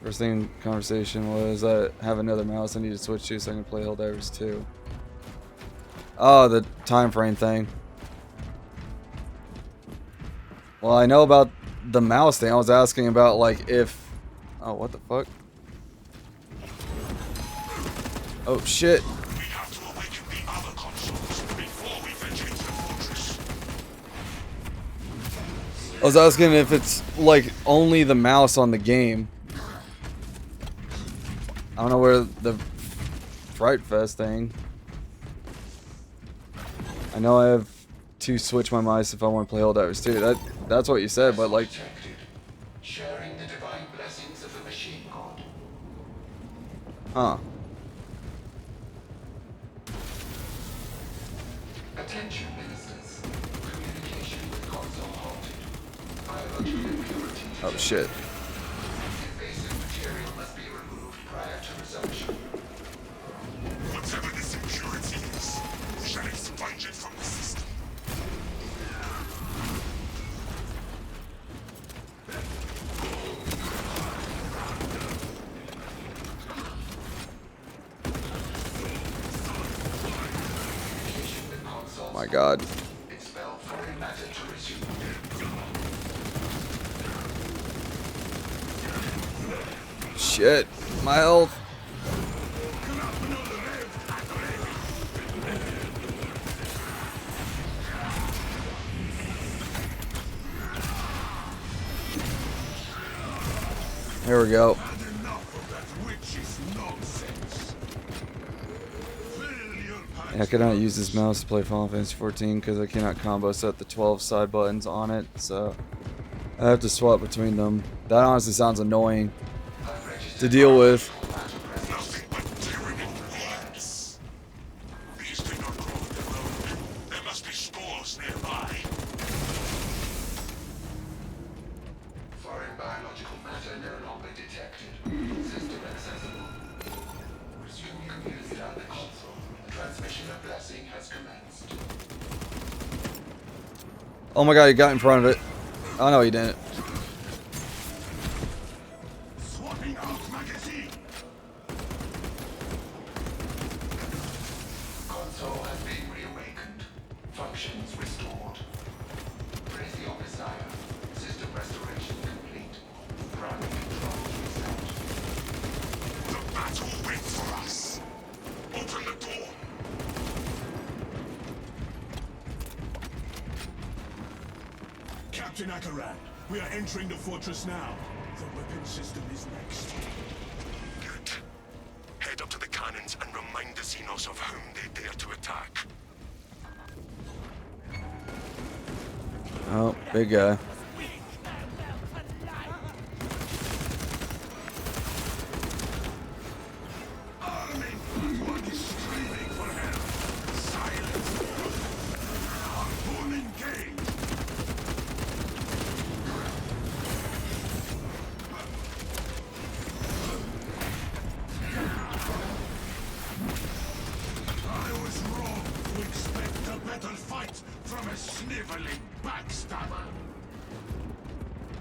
First thing in conversation was I have another mouse I need to switch to so I can play Helldivers 2. Oh, the time frame thing. Well, I know about the mouse thing. I was asking about, like, if... Oh, what the fuck? Oh, shit. We have to awaken the other consoles before we venture into the fortress. I was asking if it's, like, only the mouse on the game. I don't know where the Fright Fest thing. I know I have to switch my mice if I want to play Helldivers 2. That's what you said, but like... Sharing the divine blessings of the machine god. Huh. Attention, ministers. Communication with console halted. Biological impurity. Oh, shit. Invasive material must be removed prior to resumption. Whatever this impurity is, we shall expunge it from the system. Oh my god. Expel foreign matter to resume. Shit. My health. There we go. I cannot use this mouse to play Final Fantasy 14 because I cannot combo set the 12 side buttons on it, so I have to swap between them. That honestly sounds annoying to deal with. Nothing but tyranny wins. These do not grow on their own. There must be spores nearby. Foreign biological matter no longer detected. System accessible. Resume community on the console. Transmission of blessing has commenced. Oh my god, he got in front of it. Oh no, he didn't. Swapping out magazine. Console has been reawakened. Functions restored. Praise the Messiah. System restoration complete. Primary controls reset. The battle waits for us. Open the door. Captain Akaran, we are entering the fortress now. The weapon system is next. Good. Head up to the cannons and remind the Xenos of whom they dare to attack. Oh, big guy.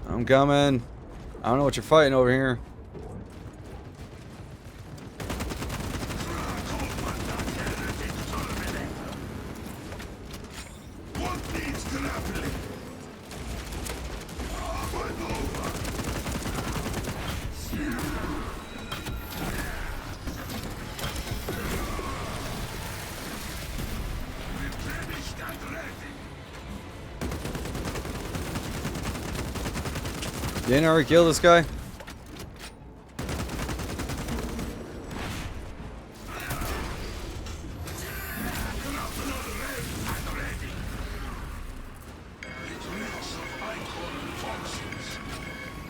I'm coming. I don't know what you're fighting over here. Didn't I already kill this guy?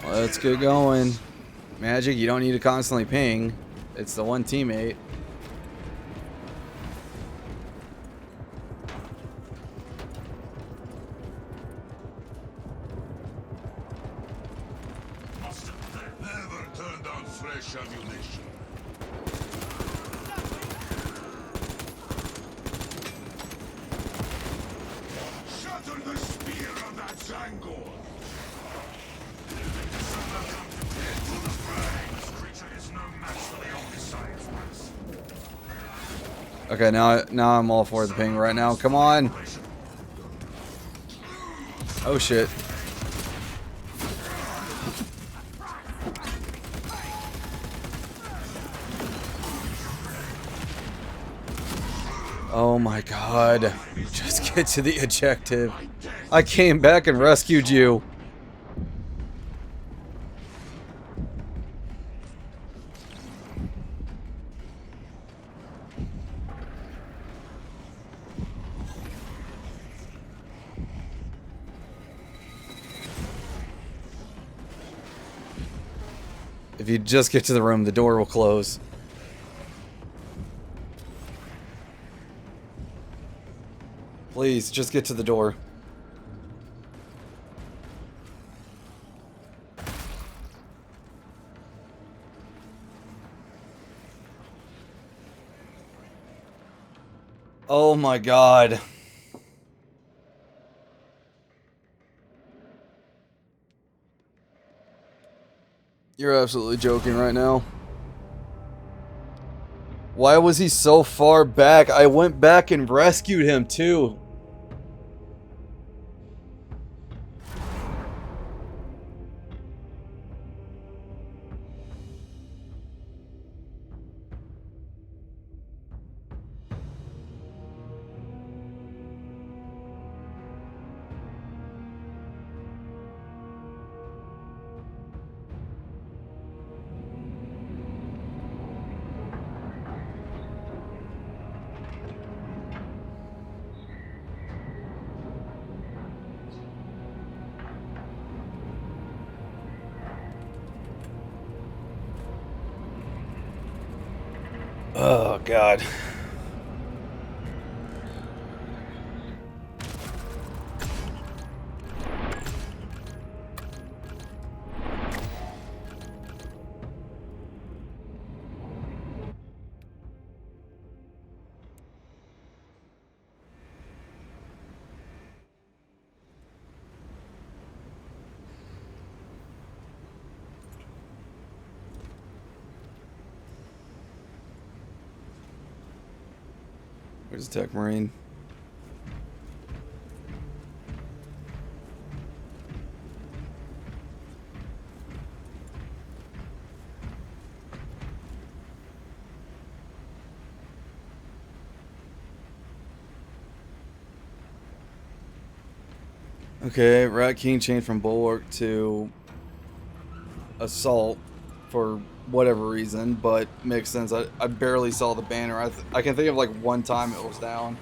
Let's get going. Magic, you don't need to constantly ping. It's the one teammate. Sangor. This creature is no match for the only science ones. Okay, now I'm all for the ping right now. Come on. Oh shit. Oh my god. Just get to the objective. I came back and rescued you. If you just get to the room, the door will close. Please, just get to the door. Oh my god. You're absolutely joking right now. Why was he so far back? I went back and rescued him too. Oh god. Where's the Tech Marine? Okay, Rat King changed from Bulwark to Assault for whatever reason, but makes sense. I barely saw the banner. I can think of like one time it was down.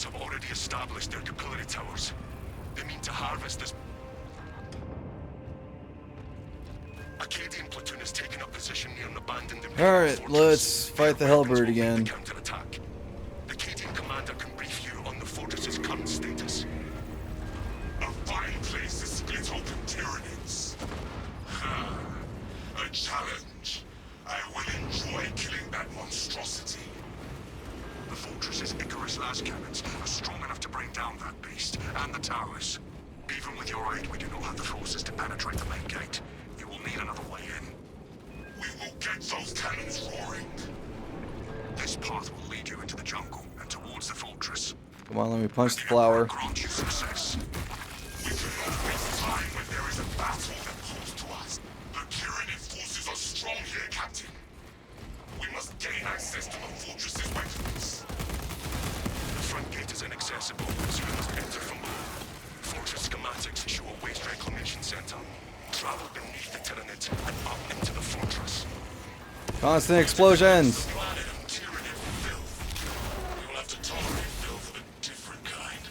Have already established their capillary towers. They mean to harvest this. Acadian platoon has taken up position near an abandoned Imperial Alright, fortress. let's fight the Hellbird again. Counterattack. The Acadian commander can brief you on the fortress's current status. A fine place to split open tyranids. A challenge. I will enjoy killing that monstrosity. The fortress's Icarus las cannons are strong enough to bring down that beast and the towers. Even with your aid, we do not have the forces to penetrate the main gate. You will need another way in. We will get those cannons roaring. This path will lead you into the jungle and towards the fortress. Come on, let me punch the The Emperor flower. grant you success. We cannot waste time when there is a battle that calls to us. The tyranny forces are strong here, Captain. We must gain access to the fortress's weapons. The front gate is inaccessible, so you must enter from below. Fortress schematics show a waste reclamation center. Travel beneath the Tyranid and up into the fortress. Constant explosions. Planet of tyranny filth. We will have to tolerate filth of a different kind.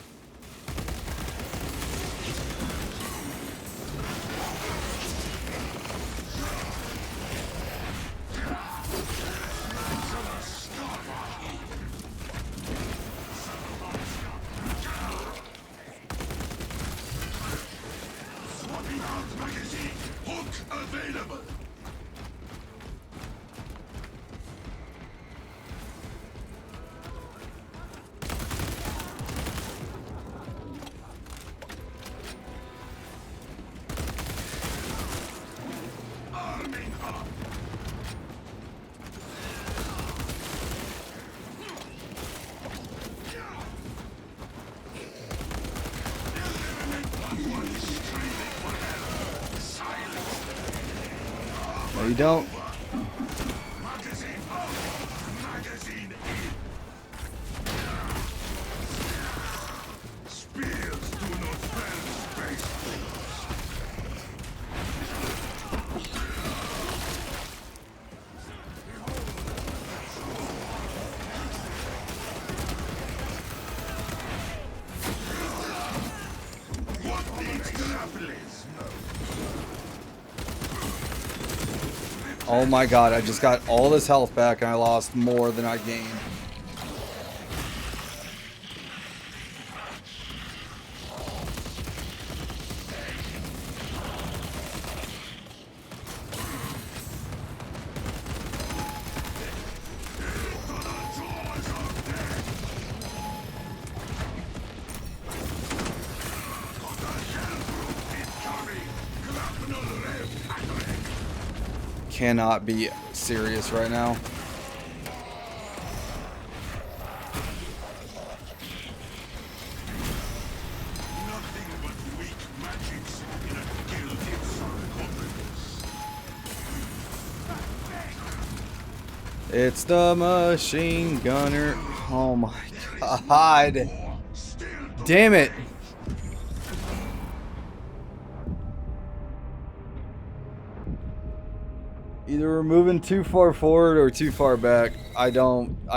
Swapping out magazine. Hook available. Arming up. No, you don't. Magazine out. Magazine in. Spears do not spell space. What needs grappling? Oh my god, I just got all this health back and I lost more than I gained. Cannot be serious right now. Nothing but weak magics in a gilded sarcophagus. It's the machine gunner. Oh my god. Damn it. Either we're moving too far forward or too far back. I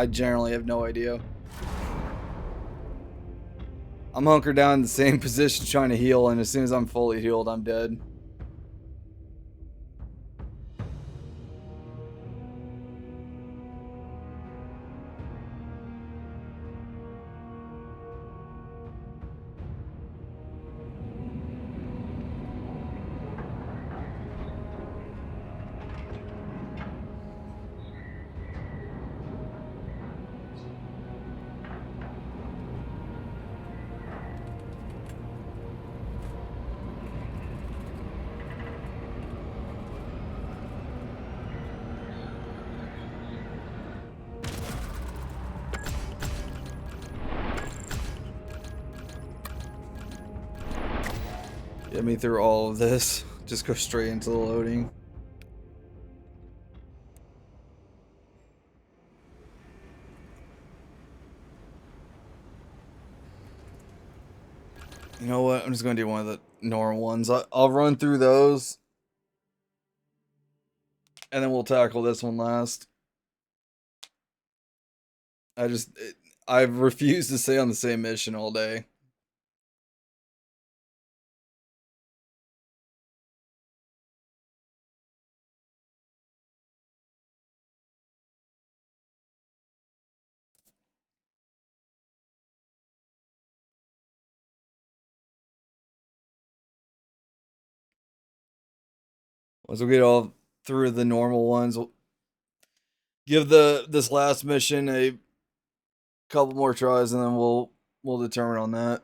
generally have no idea. I'm hunkered down in the same position trying to heal, and as soon as I'm fully healed, I'm dead. Get me through all of this. Just go straight into the loading. You know what? I'm just going to do one of the normal ones. I'll run through those. And then we'll tackle this one last. I've refused to stay on the same mission all day. Once we get all through the normal ones, we'll give this last mission a couple more tries, and then we'll determine on that.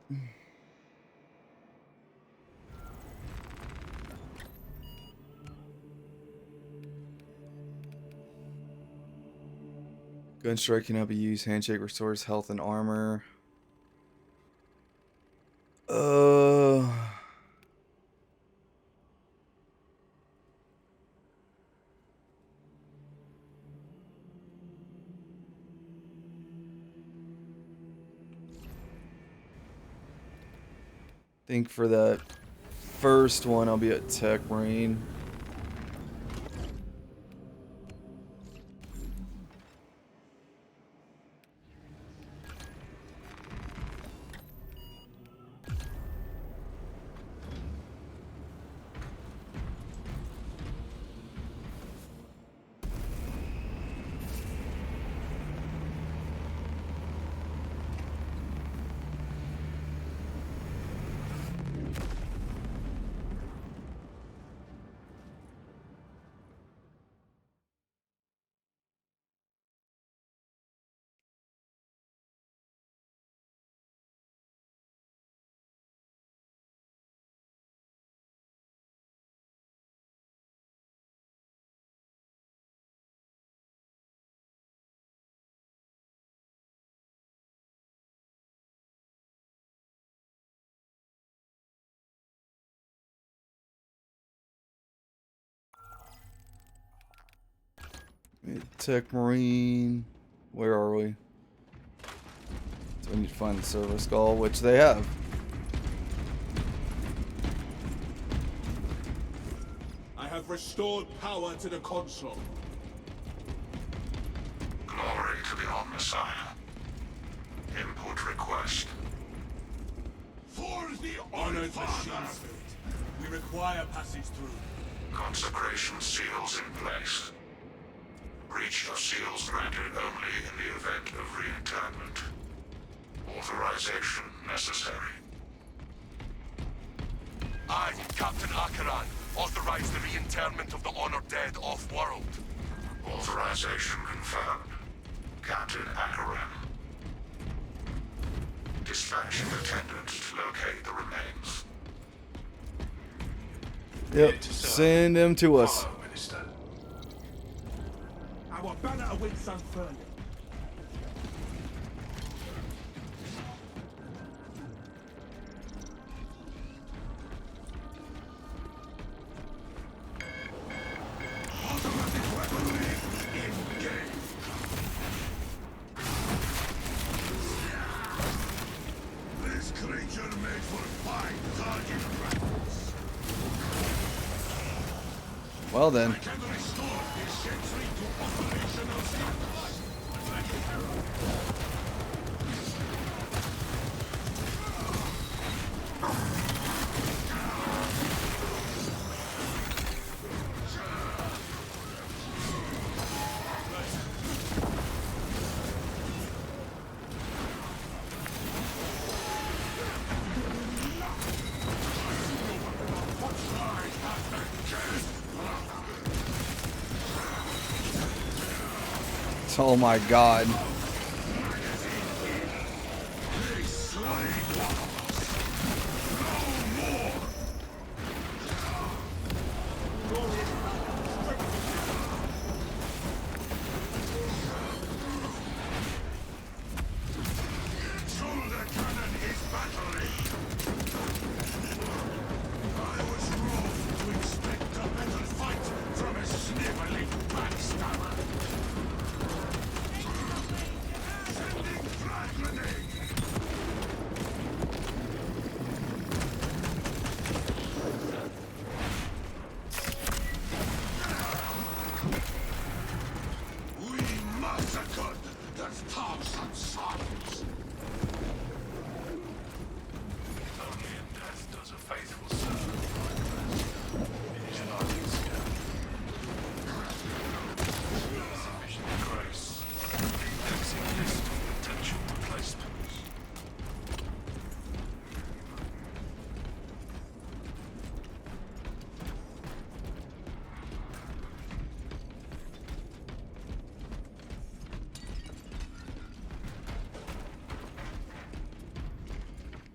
Gunstrike cannot be used. Handshake restores health and armor. I think for that first one, I'll be at Tech Marine. Tech Marine. Where are we? So we need to find the servo skull, which they have. I have restored power to the console. Glory to the Omnissiah. Input request. For the honored machines, we require passage through. Consecration seals in place. Breach of seals granted only in the event of re-internment. Authorization necessary. I, Captain Akaran, authorize the re-internment of the honored dead off-world. Authorization confirmed. Captain Akaran. Dispatch an attendant to locate the remains. Yep, send them to us. Follow, Minister. Our banner awaits unfurled. This creature made for fine target practice. Well then. Can restore this sentry to operational status. Oh my god. Shoulder cannon is battering. I was wrong to expect a better fight from a sniveling backstabber. Sending flag grenade. We massacred the thousand sons. Only in death does a faithful servant it is not easier. Sufficient grace. Indexing list of potential replacements.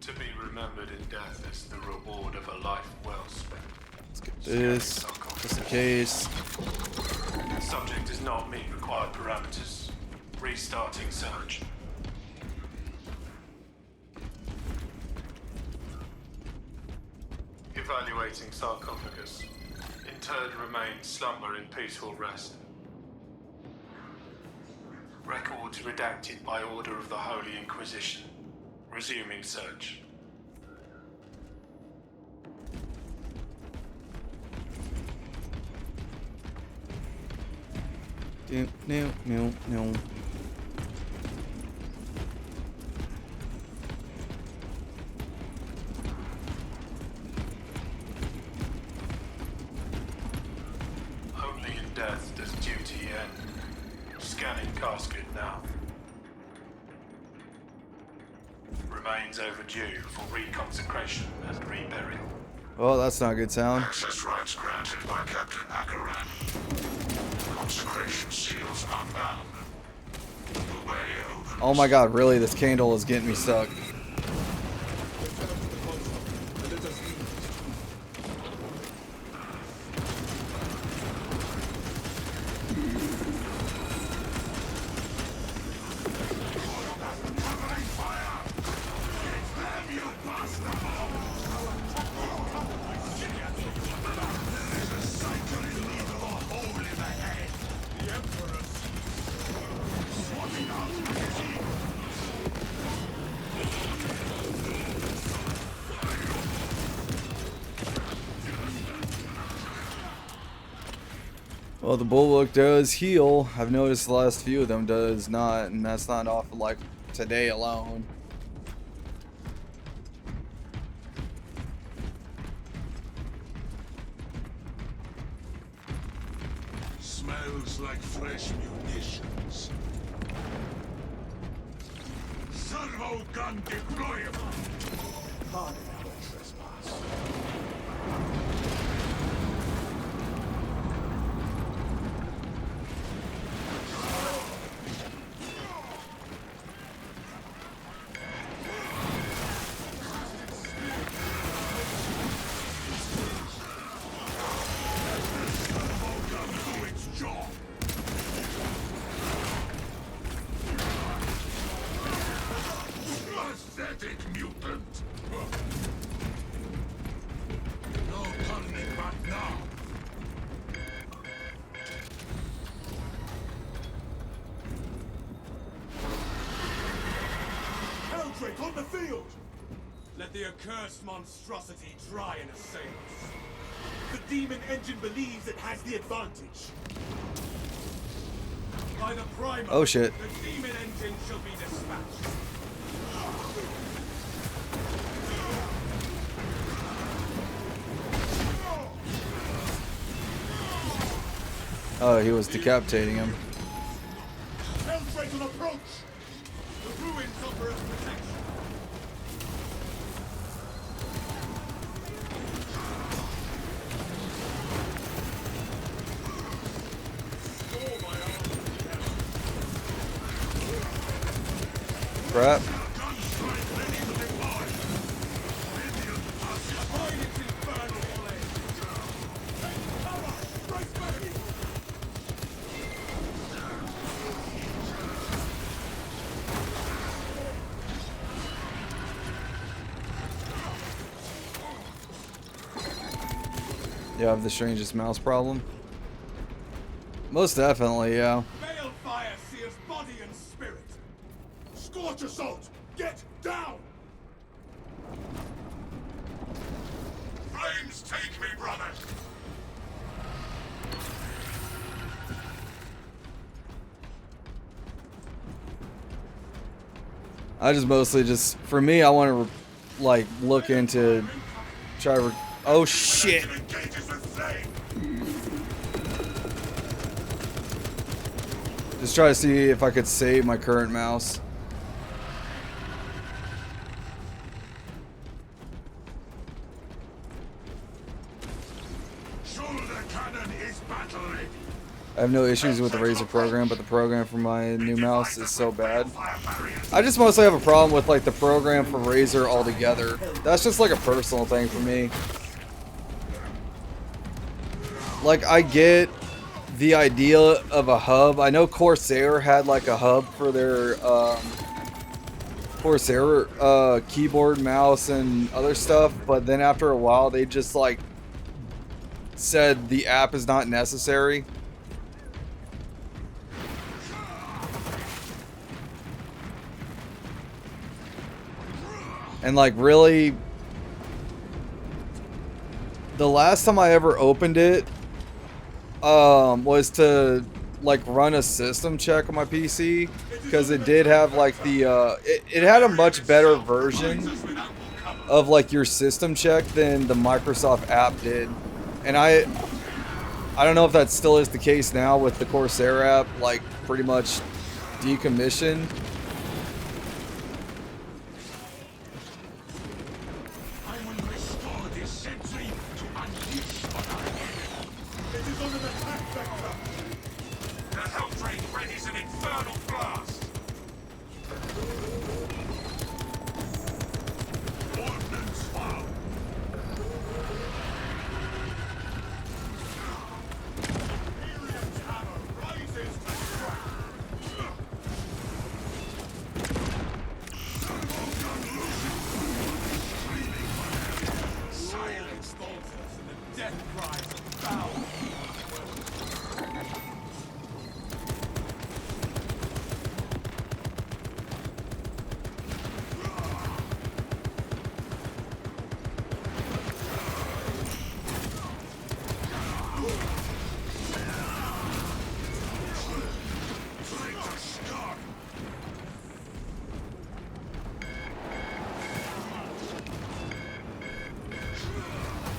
To be remembered in death is the reward of a life well spent. Let's get this. Just in case. Subject does not meet required parameters. Restarting search. Evaluating sarcophagus. Interred remains slumber in peaceful rest. Records redacted by order of the Holy Inquisition. Resuming search. No. Only in death does duty end. Scanning casket now. Remains overdue for reconsecration and reburial. Well, that's not a good sound. Access rights granted by Captain Akaran. Consecration seals unbound. The way opens. Oh my god, really? This candle is getting me stuck. Well, the bulwark does heal. I've noticed the last few of them does not, and that's not off of like today alone. Smells like fresh munitions. Servo gun deployable. Pardon our trespass. Pathetic mutant! No turning back now! Heldrake on the field! Let the accursed monstrosity try and assail us. The demon engine believes it has the advantage. By the primer, Oh shit. the demon engine shall be dispatched. Oh, he was decapitating him. Heldrake on approach! The ruins offer us protection. Crap. You have the strangest mouse problem? Most definitely, yeah. Balefire sears body and spirit. Scorch assault! Get down! Flames take me, brother! I just mostly just, for me, I want to like look into, try to, oh shit. Just try to see if I could save my current mouse. Shoulder cannon is battle ready. I have no issues with the Razer program, but the program for my new mouse is so bad. I just mostly have a problem with like the program for Razer altogether. That's just like a personal thing for me. Like I get the idea of a hub. I know Corsair had like a hub for their Corsair keyboard, mouse, and other stuff, but then after a while they just like said the app is not necessary. And like really, the last time I ever opened it was to like run a system check on my PC, because it did have like the it had a much better version of like your system check than the Microsoft app did. And I don't know if that still is the case now with the Corsair app, like pretty much decommissioned.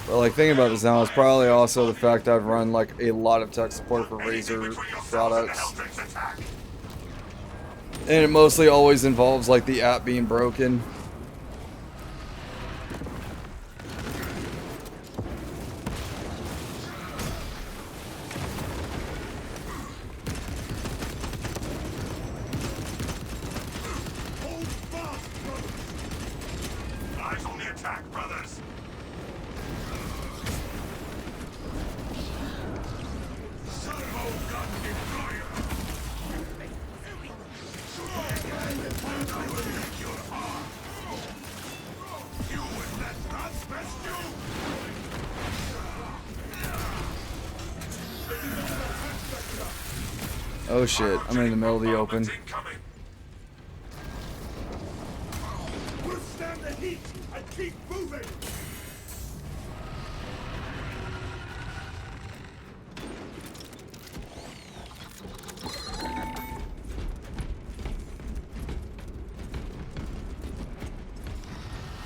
But like thinking about this now, it's probably also the fact I've run like a lot of tech support for Razer products, and it mostly always involves like the app being broken. Oh shit, I'm in the middle of the open. Withstand the heat and keep moving!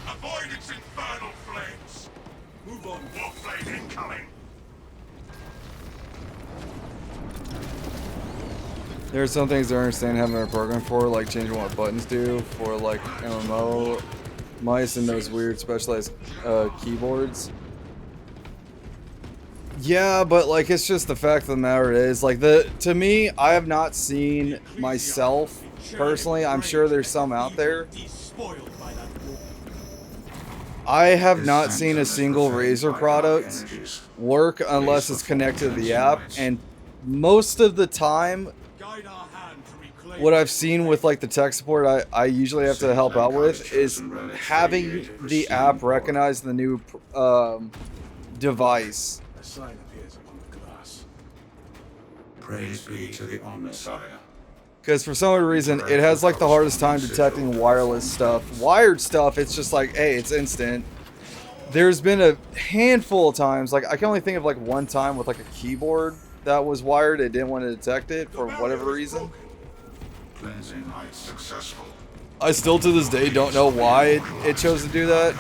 Avoid its infernal flames! Move on, Warblade incoming! There are some things I understand having a program for, like changing what buttons do for like MMO mice and those weird specialized keyboards. Yeah, but like it's just the fact of the matter is, like to me, I have not seen myself personally. I'm sure there's some out there. I have not seen a single Razer product work unless it's connected to the app, and most of the time what I've seen with like the tech support I usually have to help out with is having the app recognize the new device. A sign appears upon the glass. Praise be to the Omnissiah. Because for some reason it has like the hardest time detecting wireless stuff. Wired stuff, it's just like, hey, it's instant. There's been a handful of times, like I can only think of like one time with like a keyboard that was wired, it didn't want to detect it for whatever reason. Cleansing heights successful. I still to this day don't know why it chose to do that.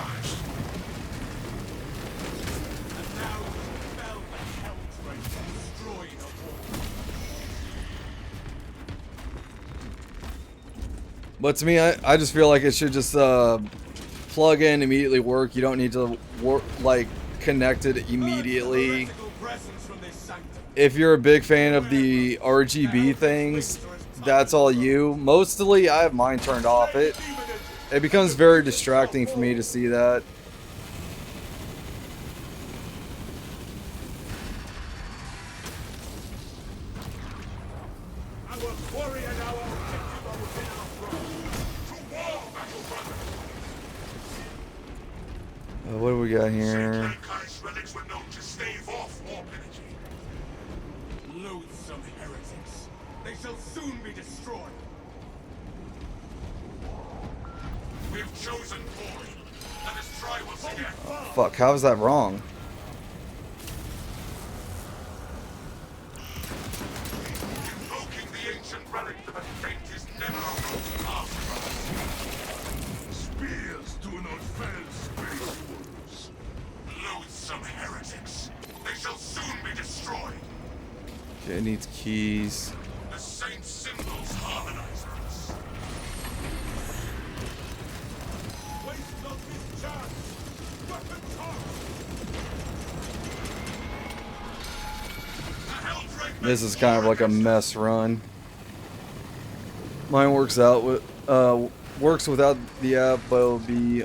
But to me, I just feel like it should just plug in, immediately work. You don't need to work like connect it immediately. If you're a big fan of the RGB things, that's all you. Mostly, I have mine turned off. It becomes very distracting for me to see that. we got St. here? Lankai's relics were known to stave off warp energy. Loathsome heretics. They shall soon be destroyed. We've chosen poorly. Let us try once again. Fuck, how is that wrong? Invoking the ancient relic of a fate is never a road path for us. Spears do not fell space wolves. Loathsome heretics. They shall soon be destroyed. Okay, it needs keys. The saints' symbols harmonize with us. Waste not this chance. Weapon charge. This is kind of like a mess run. Mine works out with works without the app, but it'll be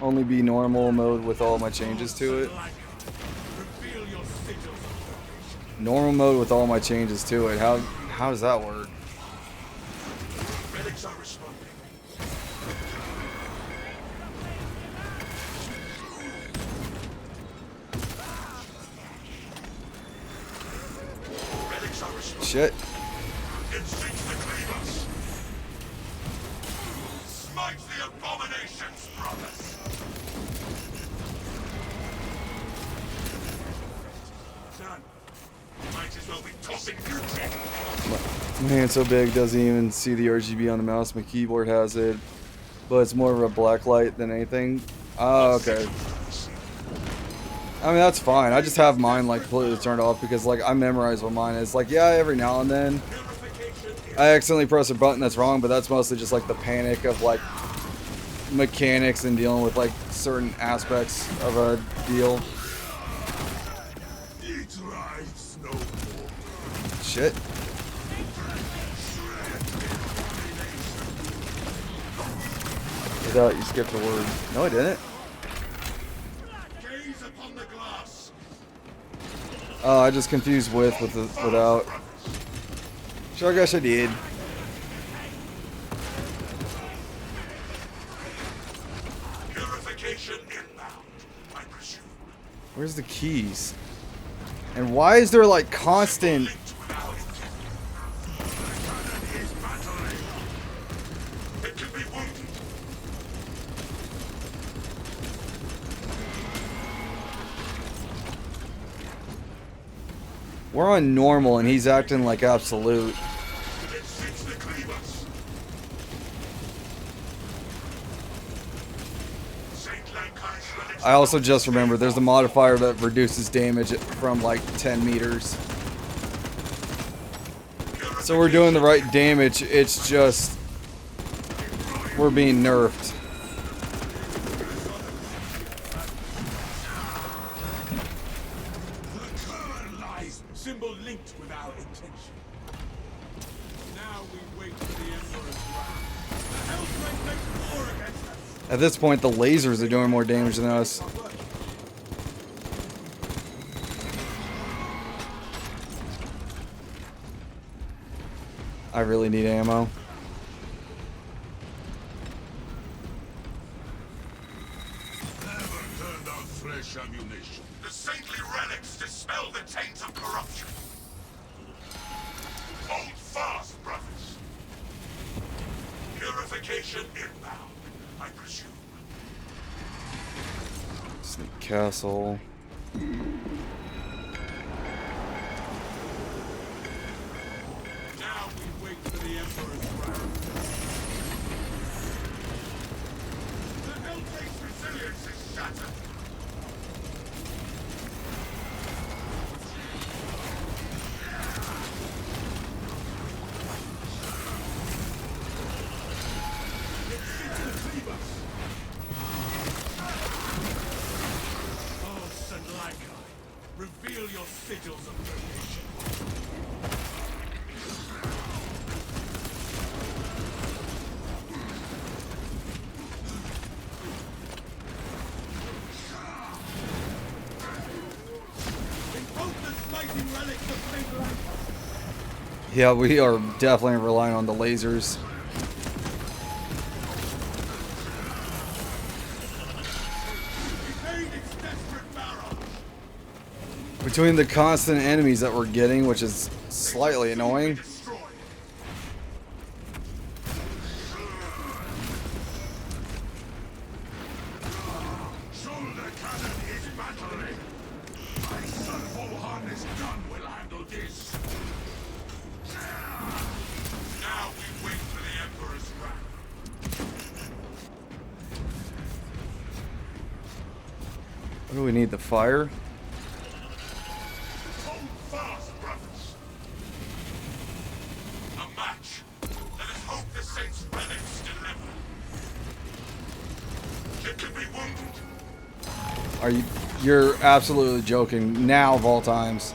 only be normal mode with all my changes to it. Reveal your sigils. Normal mode with all my changes to it. How does that work? Relics are responding. Relics are responding. Shit. It seeks to cleave us. Smite the abominations, brothers. Done. Might as well be tossing Vtuber. My hand's so big, doesn't even see the RGB on the mouse. My keyboard has it, but it's more of a black light than anything. Oh, okay. I mean, that's fine. I just have mine like completely turned off because like I memorize what mine is. Like, yeah, every now and then I accidentally press a button that's wrong, but that's mostly just like the panic of like mechanics and dealing with like certain aspects of a deal. It rides no more. Shit. You skipped a word. No, I didn't. Gaze upon the glass. Oh, I just confused with the without. Sure, I guess I did. Purification inbound, I presume. Where's the keys? And why is there like constant? Linked with our intent. Is battling. It can be wounded. We're on normal and he's acting like absolute. It seeks to cleave us. St. Lankai's relics. I also just remembered there's a modifier that reduces damage from like 10 meters. So we're doing the right damage, it's just we're being nerfed. The current lies. Symbol linked with our intention. Now we wait for the Emperor's wrath. The Hellblade makes war against us. At this point, the lasers are doing more damage than us. I really need ammo. Never turned out fresh ammunition. The saintly relics dispel the taint of corruption. Hold fast, brothers. Purification inbound, I presume. Sneak castle. Now we wait for the Emperor's wrath. The Hellblade's resilience is shattered. Oh, St. Lankai, reveal your sigils of donation. Invoke the smiting relics of St. Lankai. Yeah, we are definitely relying on the lasers. Prepare Between the constant enemies that we're getting, which is slightly annoying. Shoulder cannon is battling. My servo harness gun will handle this. Now we wait for the Emperor's wrath. What do we need? The fire? Hold fast, brothers. A match. Let us hope the Saints' relics deliver. It could be wounded. Are you? You're absolutely joking. Now of all times.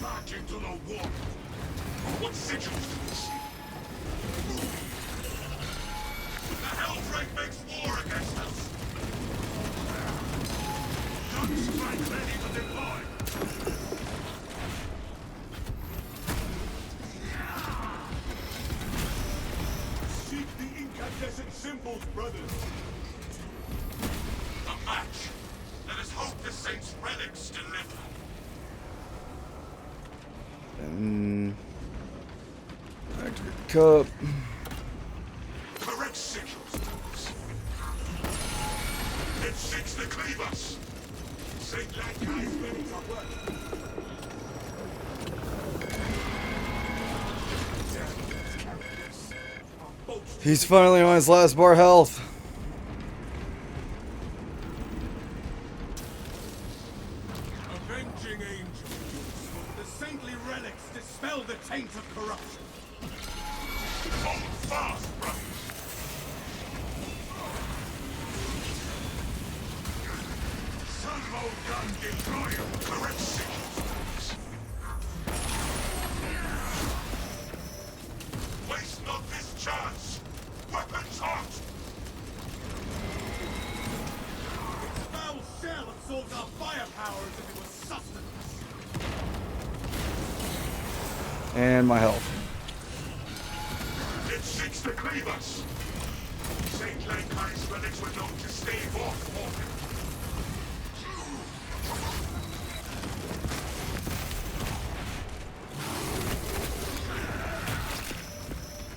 March into the war. What sigils do we see? The Hellframe makes war against us. Gunstrike ready to deploy. Seek the incandescent symbols, brothers. A match. Let us hope the Saints' relics deliver. Cup. Correct sigils. It seeks to cleave us. Saint Lanka is ready to work. He's finally on his last bar health. Avenging angels. The saintly relics dispel the taint of corruption. Hold fast, brothers. Servo gun deployed. Correct sigils. Waste not this chance. Weapons hot. Its foul shell absorbs our firepower as if it was sustenance. And my health. It seeks to cleave us. Saint Lankai's relics were known to stave off mortar.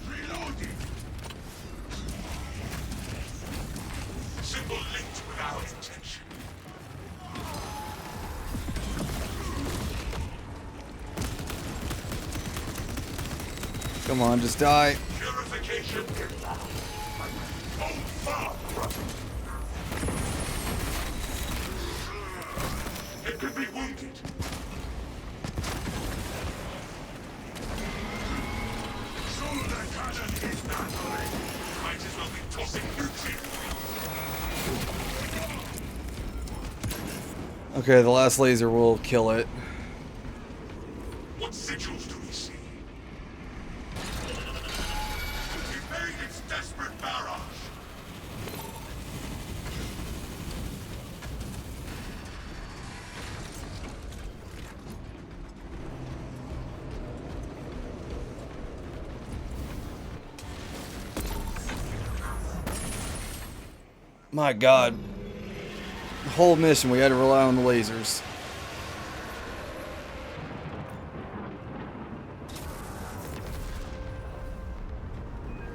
Reloading. Symbol linked with our intention. Come on, just die. Purification. Hold far, brother. It could be wounded. Shoulder cannon is battling. Might as well be tossing nutrients. Okay, the last laser will kill it. What sigils do we see? Evade its desperate barrage. My God. The whole mission, we had to rely on the lasers.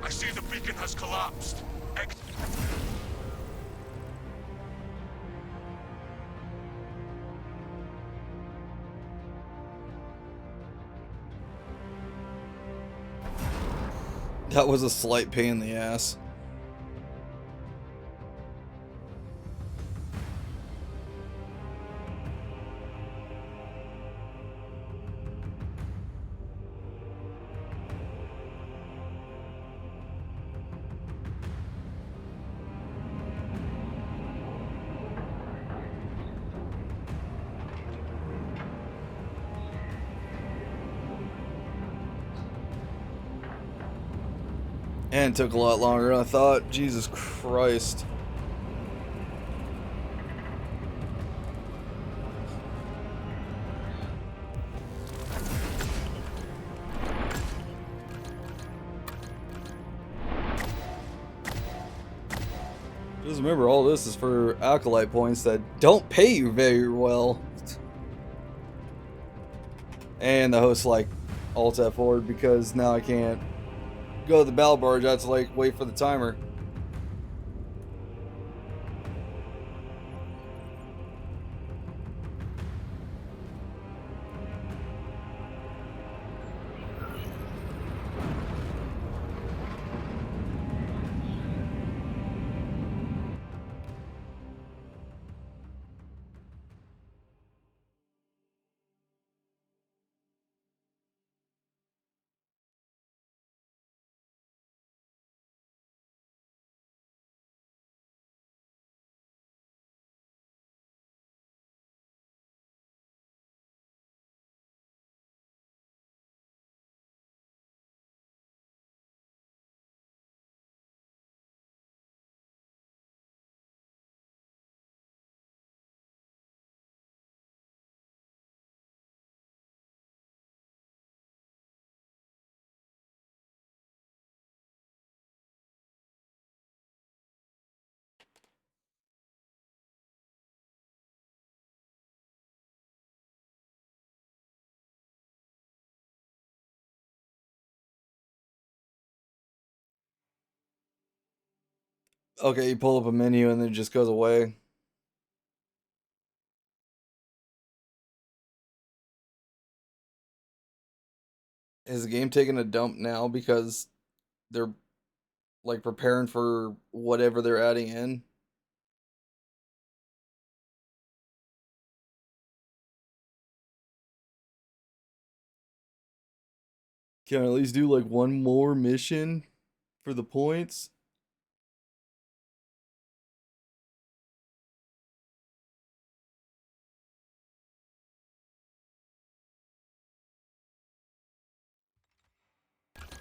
I see the beacon has collapsed. That was a slight pain in the ass. And it took a lot longer than I thought. Jesus Christ. Just remember, all this is for Acolyte points that don't pay you very well. And the host like alt F4 because now I can't go to the battle barge. I have to like wait for the timer. Okay, you pull up a menu and then it just goes away. Is the game taking a dump now because they're like preparing for whatever they're adding in? Can I at least do like one more mission for the points?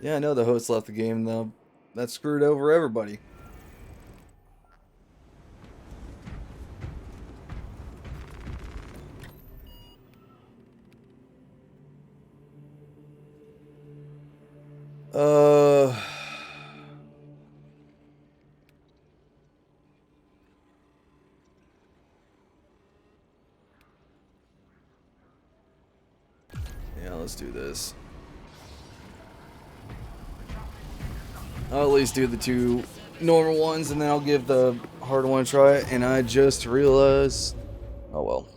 Yeah, I know the host left the game though. That screwed over everybody. Uh Yeah, let's do this. I'll at least do the two normal ones and then I'll give the hard one a try. And I just realized, oh well.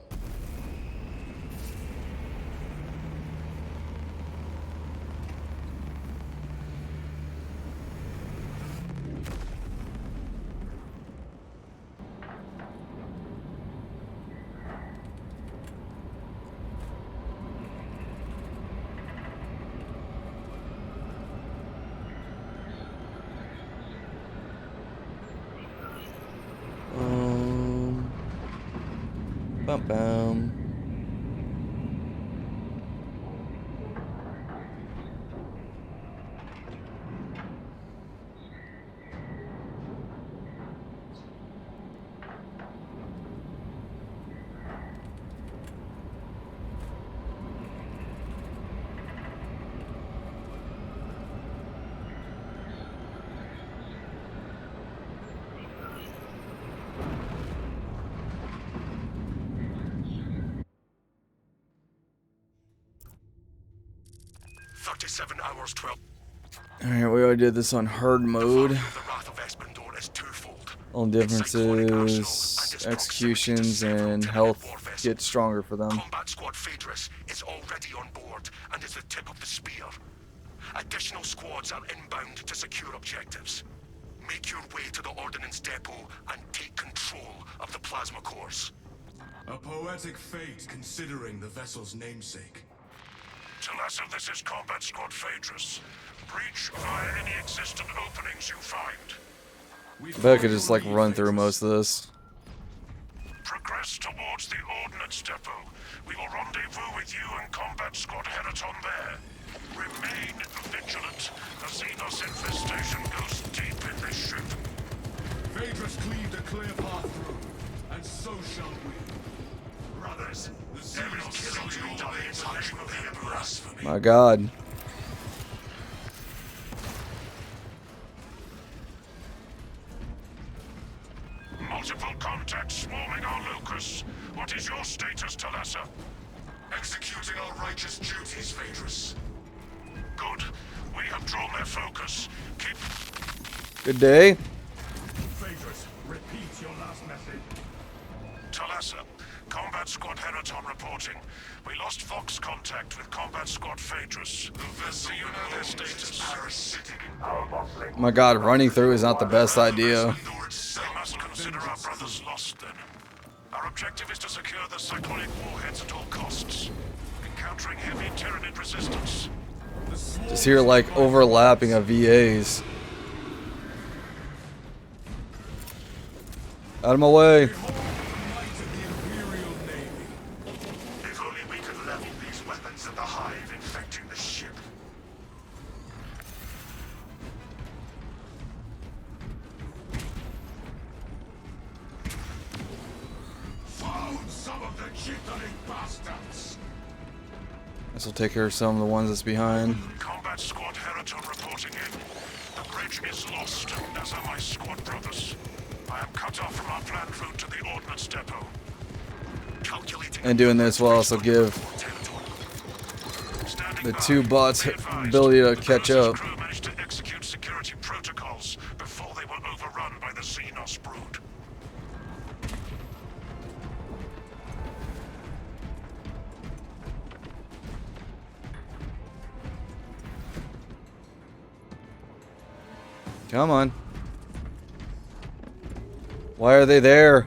Bum bum. Hours, 12. Alright, we already did this on hard mode. Only difference is executions and health get stronger for them. Combat Squad Phaedrus is already on board and is the tip of the spear. Additional squads are inbound to secure objectives. Make your way to the Ordnance Depot and take control of the plasma cores. A poetic fate considering the vessel's namesake. Talassa, this is Combat Squad Phaedrus. Breach via any existent openings you find. I bet I could just like run through most of this. Progress towards the Ordnance Depot. We will rendezvous with you and Combat Squad Heraton there. Remain vigilant. The Xenos infestation goes deep in this ship. Phaedrus cleaved a clear path through, and so shall we. Brothers, the Xenos kills you die in the name of the Emperor. My God. Multiple contacts swarming our locus. What is your status, Talassa? Executing our righteous duties, Phaedrus. Good. We have drawn their focus. Keep... Good day. Phaedrus, repeat your last message. Talassa, Combat Squad Heraton reporting. We lost Fox contact with Combat Squad Phaedrus. Do you know their status? Parasitic in our boss link. My god, running through is not the best idea. They must consider our brothers lost then. Our objective is to secure the cyclonic warheads at all costs. Encountering heavy Tyranid resistance. Just hear like overlapping of VAs. Out of my way. If only we could level these weapons at the hive infecting the ship. Found some of the chittering bastards. This will take care of some of the ones that's behind. Combat Squad Heraton reporting in. The bridge is lost, as are my squad brothers. I am cut off from our planned route to the ordnance depot. Calculating And doing this will also give the two bots ability to catch up. Crew managed to execute security protocols before they were overrun by the Xenos brood. Come on. Why are they there?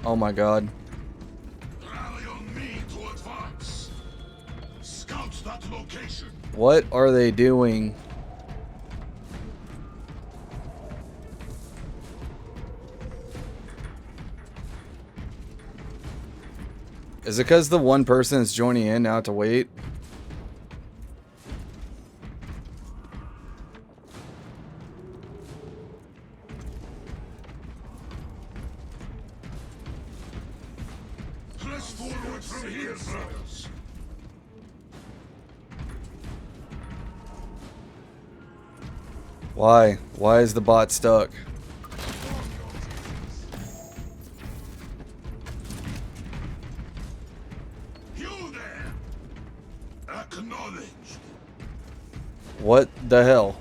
Oh my god. Rally on me to advance. Scout that location. What are they doing? Is it because the one person is joining in now to wait? Press forward from here, brothers. Why? Why is the bot stuck? You there. Acknowledged. What the hell?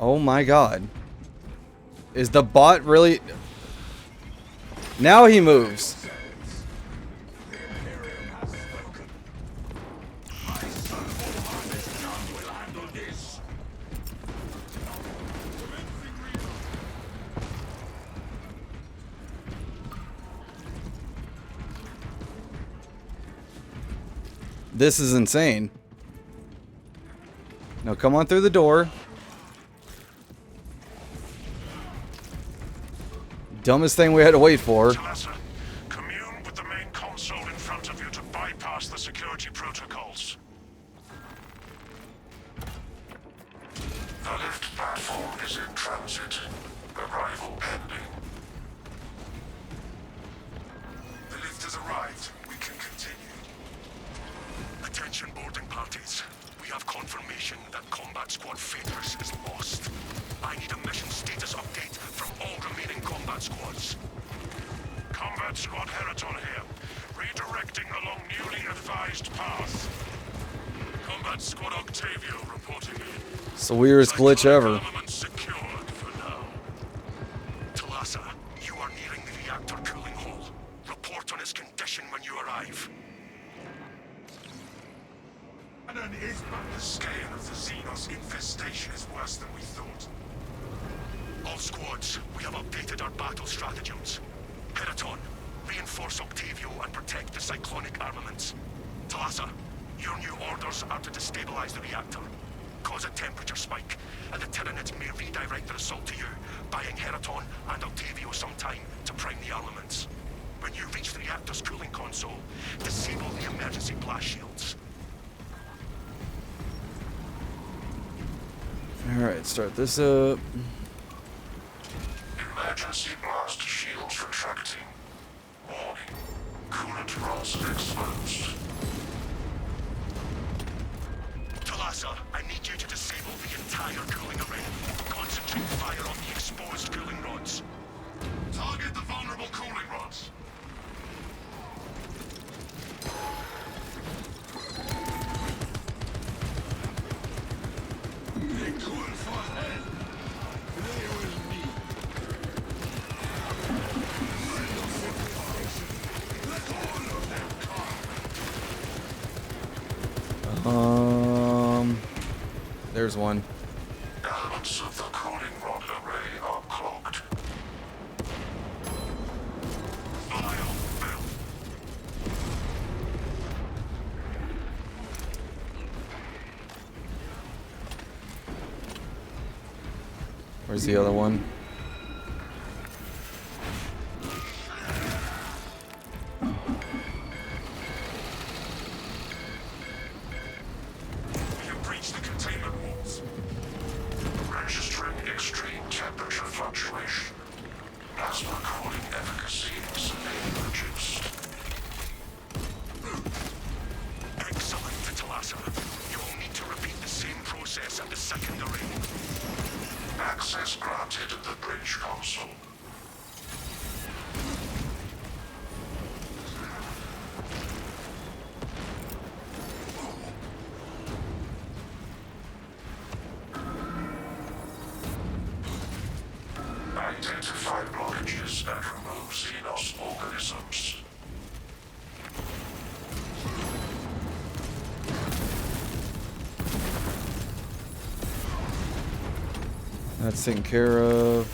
Oh my god. Is the bot really... Now he moves. This is insane. Now come on through the door. Dumbest thing we had to wait for. Talassa, commune with the main console in front of you to bypass the security protocols. The lift platform is in transit. Arrival pending. The lift has arrived. We can continue. Attention boarding parties. We have confirmation that Combat Squad Phaedrus is lost. I need a mission status update from all remaining combat squads. Combat Squad Heraton here. Redirecting along newly advised path. Combat Squad Octavio reporting in. It's the weirdest glitch ever. Armament secured for now. Talassa, you are nearing the reactor cooling hole. Report on its condition when you arrive. The scale of the Xenos infestation is worse than we thought. All squads, we have updated our battle stratagems. Heraton, reinforce Octavio and protect the cyclonic armaments. Talassa, your new orders are to destabilize the reactor, cause a temperature spike, and the Tyranids may redirect their assault to you, buying Heraton and Octavio some time to prime the armaments. When you reach the reactor's cooling console, disable the emergency blast shields. Alright, start this up. Emergency blast shields retracting. Warning. Coolant rods exposed. Talasa, I need you to disable the entire cooling array. Concentrate fire on the exposed cooling rods. Target the vulnerable cooling rods. There's one. Elements of the cooling rod array are clogged. File built. Where's the other one? We have breached the containment walls. Registering extreme temperature fluctuation. Plasma cooling efficacy severely reduced. Excellent, Talasa. You will need to repeat the same process at the second array. Access granted at the bridge console. Identify blockages and remove Xenos organisms. That's taken care of.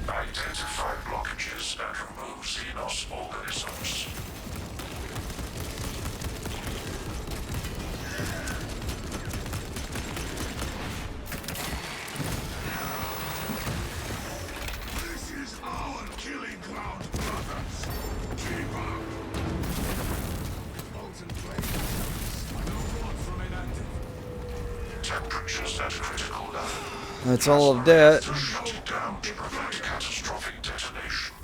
Identify blockages and remove Xenos organisms. This is our killing ground, brothers. Keep up. Molten flame. No rod from inactive. Temperatures at critical level. That's all of that. Shut it down to prevent catastrophic detonation.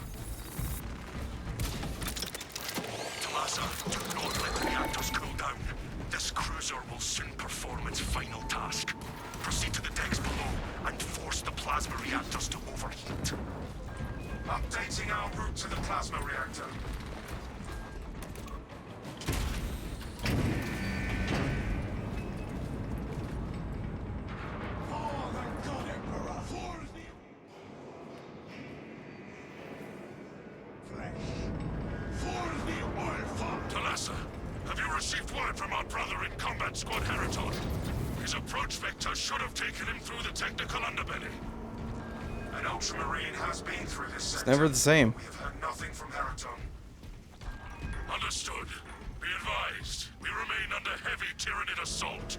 Talasa, do not let the reactors cool down. This cruiser will soon perform its final task. Proceed to the decks below and force the plasma reactors to overheat. Updating our route to the plasma reactor. Talasa, have you received word from our brother in Combat Squad Heraton? His approach vector should have taken him through the technical underbelly. An Ultramarine has been through this sector. Never the same. We have heard nothing from Heraton. Understood. Be advised, we remain under heavy Tyranid assault.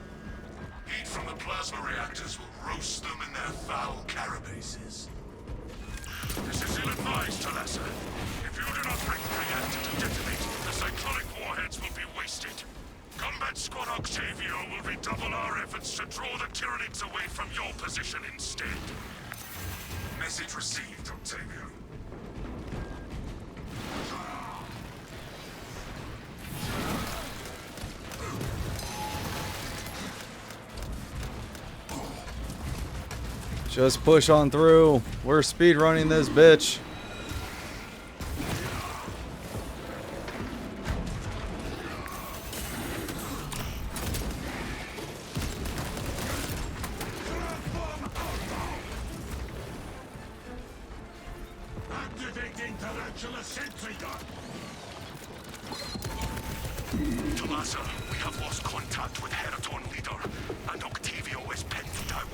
Heat from the plasma reactors will roast them in their foul carapaces. This is ill-advised, Talasa. If you do not bring the reactor to detonate, the cyclonic warheads will be wasted. Combat Squad Octavio will redouble our efforts to draw the Tyranids away from your position instead. Message received, Octavio. Just push on through. We're speed running this bitch. Activating tarantula sentry gun. Talasa, we have lost contact with Heraton leader, and Octavio is pinned down.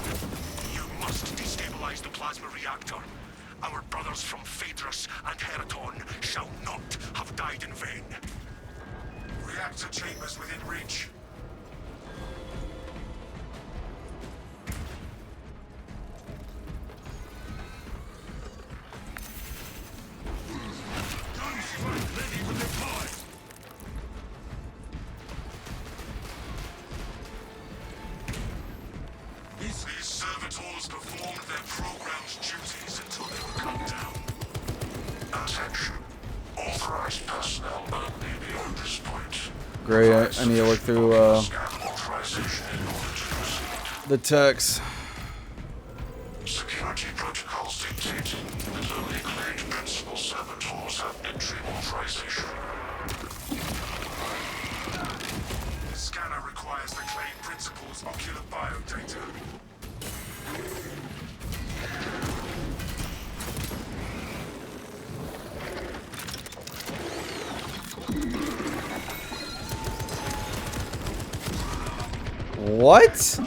You must destabilize the plasma reactor. Our brothers from Phaedrus and Heraton shall not have died in vain. We reactor chambers within reach. Gunstrike ready to deploy! These servitors performed their program's duties until they were cut down. Attention. Authorized personnel only beyond this point. Great, I need to look through the text. Security protocols dictate that only claimed principal servitors have entry authorization. The scanner requires the claimed principal's ocular biodata. What?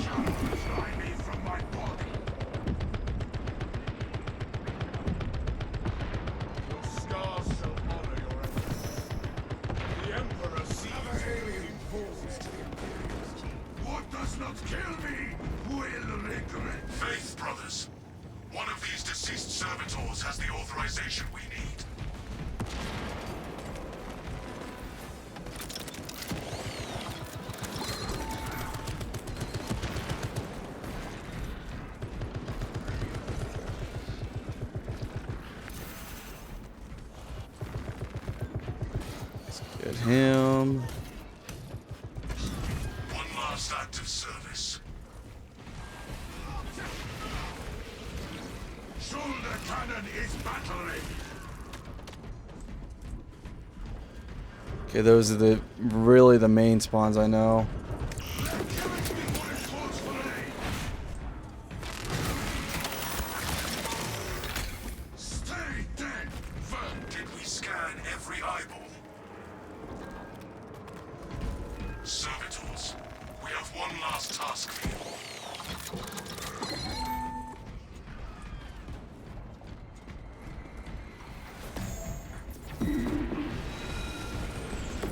What does not kill me will regret. Faith brothers, one of these deceased servitors has the authorization we need. Get him. One last act of service. Shoulder cannon is battle ready! Okay, those are really the main spawns I know. Stay dead! Did we scan every eyeball? Servitors, we have one last task for you.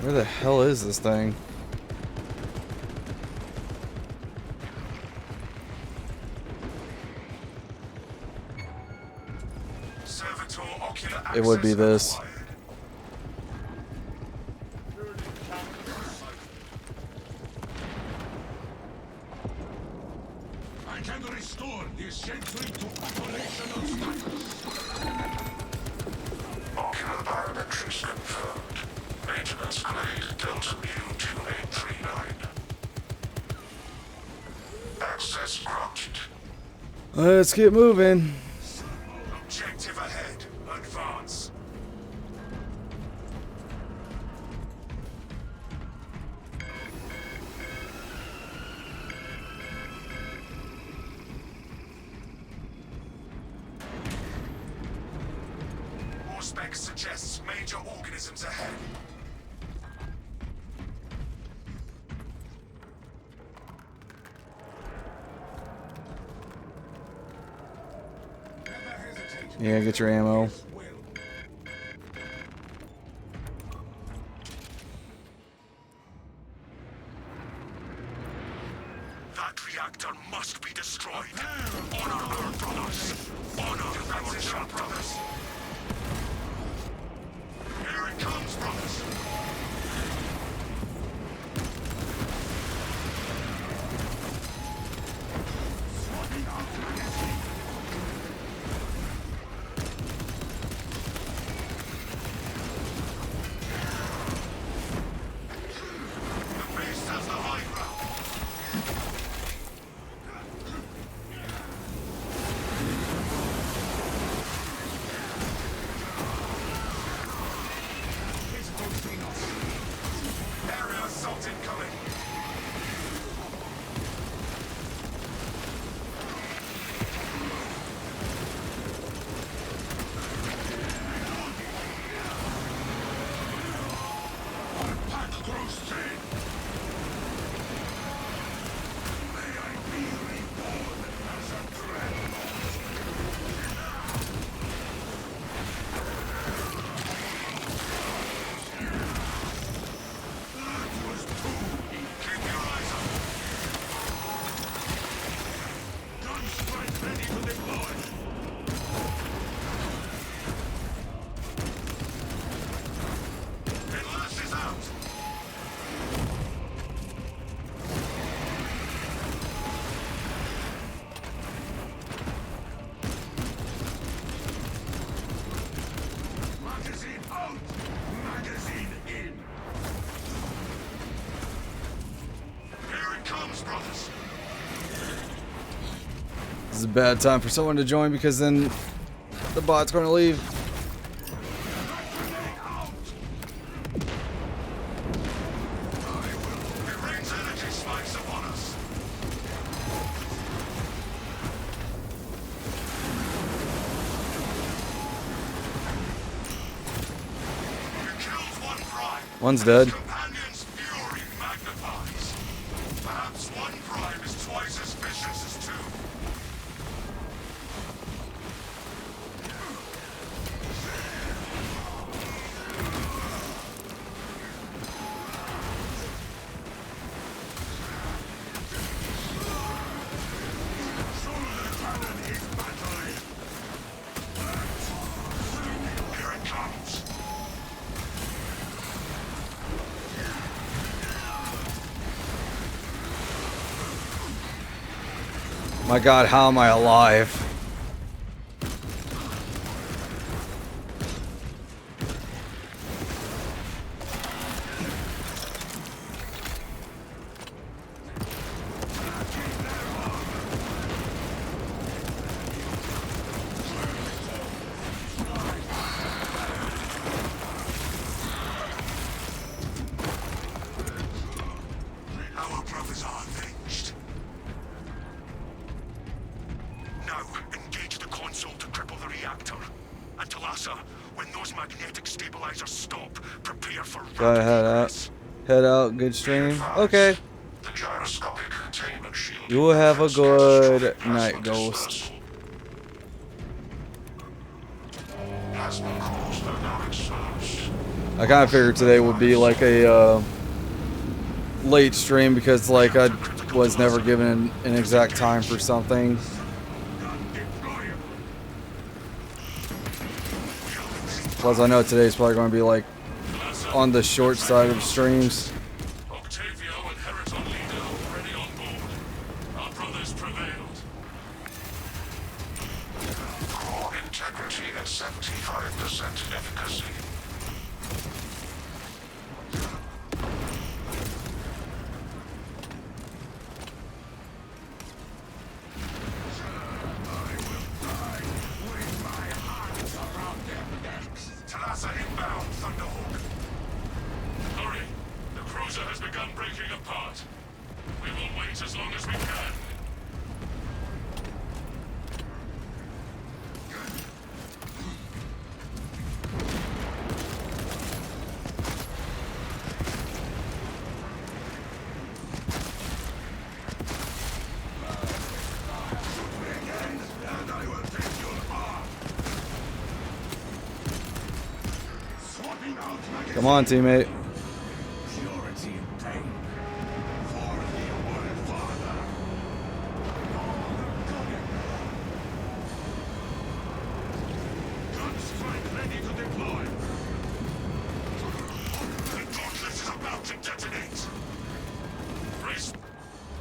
Where the hell is this thing? Servitor ocular It would be access this. acquired. I can restore the sentry to operational status. Ocular biometrics confirmed. Maintenance grade Delta Mu 2839. Access granted. Let's get moving. Objective ahead. Advance. Spec suggests major organisms ahead. Yeah, get your ammo. That reactor must be destroyed. Honor our brothers. Honor our brothers. Here it comes, brothers. The beast has the high ground. Area assault incoming. Pack grows thin. May I be reborn as a dreadnought. That is a bad time for someone to join because then the bot's going to leave. One's dead. Companion's fury magnifies. Perhaps one prime is twice as vicious as two. Here it comes. My god, how am I alive? Our brothers are avenged. Now, engage the console to cripple the reactor. And Talassa, when those magnetic stabilizers stop, prepare for Gotta head out. Head out. Good stream. Okay. The gyroscopic containment shield. You will have a good night, Ghost. Plasma cores are now exposed. I kind of figured today would be like a late stream because like I was never given an exact time for something. Plus I know today's probably going to be like on the short side of streams. Octavio and Heraton Leader already on board. Our brothers prevailed. Core integrity at 75% efficacy. Talassa inbound, Thunderhawk. Hurry! The cruiser has begun breaking apart. We will wait as long as we can. Come on, teammate.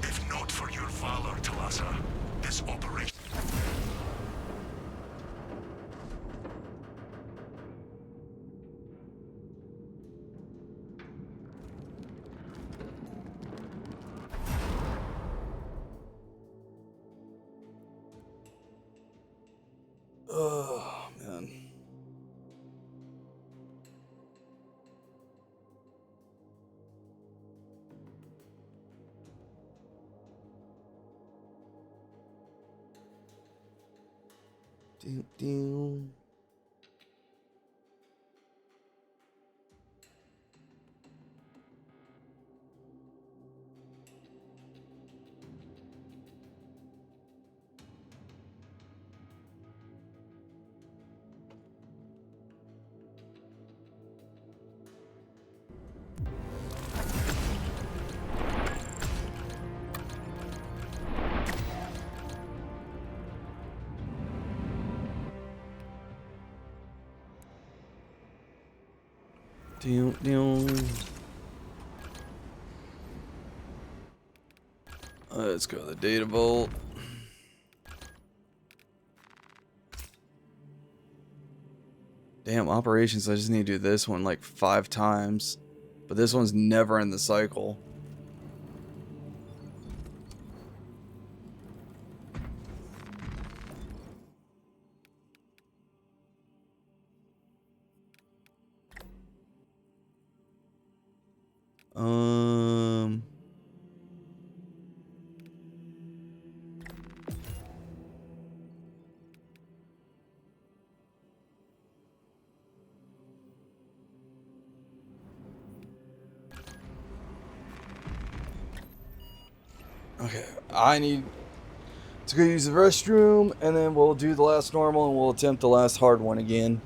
If not for your valor, Talassa, this operation... Oh, man. Doo doo. Doo doo. Let's go to the data vault. Damn, operations, I just need to do this one like 5 times. But this one's never in the cycle. Um. Okay, I need to go use the restroom, and then we'll do the last normal, and we'll attempt the last hard one again.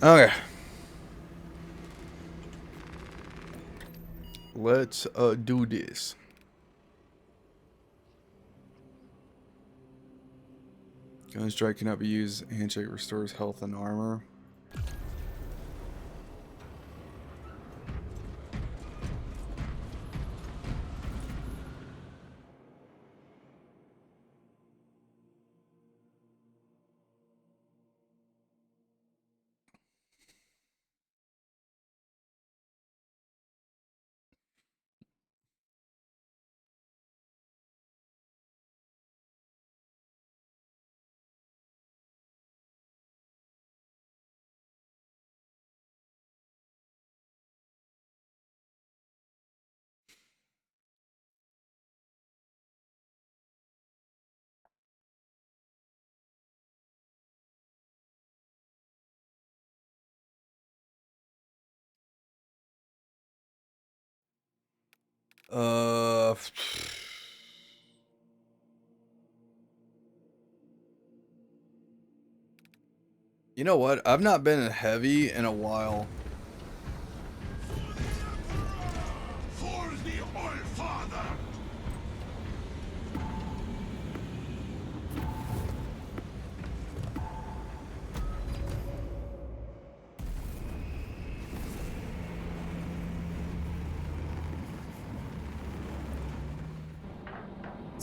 Okay. Let's do this. Gun strike cannot be used. Handshake restores health and armor. Uh, you know what? I've not been in heavy in a while. For the All-Father!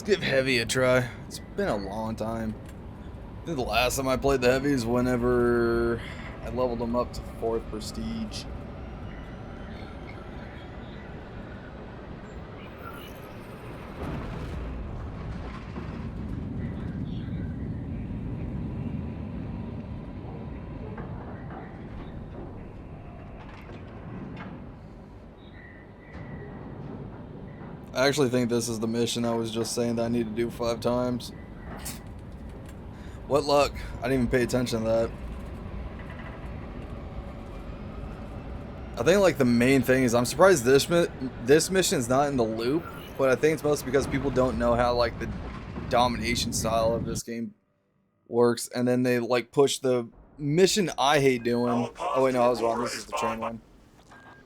Let's give heavy a try. It's been a long time. I think the last time I played the heavy is whenever I leveled them up to 4th prestige. I actually think this is the mission I was just saying that I need to do 5 times. What luck? I didn't even pay attention to that. I think like the main thing is I'm surprised this mission is not in the loop, but I think it's mostly because people don't know how like the domination style of this game works, and then they like push the mission I hate doing. Oh wait, no, I was wrong. This is the train one.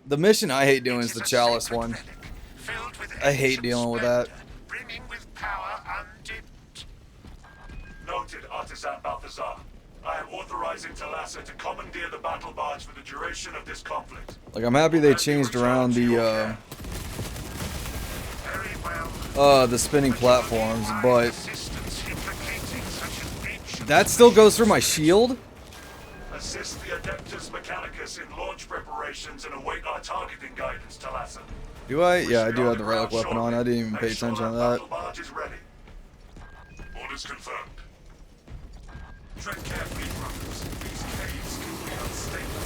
The mission I hate doing is the chalice one. I hate dealing with that. Brimming with power undipped. Noted, Artisan Balthazar. I am authorizing Talassa to commandeer the battle barge for the duration of this conflict. Like, I'm happy they changed around the spinning platforms, but that still goes through my shield? Assist the Adeptus Mechanicus in launch preparations and await our targeting guidance, Talassa. Do I? Yeah, I do have the relic weapon on. I didn't even pay attention to that. Battle barge is ready. Orders confirmed. Tread carefully, brothers. These caves can be unstable.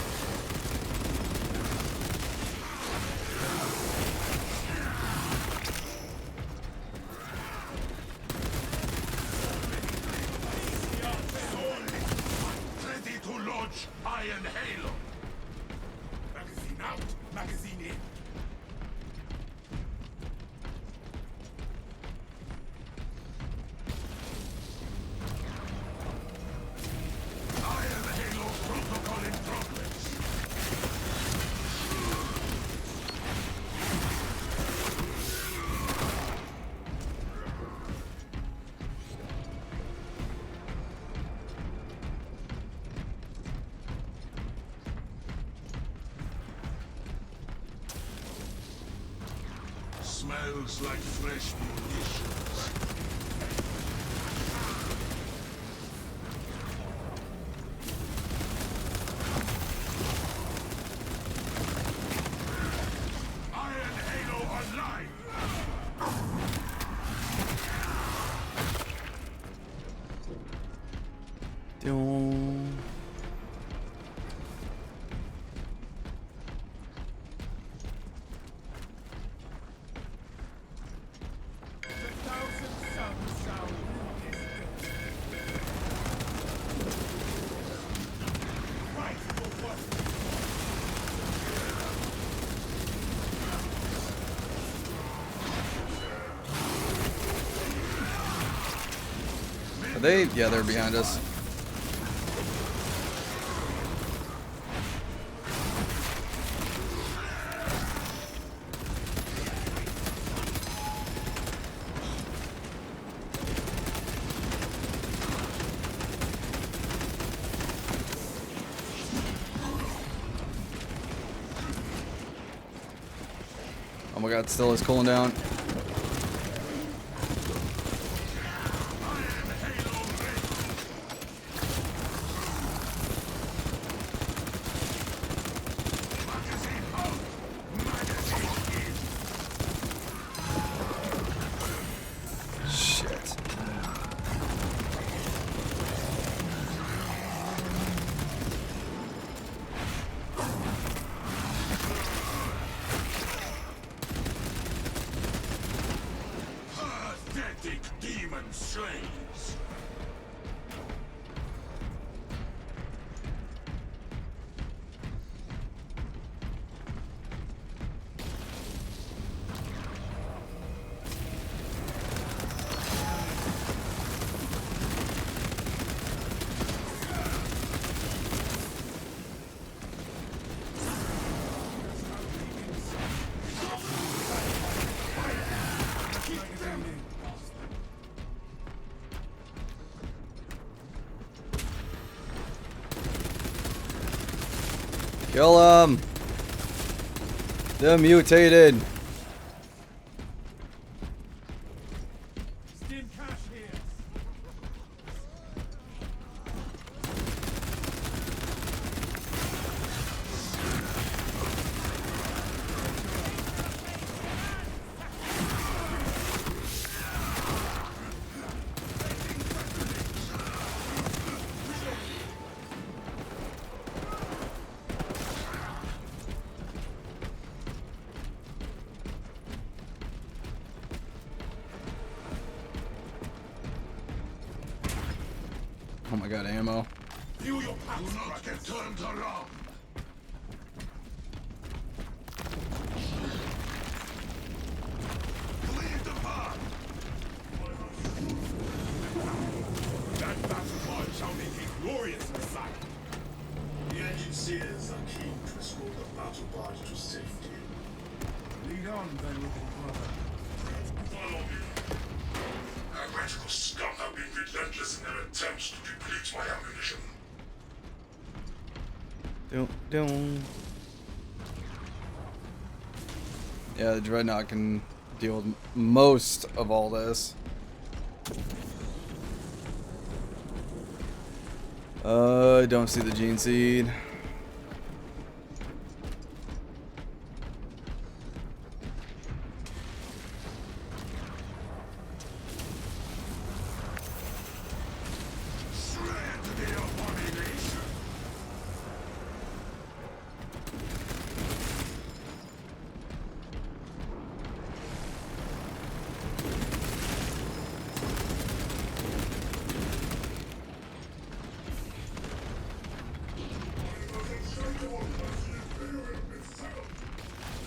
Ready to launch Iron Halo. Magazine out, magazine in. Iron Halo protocol in progress. Smells like fresh munitions. Iron Halo online! Dun. Are they? Yeah, they're behind us. Oh my god, still is cooling down. Shit. Pathetic demon slaves. Kill them! They're mutated! Stim cash here. Oh my god, ammo. Feel your packs, Do not get turned around. Lead the path. That battle line shall make a glorious sight. The engine seers are keen to escort the battle barge to safety. Lead on, then, little brother. Follow me. Heretical scum have been relentless in their attempts to deplete my ammunition. Don't. Yeah, the Dreadnought can deal with most of all this. I don't see the Gene Seed.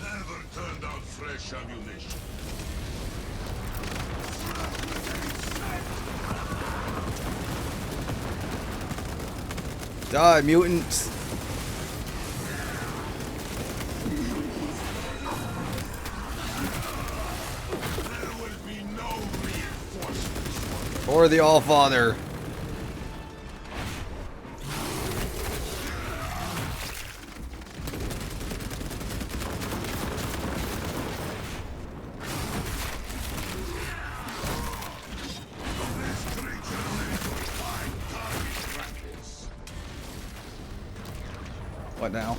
Never turn down fresh ammunition. Die, mutants! There will be no reinforcements. Or the Allfather. This creature lives to find target practice. What now?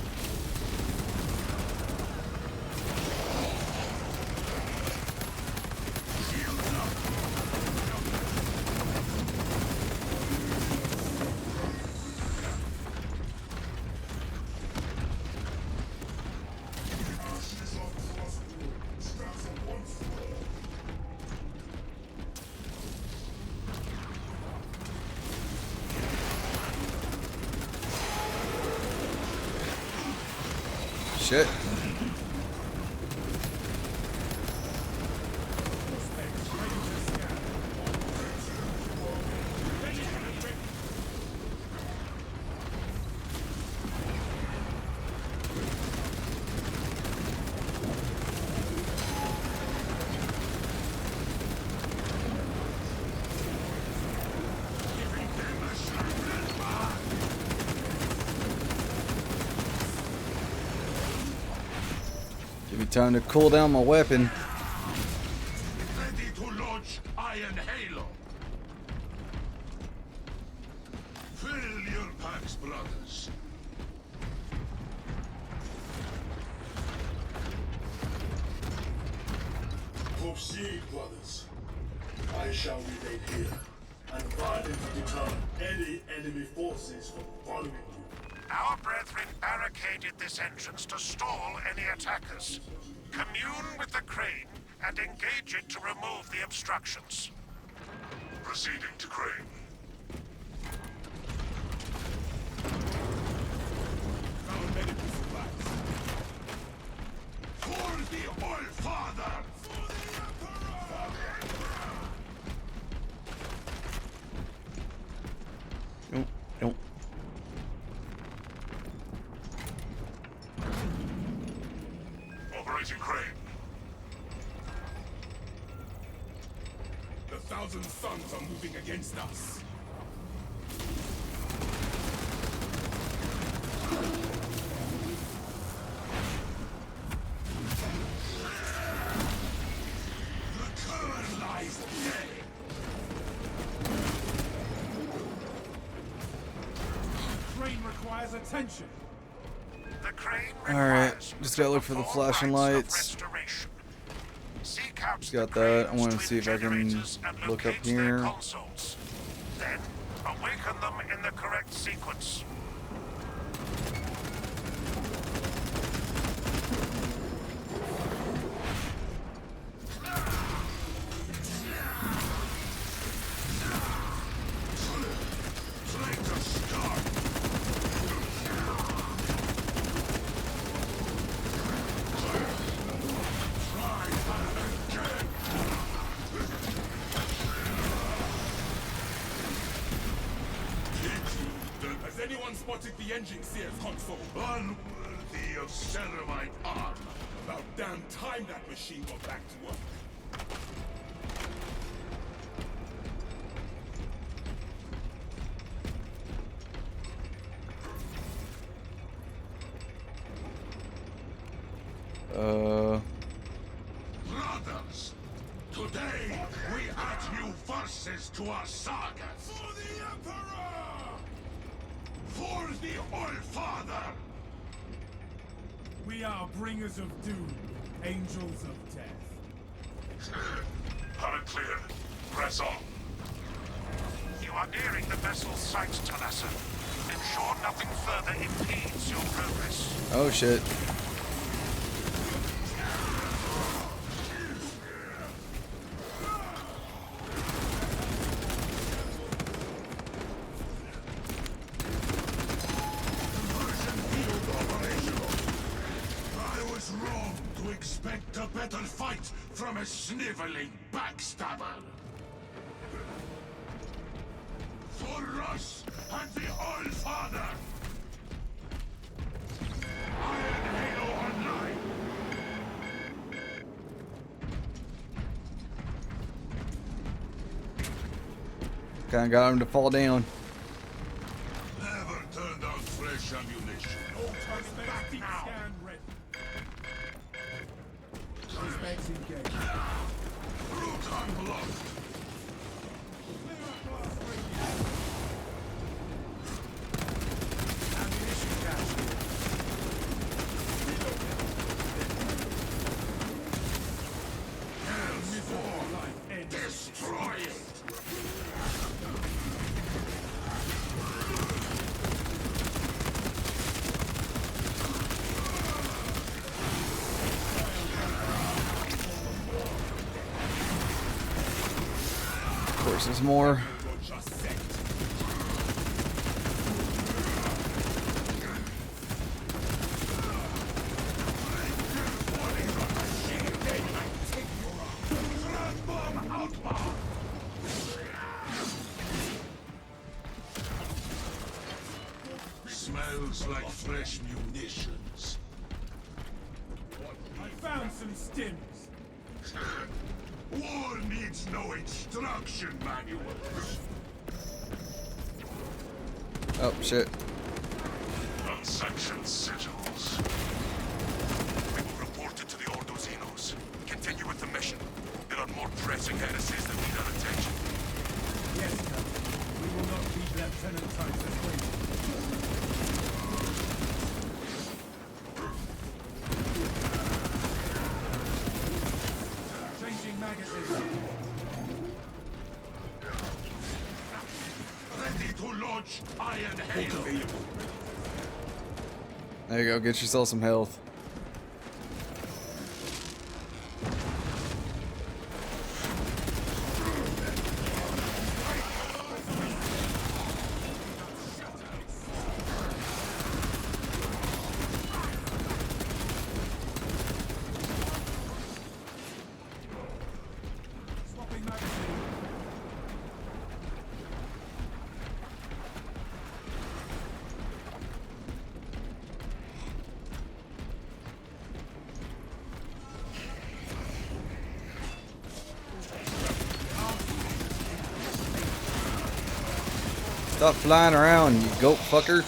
Shit. Give me time to cool down my weapon. Ready to launch Iron Halo. Fill your packs, brothers. Proceed, brothers. I shall remain here and violently deter any enemy forces from following you. Our brethren barricaded this entrance to stall any attackers. Commune with the crane and engage it to remove the obstructions. Proceeding to crane. Found medical supplies. For the All-Father! Don't. Operating crane. The Thousand Suns are moving against us. The current lies dead. Crane requires attention. The crane Alright, requires just gotta look for the perform flashing rites of lights. restoration. Seek out Just got the that. I cranes want to twin see if I can generators and look up locate their here. consoles. Then awaken them in the correct sequence. spotted the engine seer's console. Unworthy of Ceramite armor. About damn time that machine got back to work. Brothers, today we add new verses to our saga. For the Emperor! For the All-Father! We are bringers of doom, angels of death. Turret cleared. Press on. You are nearing the vessel's sights, Talassa. Ensure nothing further impedes your progress. Oh shit. I was wrong to expect a better fight from a sniveling backstabber. For us and the All-Father! Iron Halo Online! Kinda got him to fall down. Never turn down fresh ammunition. Back now. Scan ready. Suspects engaged. Route unblocked. Clear up blast radius. Ammunition cache here. Miserable life ends. Destroy it! Of course, there's more. Just set. Smells like fresh munitions. I found some stims. War needs no instruction manuals. Oh shit. Unsanctioned sigils. We will report it to the Ordo Xenos. Continue with the mission. There are more pressing heresies that need our attention. Yes, Captain. We will not leave Lieutenant Titus waiting. Changing magazine. Ready to launch Iron Halo. There you go, get yourself some health. Swapping magazine. Stop flying around, you goat fucker.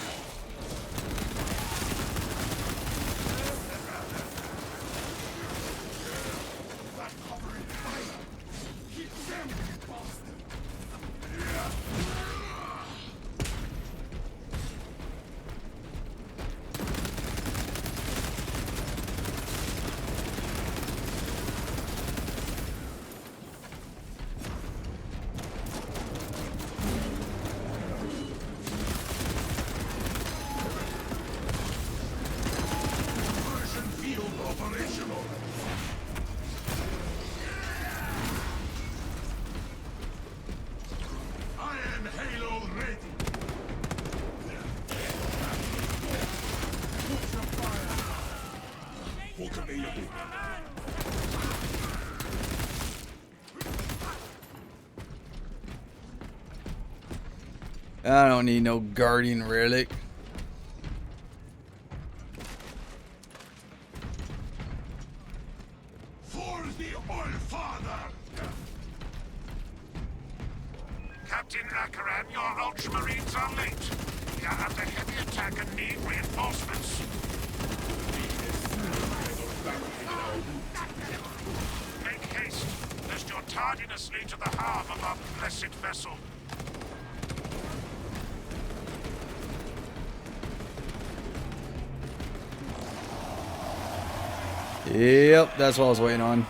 Version field operational. Iron Halo ready. Walk available. I don't need no guardian relic. Captain Akaran, your Ultramarines are late. We are under heavy attack and need reinforcements. Make haste, lest your tardiness lead to the harm of our blessed vessel. Yep, that's what I was waiting on.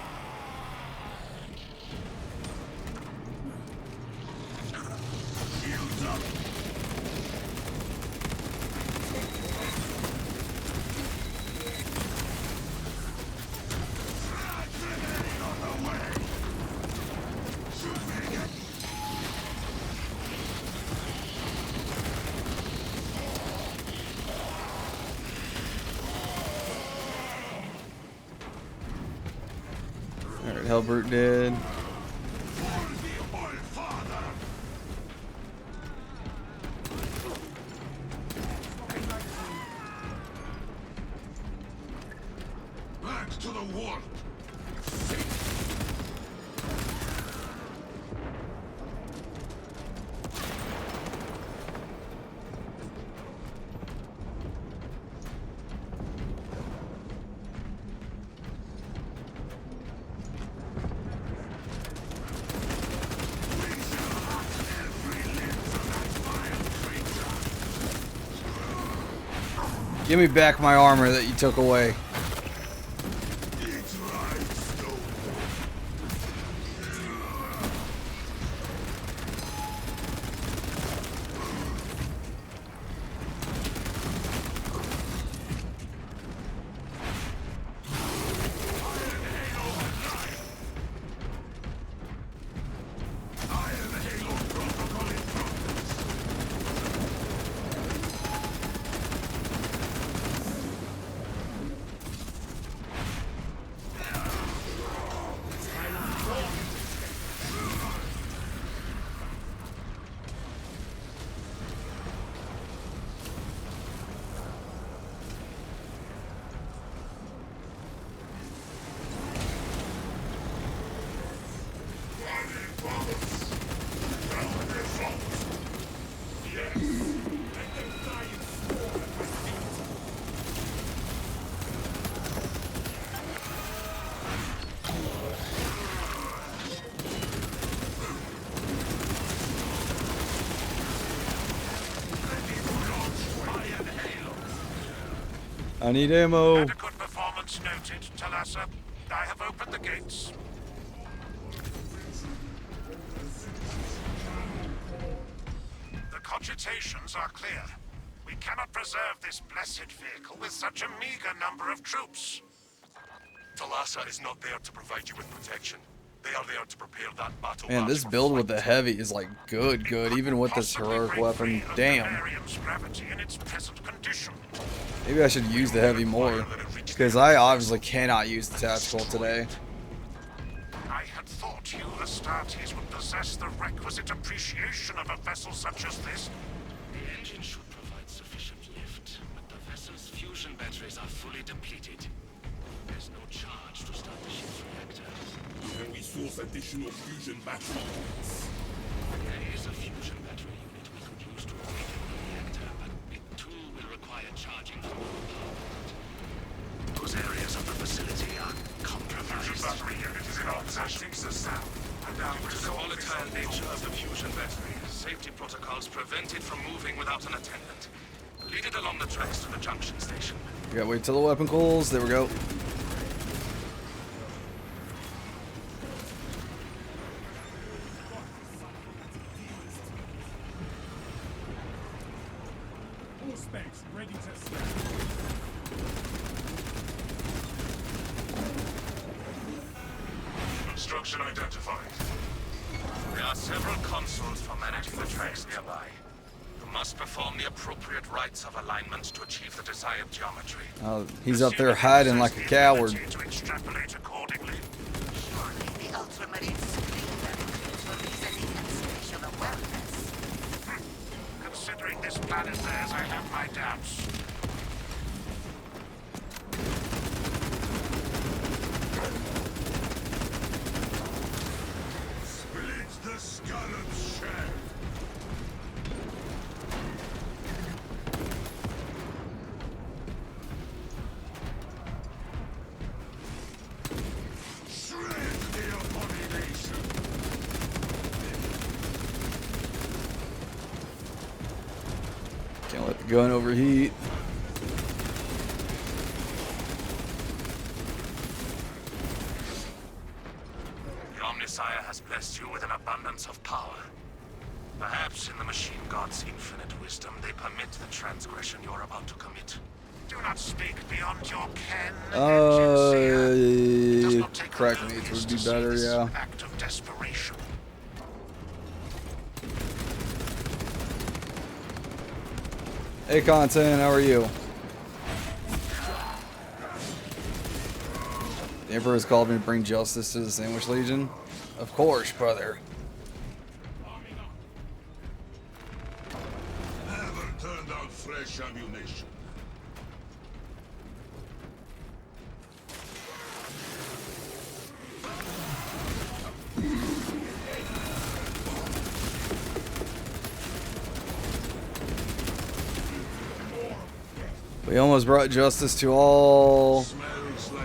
Alright, Hellbrute dead. Back to the warp. Give me back my armor that you took away. I need ammo. Adequate performance noted, Talassa. I have opened the gates. The cogitations are clear. We cannot preserve this blessed vehicle with such a meager number of troops. Talassa is not there to provide you with protection. They are there to prepare that battle. Man, this build with the heavy is like good, even with this heroic weapon. Damn. Maybe I should use the heavy more, because I obviously cannot use the tactical today. I had thought you Astartes would possess the requisite appreciation of a vessel such as this. The engine should provide sufficient lift, but the vessel's fusion batteries are fully depleted. There's no charge to start the ship's reactors. Can we source additional fusion batteries? There is a fusion battery unit we could use to awaken the reactor, but it too will require charging from our power plant. Those areas of the facility are compromised. The battery unit is in our possession. Due to the volatile nature of the fusion battery, safety protocols prevent it from moving without an attendant. Lead it along the tracks to the junction station. We gotta wait till the weapon cools. There we go. All specs ready to stand. Construction identified. There are several consoles for managing the tracks nearby. You must perform the appropriate rites of alignment to achieve the desired geometry. He's up there hiding like a coward. To extrapolate accordingly. Surely the Ultramarines screen them for reasoning and spatial awareness. Considering this plan is theirs, I have my doubts. Gun overheat. The Omnissiah has blessed you with an abundance of power. Perhaps in the machine god's infinite wisdom, they permit the transgression you're about to commit. Do not speak beyond your ken. Crack mates would be better, yeah. Act of desperation. Hey, Content, how are you? The Emperor has called me to bring justice to the Sandwich Legion. Of course, brother. Never turned out fresh ammunition. We almost brought justice to all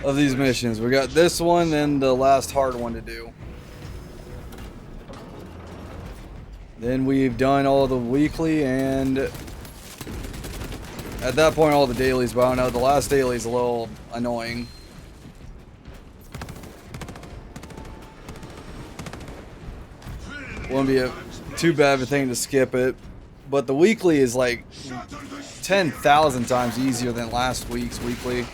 of these missions. We got this one and the last hard one to do. Then we've done all the weekly and at that point all the dailies, but I don't know, the last daily is a little annoying. Wouldn't be too bad of a thing to skip it. But the weekly is like 10,000 times easier than last week's weekly.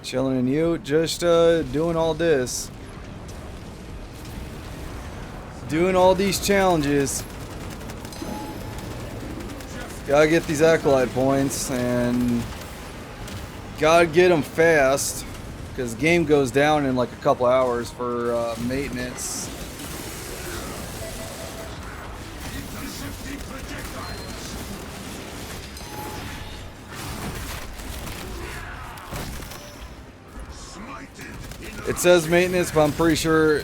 Chilling and you, just doing all this. Doing all these challenges. Gotta get these Acolyte points and gotta get them fast because the game goes down in like a couple hours for maintenance. It says maintenance, but I'm pretty sure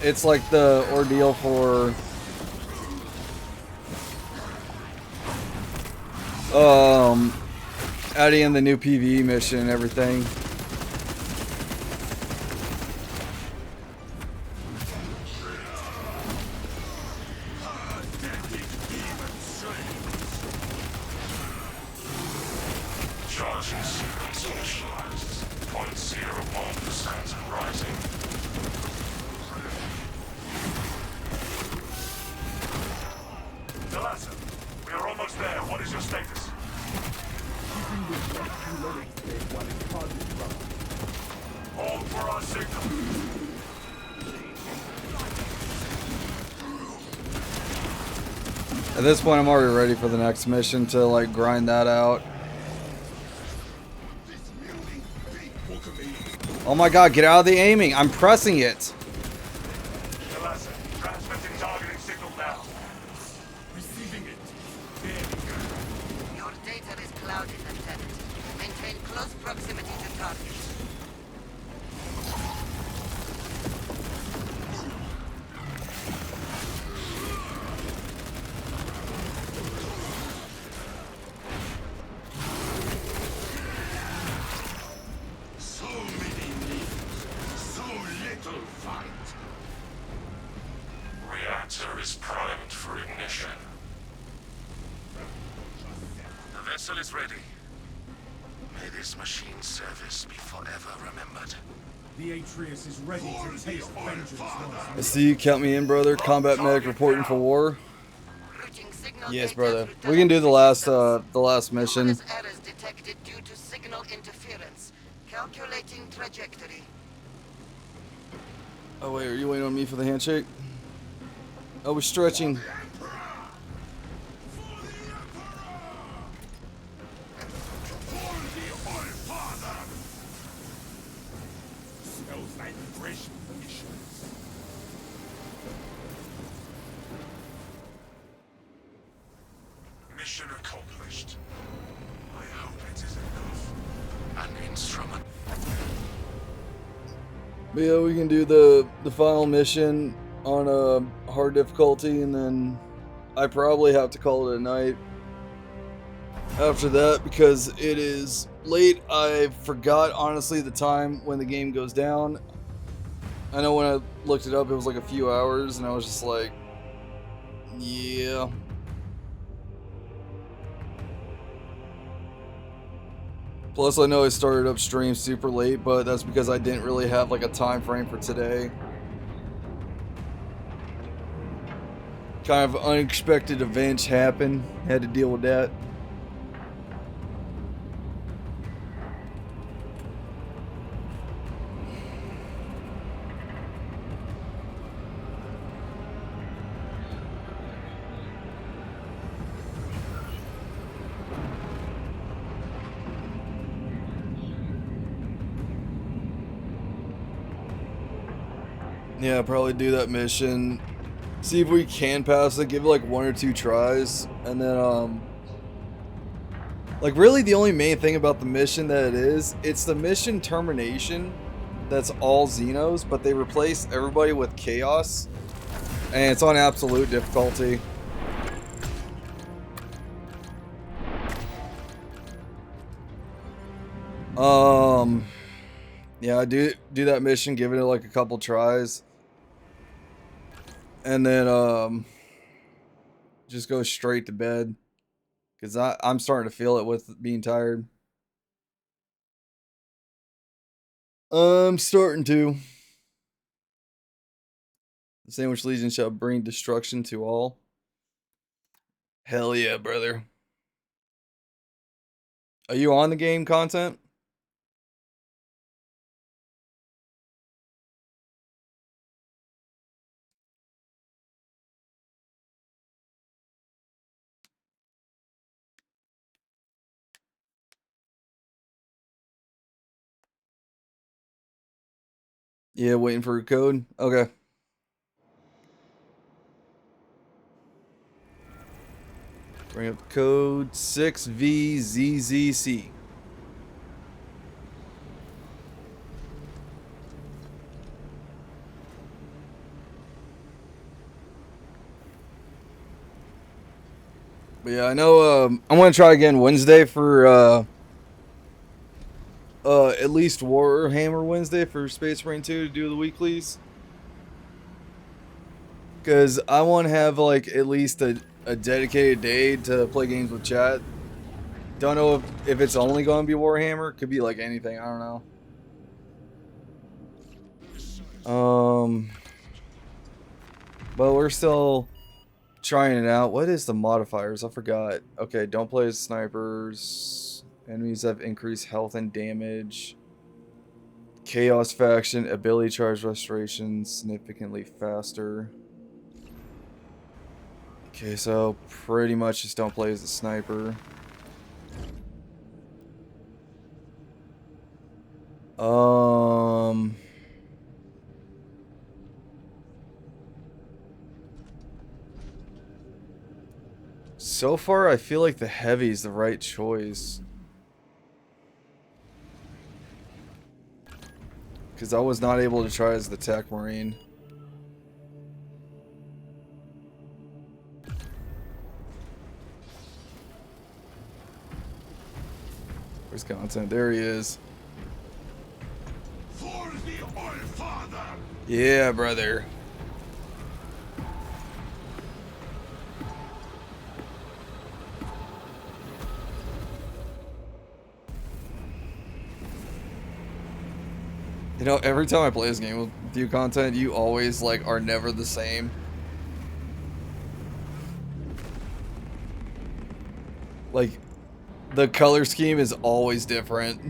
it's like the ordeal for adding in the new PvE mission and everything. Charges initialized. 0.01% and rising. Delassa, we are almost there. What is your status? Hold for our signal. At this point, I'm already ready for the next mission to like grind that out. Oh my god, get out of the aiming! I'm pressing it! Delassa, transmitting targeting signal now. Receiving it. Your data is clouded, Lieutenant. Maintain close proximity to targets. So many needs, so little fight. Reactor is primed for ignition. The vessel is ready. May this machine's service be forever remembered. The Atreus is ready to taste vengeance I once see you. Count me in, brother. Combat medic reporting for war. Routing signal Yes, data brother. through We can do the last Numerous mission. errors detected due to signal interference. Calculating trajectory. Oh wait, are you waiting on me for the handshake? Oh, we're stretching. smells like fresh missions. Mission accomplished. I hope it is enough. An instrument. But yeah, we can do the final mission on a hard difficulty, and then I probably have to call it a night. after that because it is late. I forgot, honestly, the time when the game goes down. I know when I looked it up, it was like a few hours, and I was just like, yeah. Plus, I know I started up stream super late, but that's because I didn't really have like a time frame for today. Kind of unexpected events happened. Had to deal with that. Yeah, probably do that mission. See if we can pass it. Give it like 1 or 2 tries, and then like really the only main thing about the mission that it's the mission termination. That's all Xenos, but they replace everybody with Chaos, and it's on absolute difficulty. Yeah, do that mission, give it like a couple tries. And then just go straight to bed, because I'm starting to feel it with being tired. I'm starting to. The Sandwich Legion shall bring destruction to all. Hell yeah, brother. Are you on the game content? Yeah, waiting for a code. Okay. Bring up code 6VZZC. But yeah, I know I want to try again Wednesday for at least Warhammer Wednesday for Space Marine 2 to do the weeklies. Because I want to have like at least a dedicated day to play games with chat. Don't know if it's only going to be Warhammer. Could be like anything. I don't know. But we're still trying it out. What is the modifiers? I forgot. Okay, don't play as snipers. Enemies have increased health and damage. Chaos faction, ability charge restoration significantly faster. Okay, so pretty much just don't play as a sniper. So far, I feel like the heavy is the right choice. Because I was not able to try as the Tech Marine. Where's content? There he is. For the All-Father! Yeah, brother. You know, every time I play this game with you content, you always like are never the same. Like, the color scheme is always different.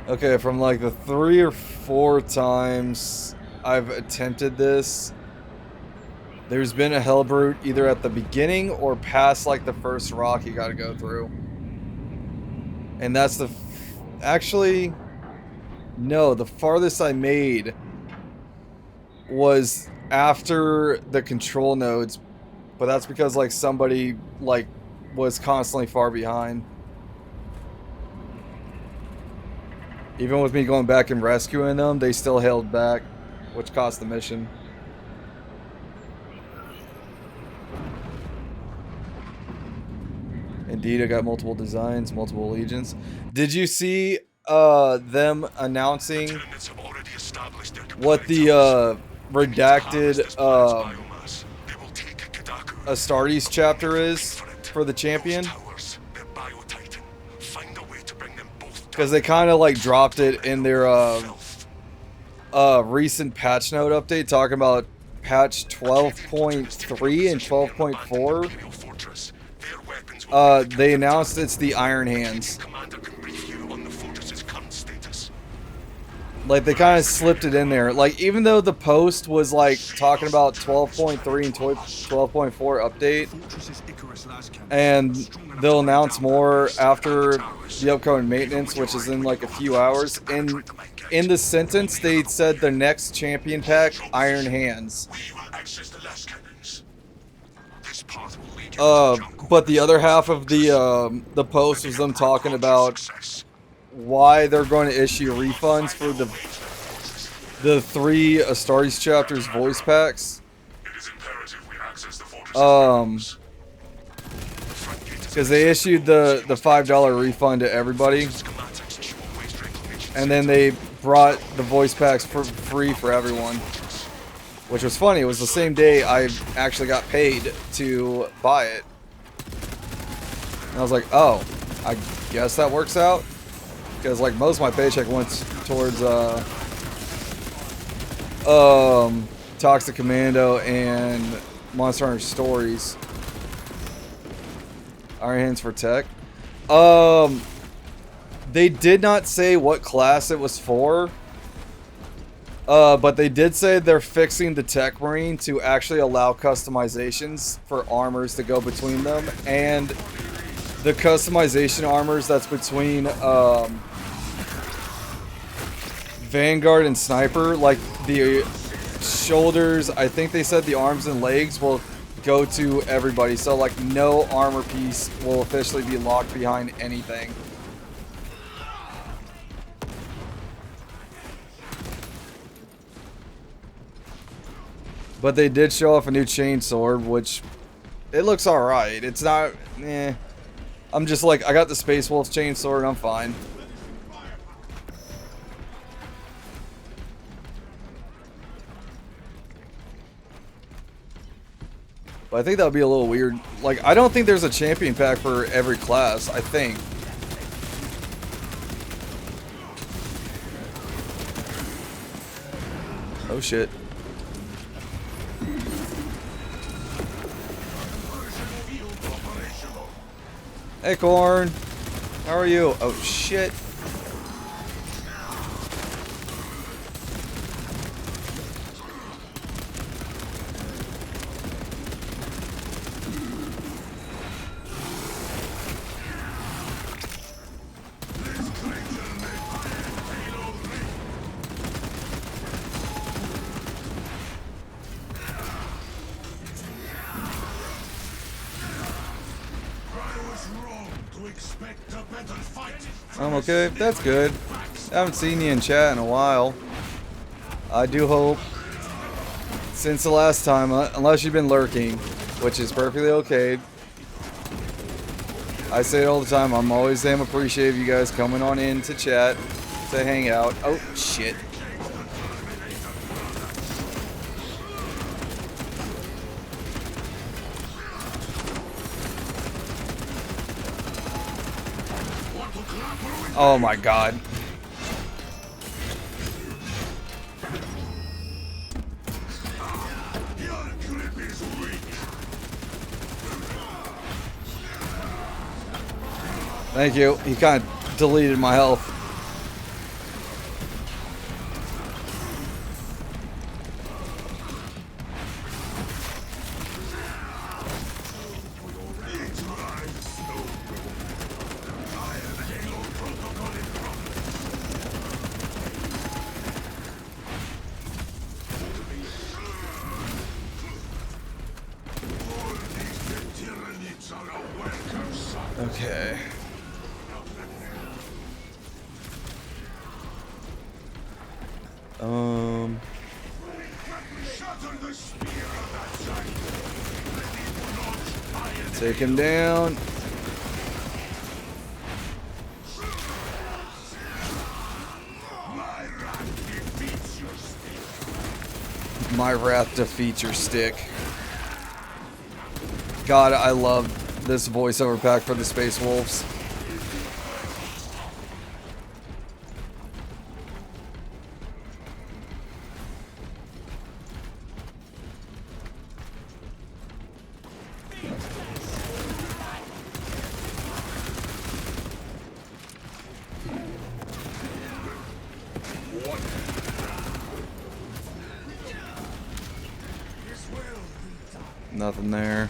Okay, from like the 3 or 4 times I've attempted this, there's been a Hellbrute either at the beginning or past like the first rock you gotta go through. And that's the... Actually, no, the farthest I made was after the control nodes, but that's because like somebody like was constantly far behind. Even with me going back and rescuing them, they still held back, which cost the mission. Indeed, I got multiple designs, multiple allegiance. Did you see them announcing what the redacted Astartes chapter is for the champion? Because they kind of like dropped it in their recent patch note update, talking about patch 12.3 and 12.4. They announced it's the Iron Hands. Like, they kind of slipped it in there. Like, even though the post was like talking about 12.3 and 12.4 update, and they'll announce more after the upcoming maintenance, which is in like a few hours. In the sentence, they said the next champion pack, Iron Hands. But the other half of the post was them talking about why they're going to issue refunds for the 3 Astartes chapters voice packs. Because they issued the $5 refund to everybody, and then they brought the voice packs for free for everyone, which was funny. It was the same day I actually got paid to buy it, and I was like, oh, I guess that works out, because like most of my paycheck went towards Toxic Commando and Monster Hunter Stories. Iron Hands for tech. They did not say what class it was for. But they did say they're fixing the Tech Marine to actually allow customizations for armors to go between them. And the customization armors that's between Vanguard and Sniper, like the shoulders, I think they said the arms and legs will go to everybody, so like no armor piece will officially be locked behind anything. But they did show off a new chainsword, which it looks alright. It's not, I'm just like, I got the Space Wolf chainsword, I'm fine. But I think that would be a little weird. Like, I don't think there's a champion pack for every class, I think. Oh shit. Hey Corn, how are you? Oh shit. I'm okay, that's good. I haven't seen you in chat in a while. I do hope, since the last time, unless you've been lurking, which is perfectly okay. I say it all the time, I'm always damn appreciative of you guys coming on in to chat, to hang out. Oh, shit. Oh my god. Thank you. He kind of deleted my health. Okay. Take him down. My wrath defeats your stick. God, I love this voiceover pack for the Space Wolves. Nothing there.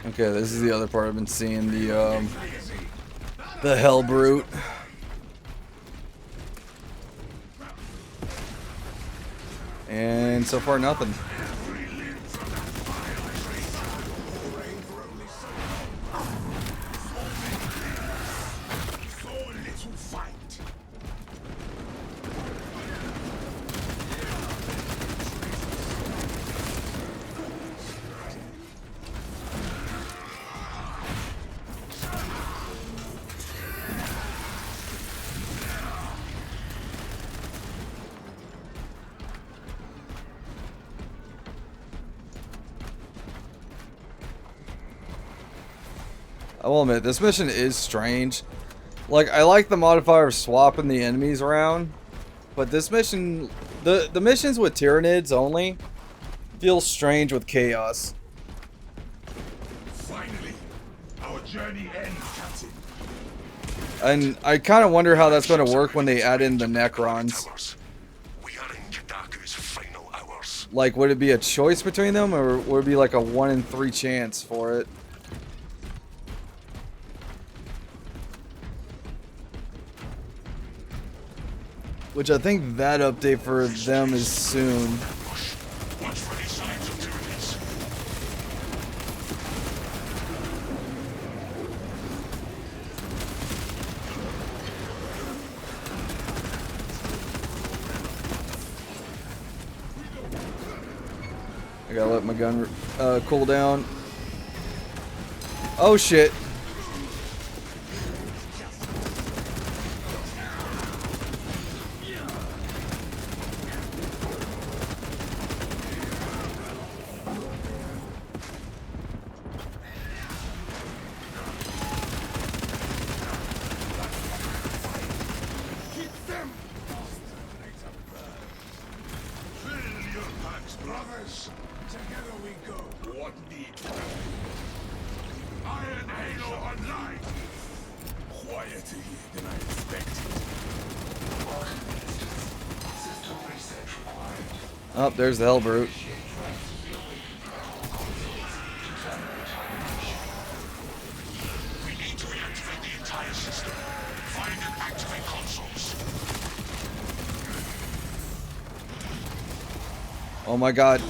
Okay, this is the other part I've been seeing, the Hell Brute. And so far, nothing. I will admit, this mission is strange. Like, I like the modifier of swapping the enemies around, but this mission, the missions with Tyranids only, feel strange with Chaos. Finally, our journey ends, Captain. And I kind of wonder how that's going to work when they add in the Necrons. Like, would it be a choice between them, or would it be like a 1 in 3 chance for it? Which I think that update for them is soon. I gotta let my gun cool down. Oh shit. Brothers, together we go. What need? Iron Halo online. Quieter here than I expected. System reset required. Oh, there's the Hell Brute. We need to reactivate the entire system. Find and activate consoles. Oh my god.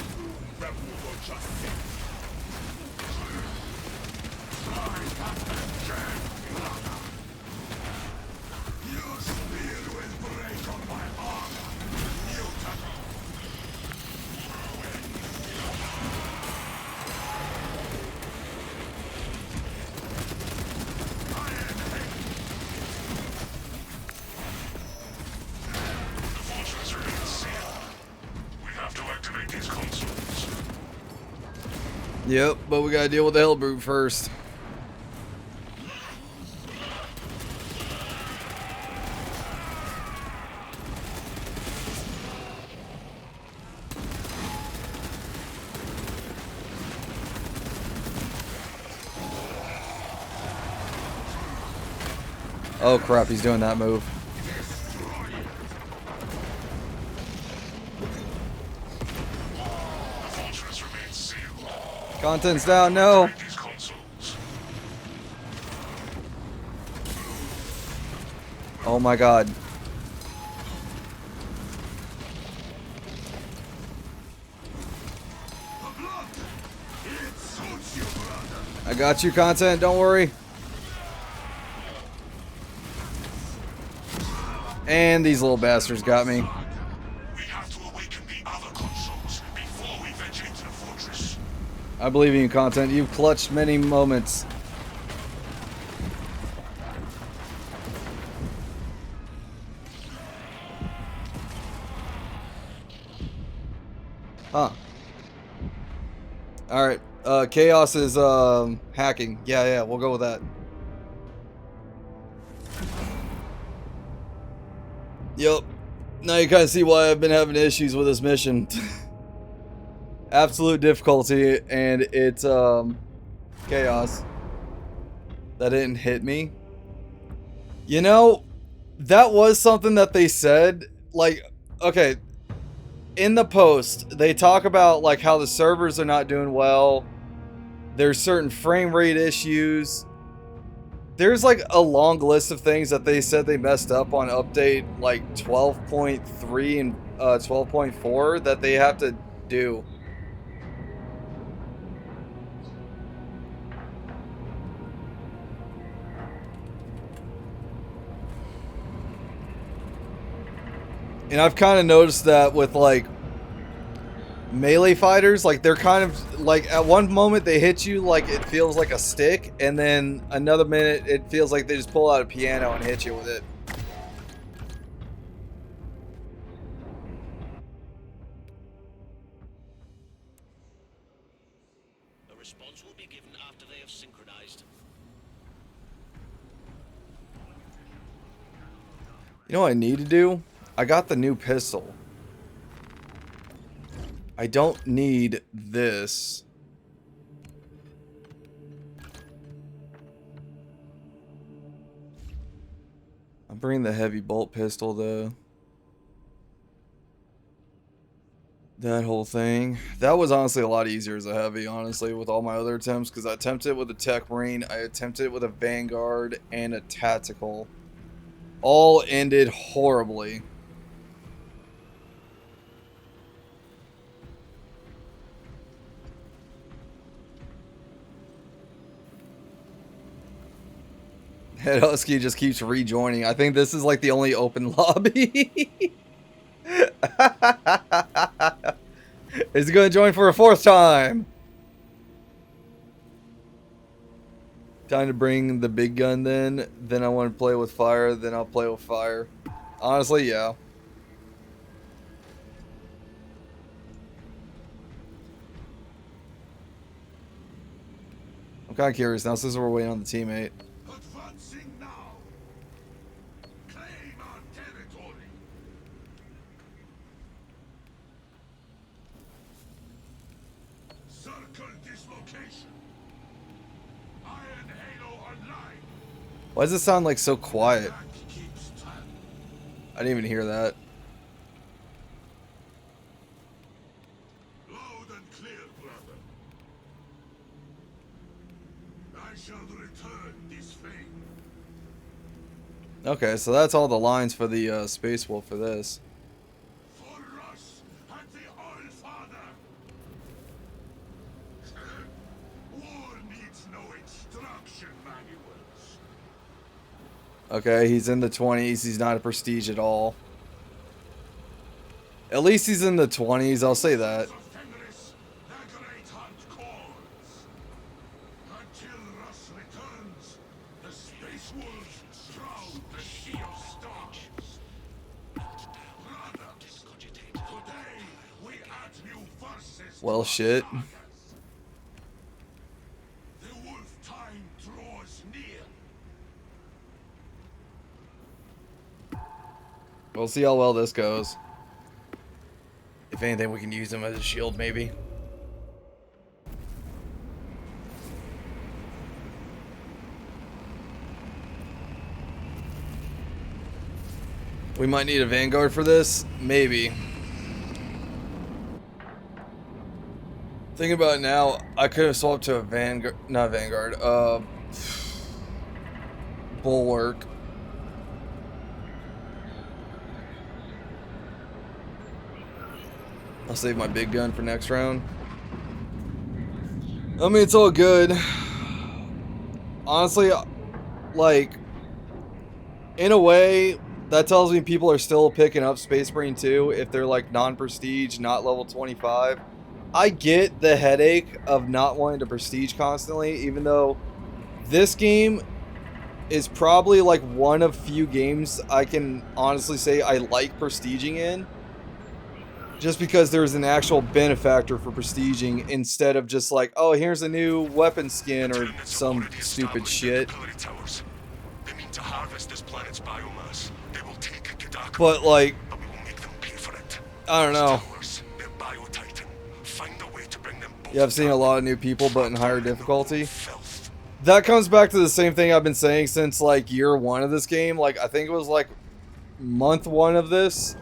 Yep, but we gotta deal with the Hell Brute first. Oh crap, he's doing that move. Content's down, no. Oh my god. I got you, Content, don't worry. And these little bastards got me. I believe in you, content. You've clutched many moments. Huh. Alright. Chaos is hacking. Yeah, we'll go with that. Yep. Now you kind of see why I've been having issues with this mission. Absolute difficulty, and it's chaos. That didn't hit me. You know, that was something that they said. Like, okay, in the post, they talk about like how the servers are not doing well. There's certain frame rate issues. There's like a long list of things that they said they messed up on update like 12.3 and 12.4 that they have to do. And I've kind of noticed that with like melee fighters, like they're kind of like at one moment they hit you like it feels like a stick, and then another minute it feels like they just pull out a piano and hit you with it. A response will be given after they have synchronized. You know what I need to do? I got the new pistol. I don't need this. I'm bringing the heavy bolt pistol though. That whole thing. That was honestly a lot easier as a heavy, honestly, with all my other attempts, because I attempted it with a Tech Marine, I attempted it with a Vanguard, and a Tactical. All ended horribly. Head Husky just keeps rejoining. I think this is like the only open lobby. Is he going to join for a fourth time? Time to bring the big gun then. Then I want to play with fire. Then I'll play with fire. Honestly, yeah. I'm kind of curious now since we're waiting on the teammate. Advancing now. Claim our territory. Circle dislocation. Iron Halo online. Why does it sound like so quiet? I didn't even hear that. Loud and clear, brother. I shall return this fame. Okay, so that's all the lines for the Space Wolf for this. For us and the All-Father. War needs no instruction manuals. Okay, he's in the 20s. He's not a prestige at all. At least he's in the 20s, I'll say that. Until Russ returns, the Space Wolves shroud the Sea of Stars. Brothers, today we add new forces. Well, shit. The wolf time draws near. We'll see how well this goes. If anything, we can use him as a shield, maybe. We might need a Vanguard for this. Maybe. Thinking about it now, I could have swapped to a Vanguard. Not Vanguard. Bulwark. I'll save my big gun for next round. I mean, it's all good. Honestly, like, in a way, that tells me people are still picking up Space Marine 2 if they're like non-prestige, not level 25. I get the headache of not wanting to prestige constantly, even though this game is probably like one of few games I can honestly say I like prestiging in. Just because there's an actual benefactor for prestiging instead of just like, oh, here's a new weapon skin or some stupid shit. They mean to harvest this planet's biomass. They will take Kadaka, But like, but we will make them pay for it. I don't know. They're Biotitan. Find a way to bring them both. Yeah, I've seen a lot of new people, but in higher difficulty. That comes back to the same thing I've been saying since like year one of this game. Like, I think it was like month one of this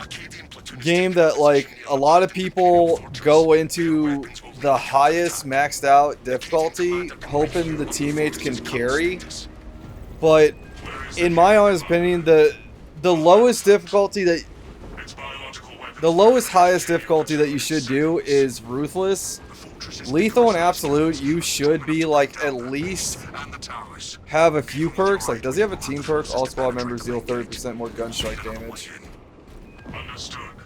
game that like a lot of people go into the highest maxed out difficulty hoping the teammates can carry. But in my honest opinion, the lowest difficulty that the lowest highest difficulty that you should do is ruthless. Lethal and absolute, you should be like at least have a few perks. Like, does he have a team perk? All squad members deal 30% more gun strike damage.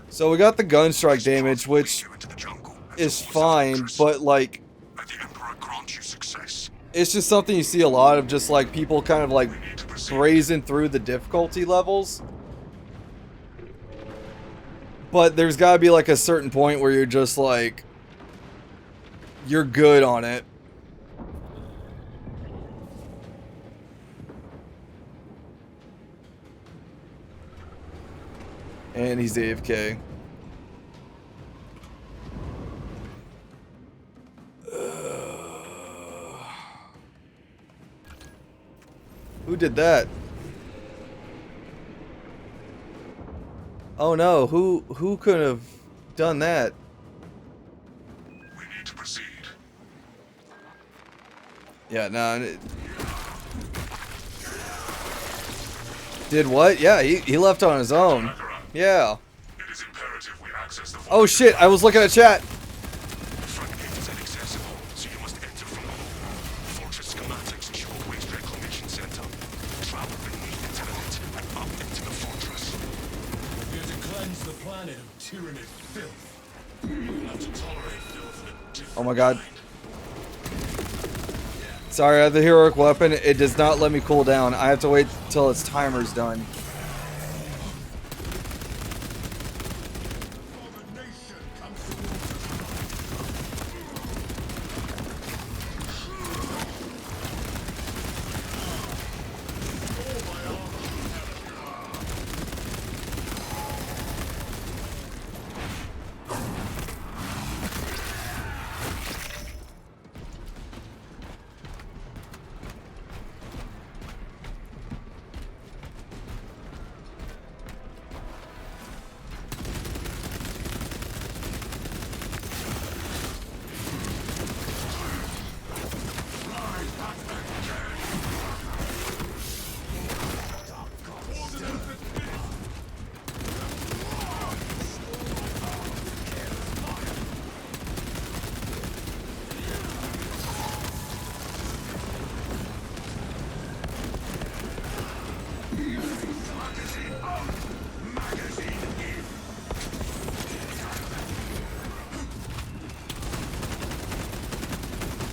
So we got the gun strike damage, which is fine, but like, it's just something you see a lot of, just like people kind of like brazen through the difficulty levels. But there's gotta be like a certain point where you're just like, you're good on it. And he's AFK. Who did that? Oh no, who could have done that? We need to proceed. Yeah, no. Did what? Yeah, he left on his own. Yeah. It is imperative we access the Oh shit, I was looking at chat. The front gate is inaccessible, so you must enter from below. Fortress schematics show a waste reclamation center. Travel beneath the tenement and up into the fortress. We're to cleanse the planet of tyrannic filth. We'll have to tolerate filth in a different Oh my god. Sorry, I have the heroic weapon. It does not let me cool down. I have to wait till its timer's done.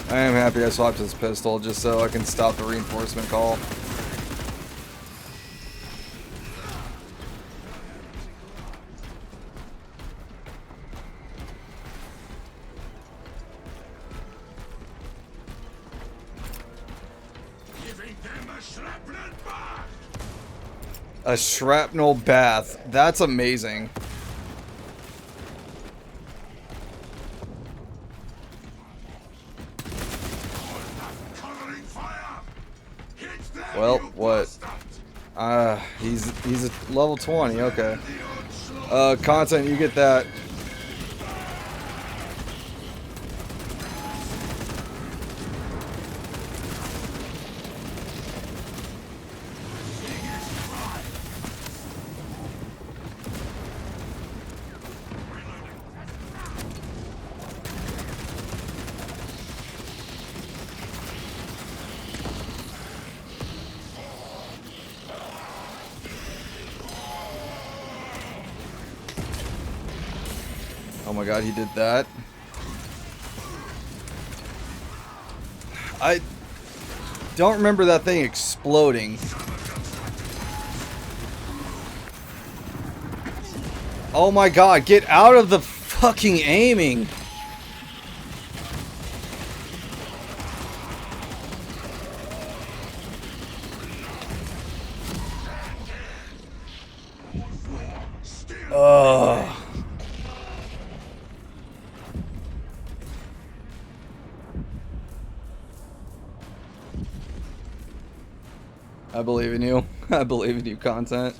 I am happy I swapped his pistol just so I can stop the reinforcement call. A shrapnel bath. That's amazing. Well, what? He's a level 20, okay. Content, you get that. Oh my god, he did that. I don't remember that thing exploding. Oh my god, get out of the fucking aiming! Ugh. I believe in you. I believe in you, content.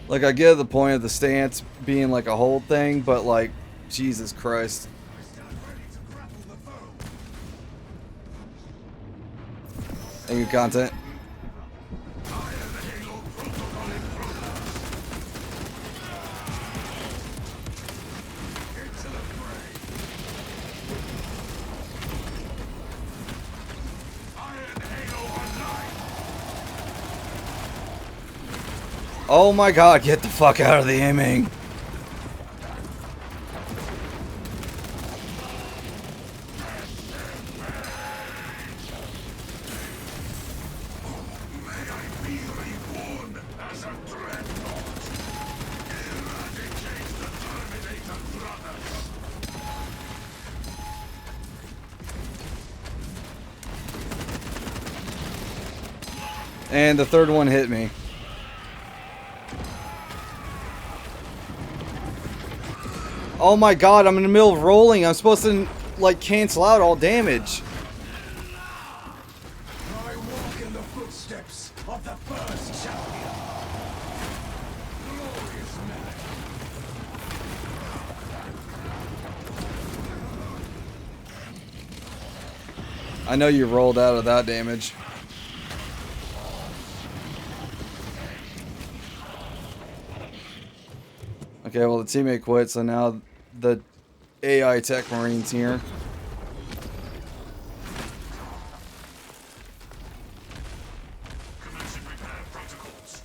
Like, I get the point of the stance being like a whole thing, but like, Jesus Christ. Thank you, content. Oh my god, get the fuck out of the aiming. And the third one hit me. Oh my god, I'm in the middle of rolling. I'm supposed to, like, cancel out all damage. I walk in the footsteps of the first champion. Glorious man. I know you rolled out of that damage. Okay, well, the teammate quit, so now the AI tech marine's here. Commencing repair protocols.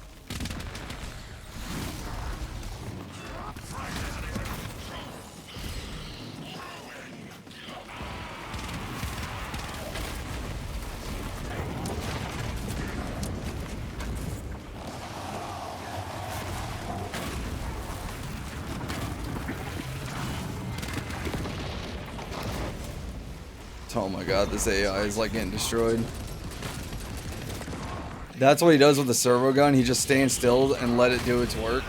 Oh my god, this AI is like getting destroyed. That's what he does with the servo gun. He just stands still and let it do its work.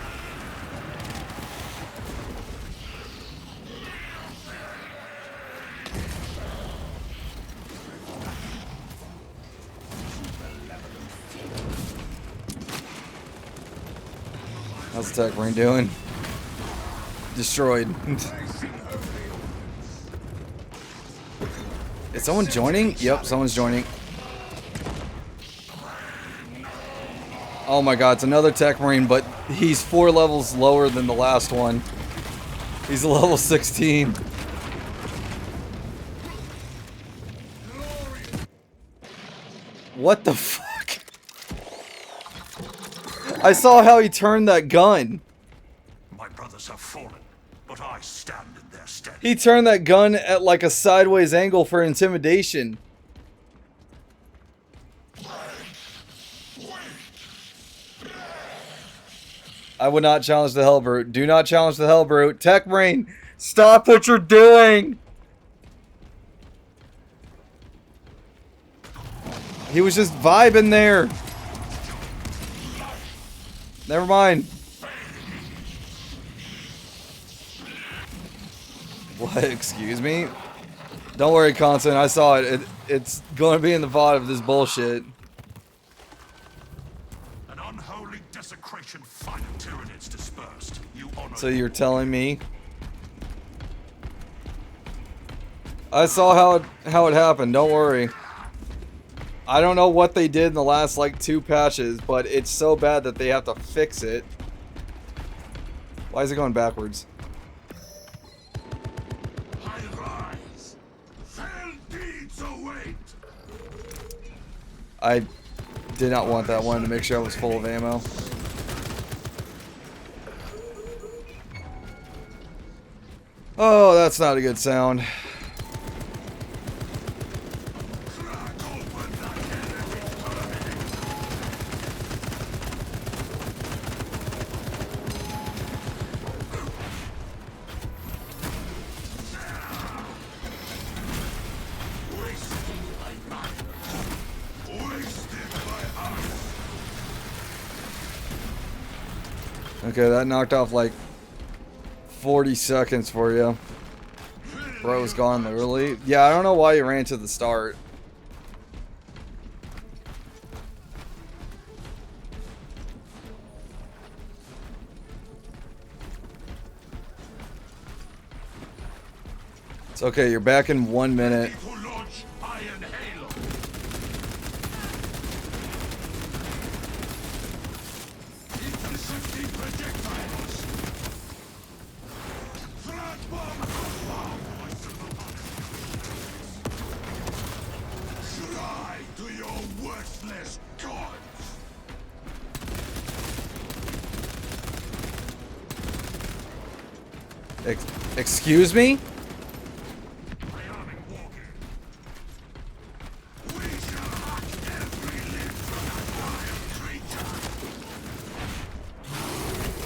How's the tech marine doing? Destroyed. Is someone joining? Yep, someone's joining. Oh my god, it's another tech marine, but he's 4 levels lower than the last one. He's level 16. What the fuck? I saw how he turned that gun. My brothers have fallen, but I stand in their stead. He turned that gun at like a sideways angle for intimidation. I would not challenge the Hellbrute. Do not challenge the Hellbrute. Tech Marine, stop what you're doing! He was just vibing there. Never mind. What? Excuse me? Don't worry, Constant. I saw it. It's going to be in the VOD of this bullshit. An unholy desecration fight until it's dispersed. You honor. So you're telling me? I saw how it happened. Don't worry. I don't know what they did in the last like 2 patches, but it's so bad that they have to fix it. Why is it going backwards? I did not want that one to make sure I was full of ammo. Oh, that's not a good sound. Okay, that knocked off like 40 seconds for you. Bro was gone literally. Yeah, I don't know why you ran to the start. It's okay, you're back in 1 minute. Excuse me?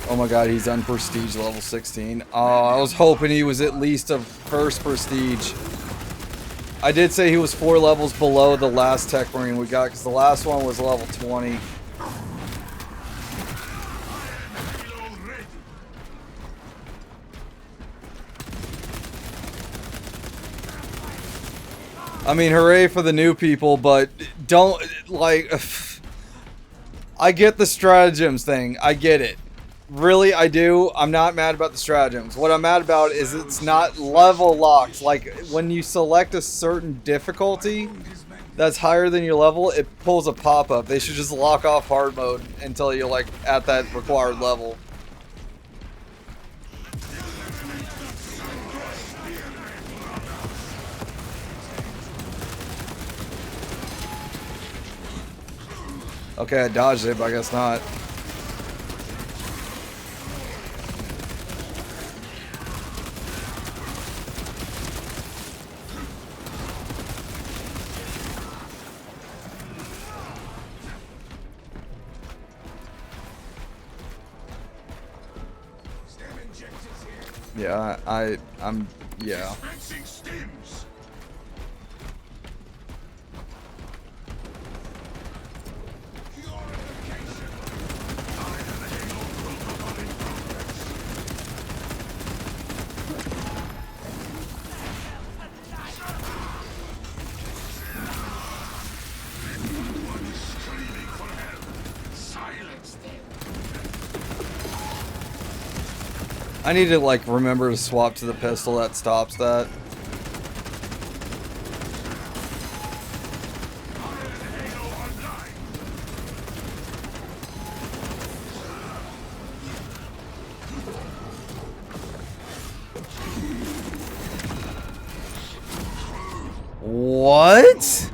Oh my god, he's on prestige level 16. Oh, I was hoping he was at least a first prestige. I did say he was 4 levels below the last tech marine we got, because the last one was level 20. I mean, hooray for the new people, but don't, like, I get the stratagems thing. I get it. Really, I do. I'm not mad about the stratagems. What I'm mad about is it's not level locked. Like, when you select a certain difficulty that's higher than your level, it pulls a pop-up. They should just lock off hard mode until you're, like, at that required level. Okay, I dodged it, but I guess not. Yeah, I'm, yeah. I need to, like, remember to swap to the pistol that stops that. What?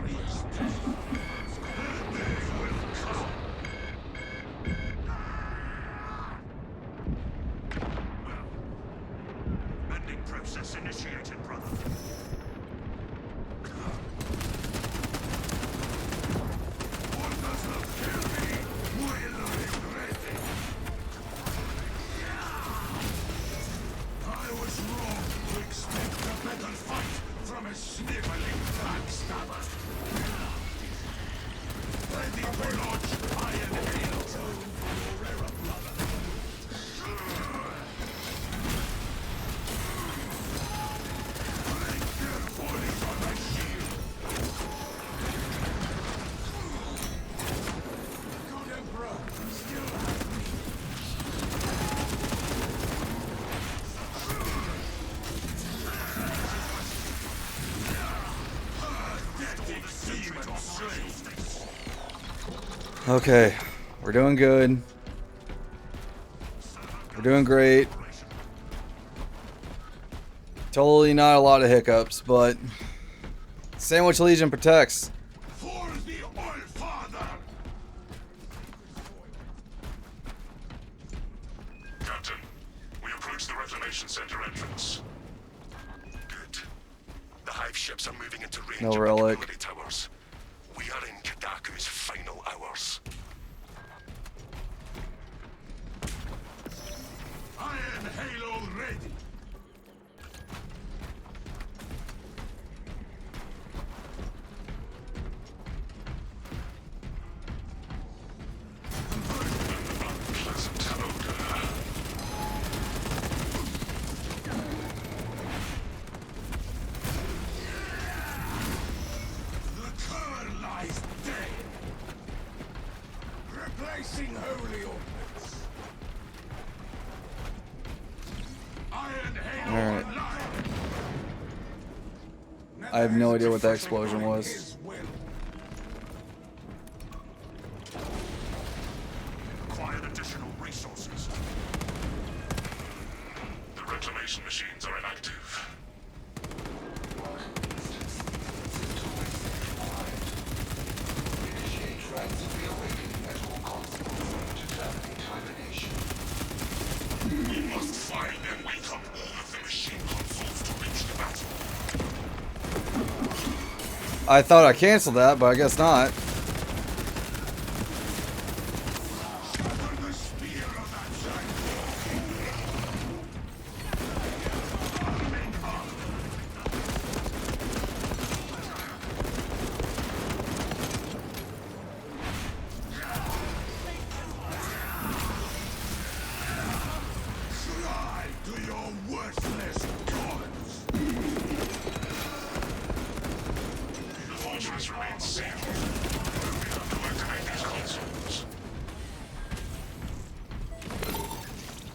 Okay, we're doing good. We're doing great. Totally not a lot of hiccups, but Sandwich Legion protects. Captain, we approach the reclamation center entrance. 5 ships are moving into range No of the relic. community towers. We are in Kadaku's final hours. Iron Halo ready. The core lies dead. Replacing holy ordnance. Iron Halo Alright. alive. I have no idea what that explosion was. His will. Acquired additional resources. The reclamation machines are inactive. Initiate rites of reawakening at all consoles to terminate hibernation. We must find and wake up all of the machine consoles to reach the battle. I thought I canceled that, but I guess not. Shatter the spear of that Try to your worthless gods. The fortress remains safe. We have to activate these consoles.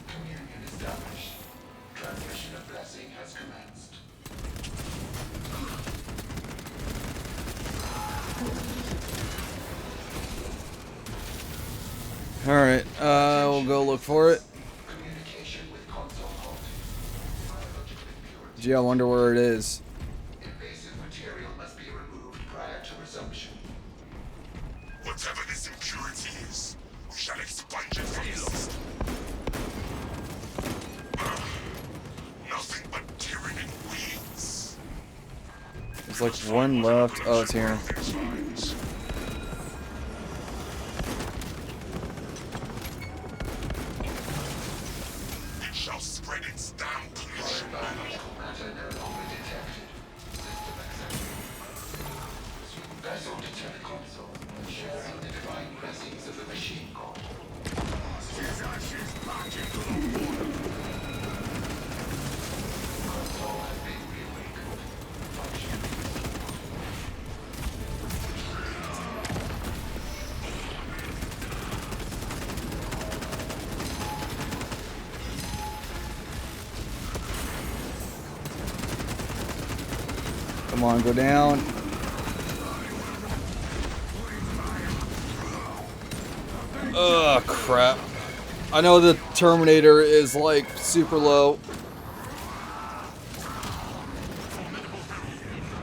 Communion established. Transmission of blessing has commenced. Alright, we'll go look for it. Communication with console halted. Biological impurity. Gee, I wonder where it is. Invasive material must be removed prior to resumption. Whatever this impurity is, we shall expunge it from the system. Nothing but tyranny weeds. There's like one left. Oh, it's here. These lines. It shall spread its damn pollution. Biological matter no longer detected. System accepted. Vessel detect console. Sharing the divine blessings of the machine god. His ashes back into the water. Console has been reawakened. Function. Come on, go down. Ugh, crap. I know the Terminator is like super low.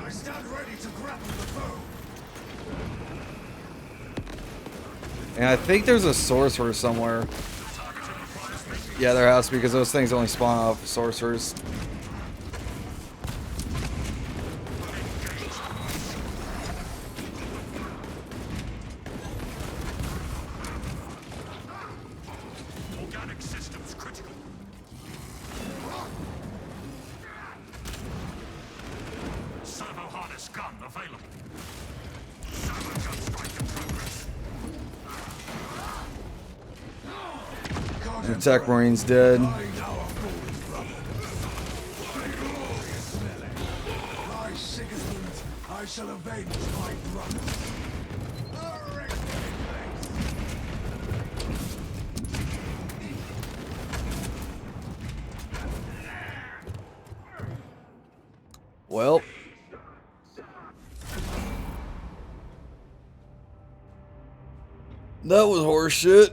I stand ready to grapple the foe. And I think there's a sorcerer somewhere. Yeah, there has to be, because those things only spawn off sorcerers. Organic systems critical. Servo harness gun available. Servo gun strike in progress. The Tech Marine's dead. I, Sigismund, I shall avenge my brother. Well. That was horseshit.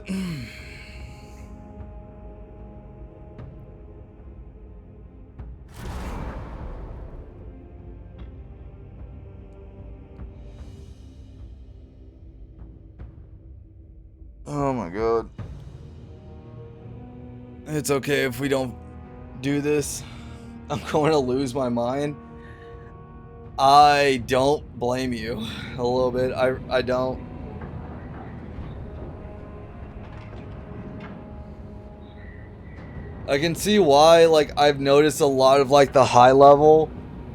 Oh my god. It's okay if we don't do this. I'm going to lose my mind. I don't blame you a little bit. I don't. I can see why, like, I've noticed a lot of, like, the high level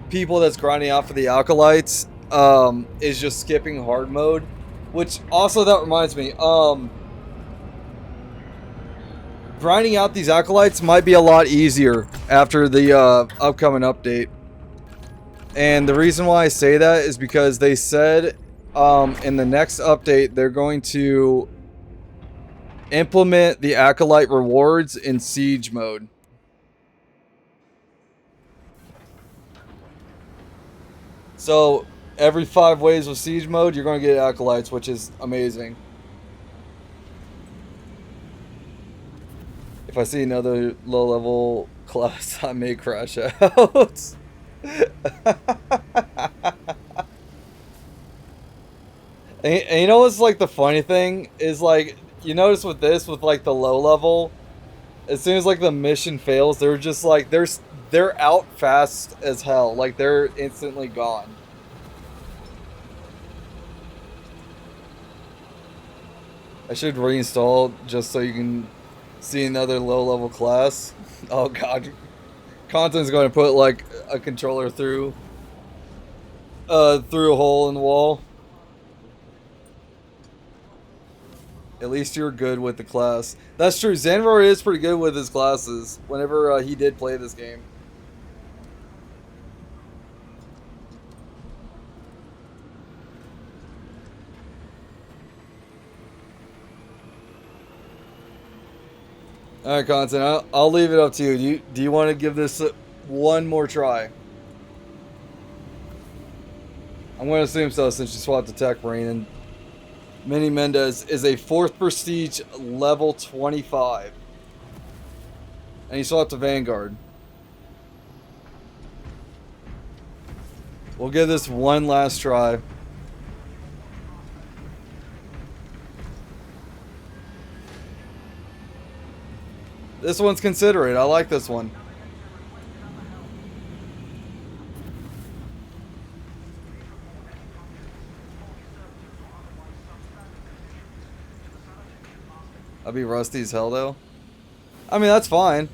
people that's grinding out for the Acolytes, is just skipping hard mode. Which, also, that reminds me, grinding out these Acolytes might be a lot easier after the, upcoming update. And the reason why I say that is because they said, in the next update, they're going to implement the Acolyte rewards in Siege mode. So, every 5 waves of Siege mode, you're going to get Acolytes, which is amazing. If I see another low-level class, I may crash out. And you know what's, like, the funny thing? Is, like, you notice with this, with, like, the low level, as soon as, like, the mission fails, they're just, like, they're out fast as hell. Like, they're instantly gone. I should reinstall just so you can see another low-level class. Oh, God. Content's going to put, like, a controller through a hole in the wall. At least you're good with the class. That's true. Zanror is pretty good with his classes whenever he did play this game. Alright, Content, I'll leave it up to you. Do you want to give this one more try? I'm going to assume so since you swapped to Tech Marine. And Mini Mendez is a 4th Prestige level 25. And he swapped to Vanguard. We'll give this one last try. This one's considerate. I like this one. I'll be rusty as hell though. I mean, that's fine.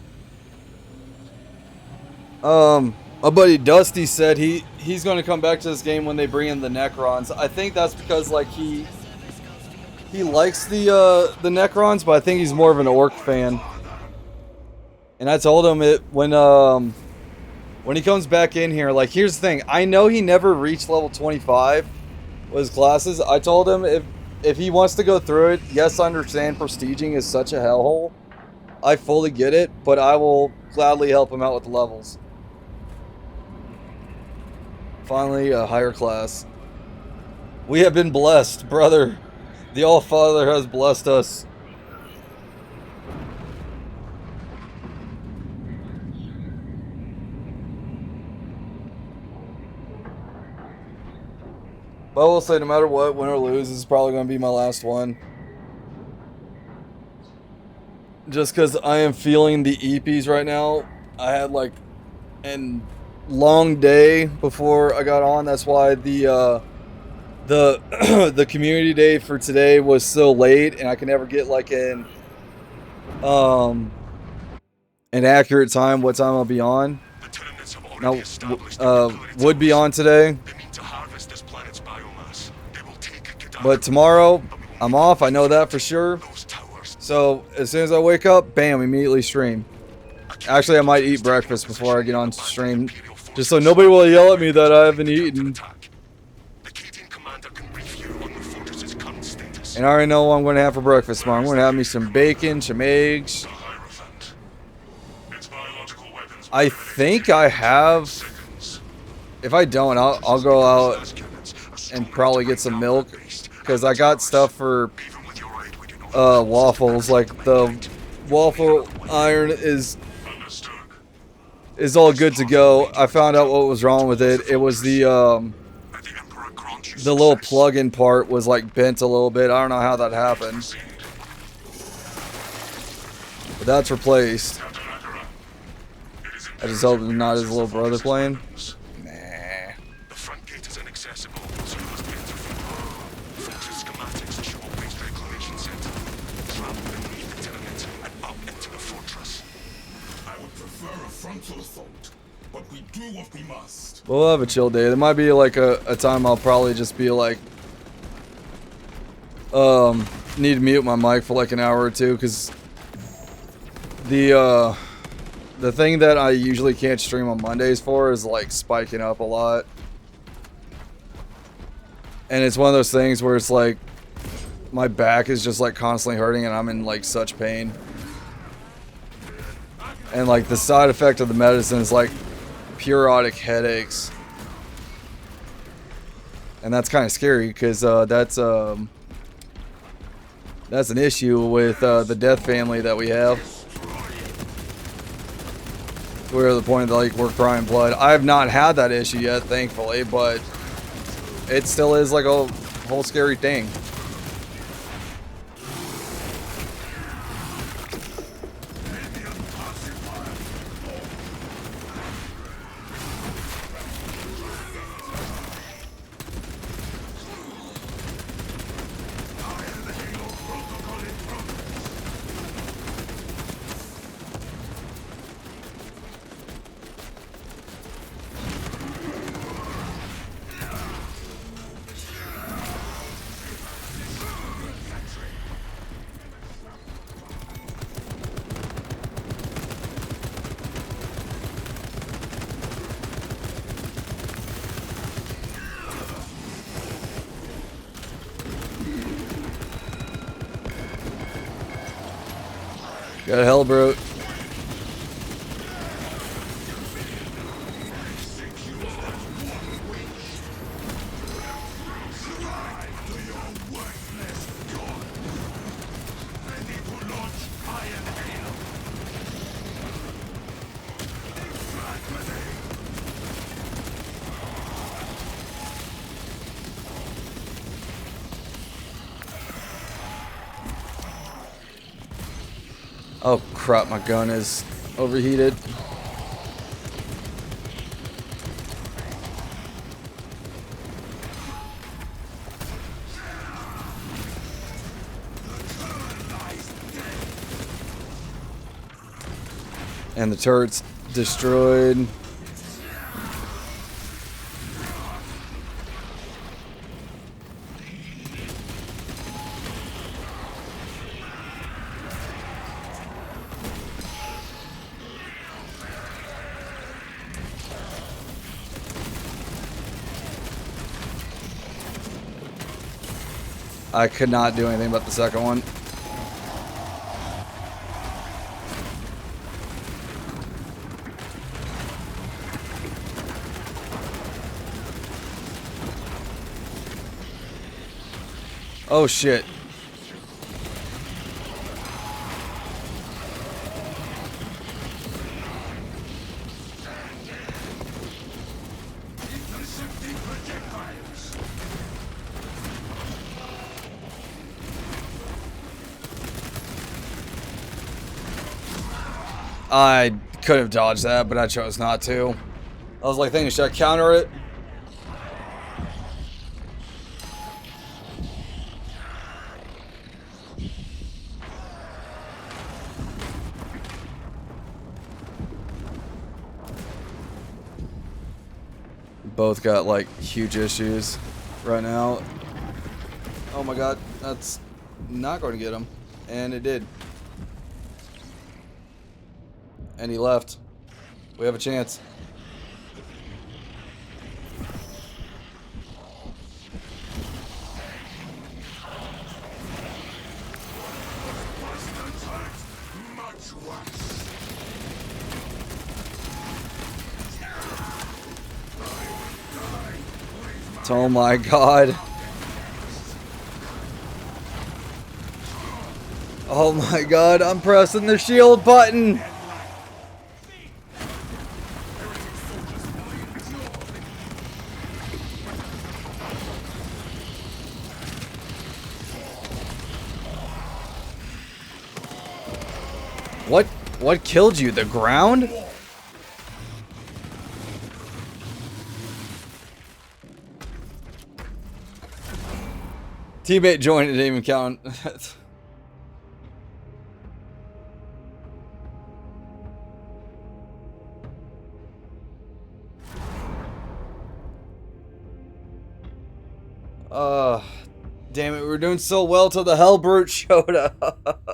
My buddy Dusty said he's going to come back to this game when they bring in the Necrons. I think that's because, like, he likes the Necrons, but I think he's more of an Orc fan. And I told him it when he comes back in here. Like, here's the thing: I know he never reached level 25 with his classes. I told him if he wants to go through it, yes, I understand prestiging is such a hellhole. I fully get it, but I will gladly help him out with the levels. Finally, a higher class. We have been blessed, brother. The All-Father has blessed us. But I will say, no matter what, win or lose, this is probably going to be my last one. Just because I am feeling the EPs right now. I had, like, a long day before I got on. That's why the community day for today was so late, and I can never get, like, an accurate time what time I'll be on. Now, would be on today. But tomorrow, I'm off. I know that for sure. So, as soon as I wake up, bam, immediately stream. Actually, I might eat breakfast before I get on stream. Just so nobody will yell at me that I haven't eaten. And I already know what I'm going to have for breakfast tomorrow. I'm going to have me some bacon, some eggs. I think I have. If I don't, I'll go out and probably get some milk. Because I got stuff for waffles. Like, the waffle iron is all good to go. I found out what was wrong with it. It was the little plug-in part was, like, bent a little bit. I don't know how that happened. But that's replaced. I just hope it's not his little brother playing. Nah. prefer a frontal assault, but we do what we must. We'll have a chill day. There might be like a time I'll probably just be like, need to mute my mic for like an hour or two, because the thing that I usually can't stream on Mondays for is like spiking up a lot. And it's one of those things where it's like my back is just like constantly hurting and I'm in like such pain. And like the side effect of the medicine is like periodic headaches. And that's kind of scary because that's an issue with the Death family that we have. We're at the point that like we're crying blood. I have not had that issue yet, thankfully, but it still is like a whole scary thing. Got a hell, bro. Oh crap, my gun is overheated. And the turret's destroyed. I could not do anything about the second one. Oh shit. I could have dodged that, but I chose not to. I was like thinking, should I counter it? Both got like huge issues right now. Oh my god, that's not going to get him. And it did. And he left. We have a chance. Oh my god. Oh my god, I'm pressing the shield button. What killed you? The ground? Teammate joined, it didn't even count. Damn it, we were doing so well till the Hellbrute showed up.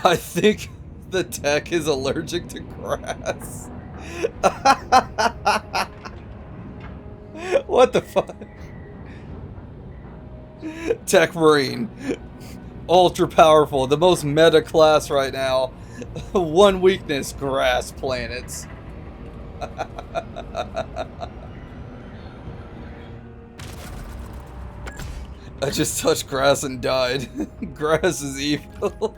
I think the tech is allergic to grass. What the fuck? Tech Marine. Ultra powerful. The most meta class right now. One weakness, grass planets. I just touched grass and died. Grass is evil.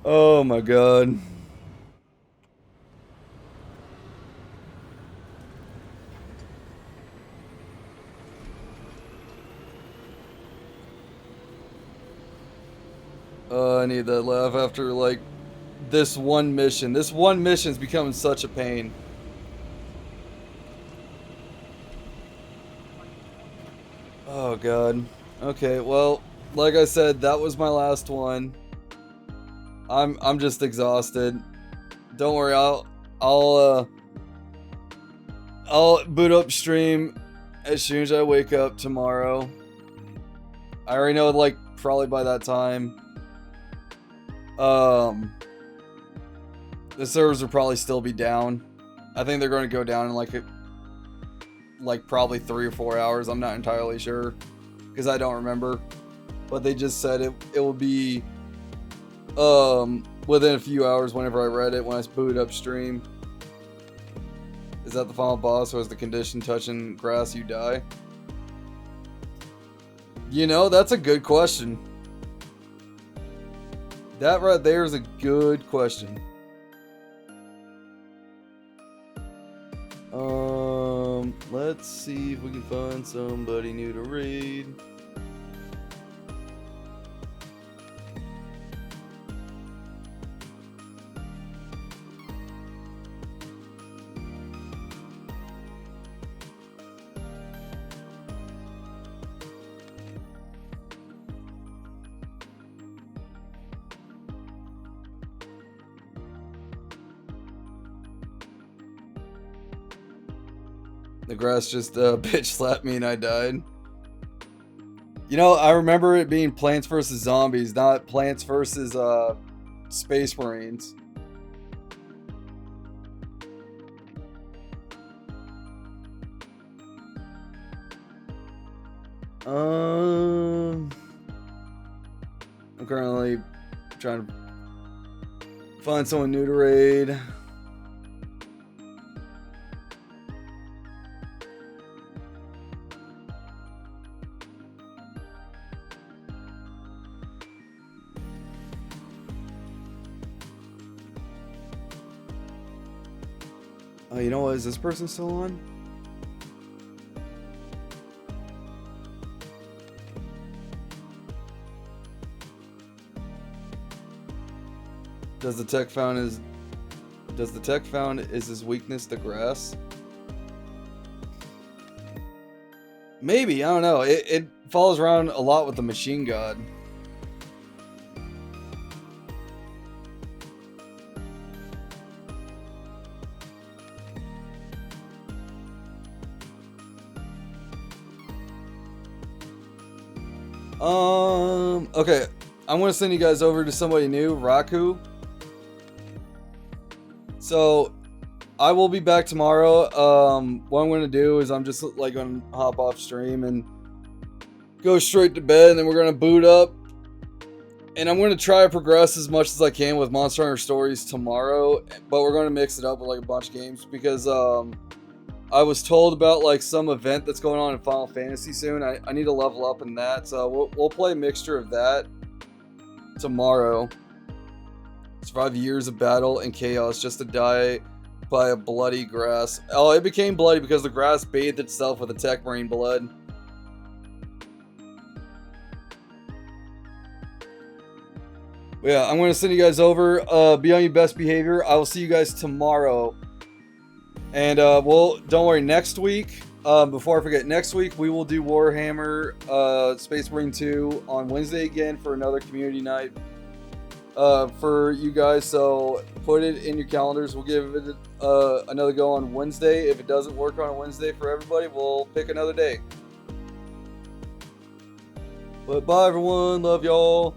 Oh my god. I need that laugh after, like, this one mission. This one mission's becoming such a pain. Oh god. Okay, well, like I said, that was my last one. I'm just exhausted. Don't worry, I'll boot up stream as soon as I wake up tomorrow. I already know, like, probably by that time. The servers will probably still be down. I think they're going to go down in like probably 3 or 4 hours. I'm not entirely sure because I don't remember. But they just said it will be within a few hours whenever I read it when I boot up stream. Is that the final boss, or is the condition touching grass you die? You know, that's a good question. That right there is a good question. Let's see if we can find somebody new to raid. The grass just bitch slapped me and I died. You know, I remember it being Plants vs. Zombies, not Plants vs. Space Marines. I'm currently trying to find someone new to raid. Oh, you know what? Is this person still on? Does the tech found is his weakness the grass? Maybe, I don't know. It follows around a lot with the machine god. Okay, I'm gonna send you guys over to somebody new, Raku. So, I will be back tomorrow. What I'm gonna do is I'm just like gonna hop off stream and go straight to bed, and then we're gonna boot up. And I'm gonna try to progress as much as I can with Monster Hunter Stories tomorrow, but we're gonna mix it up with like a bunch of games because I was told about like some event that's going on in Final Fantasy soon. I need to level up in that, so we'll play a mixture of that tomorrow. Survive years of battle and chaos just to die by a bloody grass. Oh, it became bloody because the grass bathed itself with a Tech Marine blood. Yeah, I'm going to send you guys over. Be on your best behavior. I will see you guys tomorrow. And, well, don't worry, next week, before I forget, next week we will do Warhammer Space Marine 2 on Wednesday again for another community night for you guys. So put it in your calendars. We'll give it another go on Wednesday. If it doesn't work on a Wednesday for everybody, we'll pick another day. But bye, everyone. Love y'all.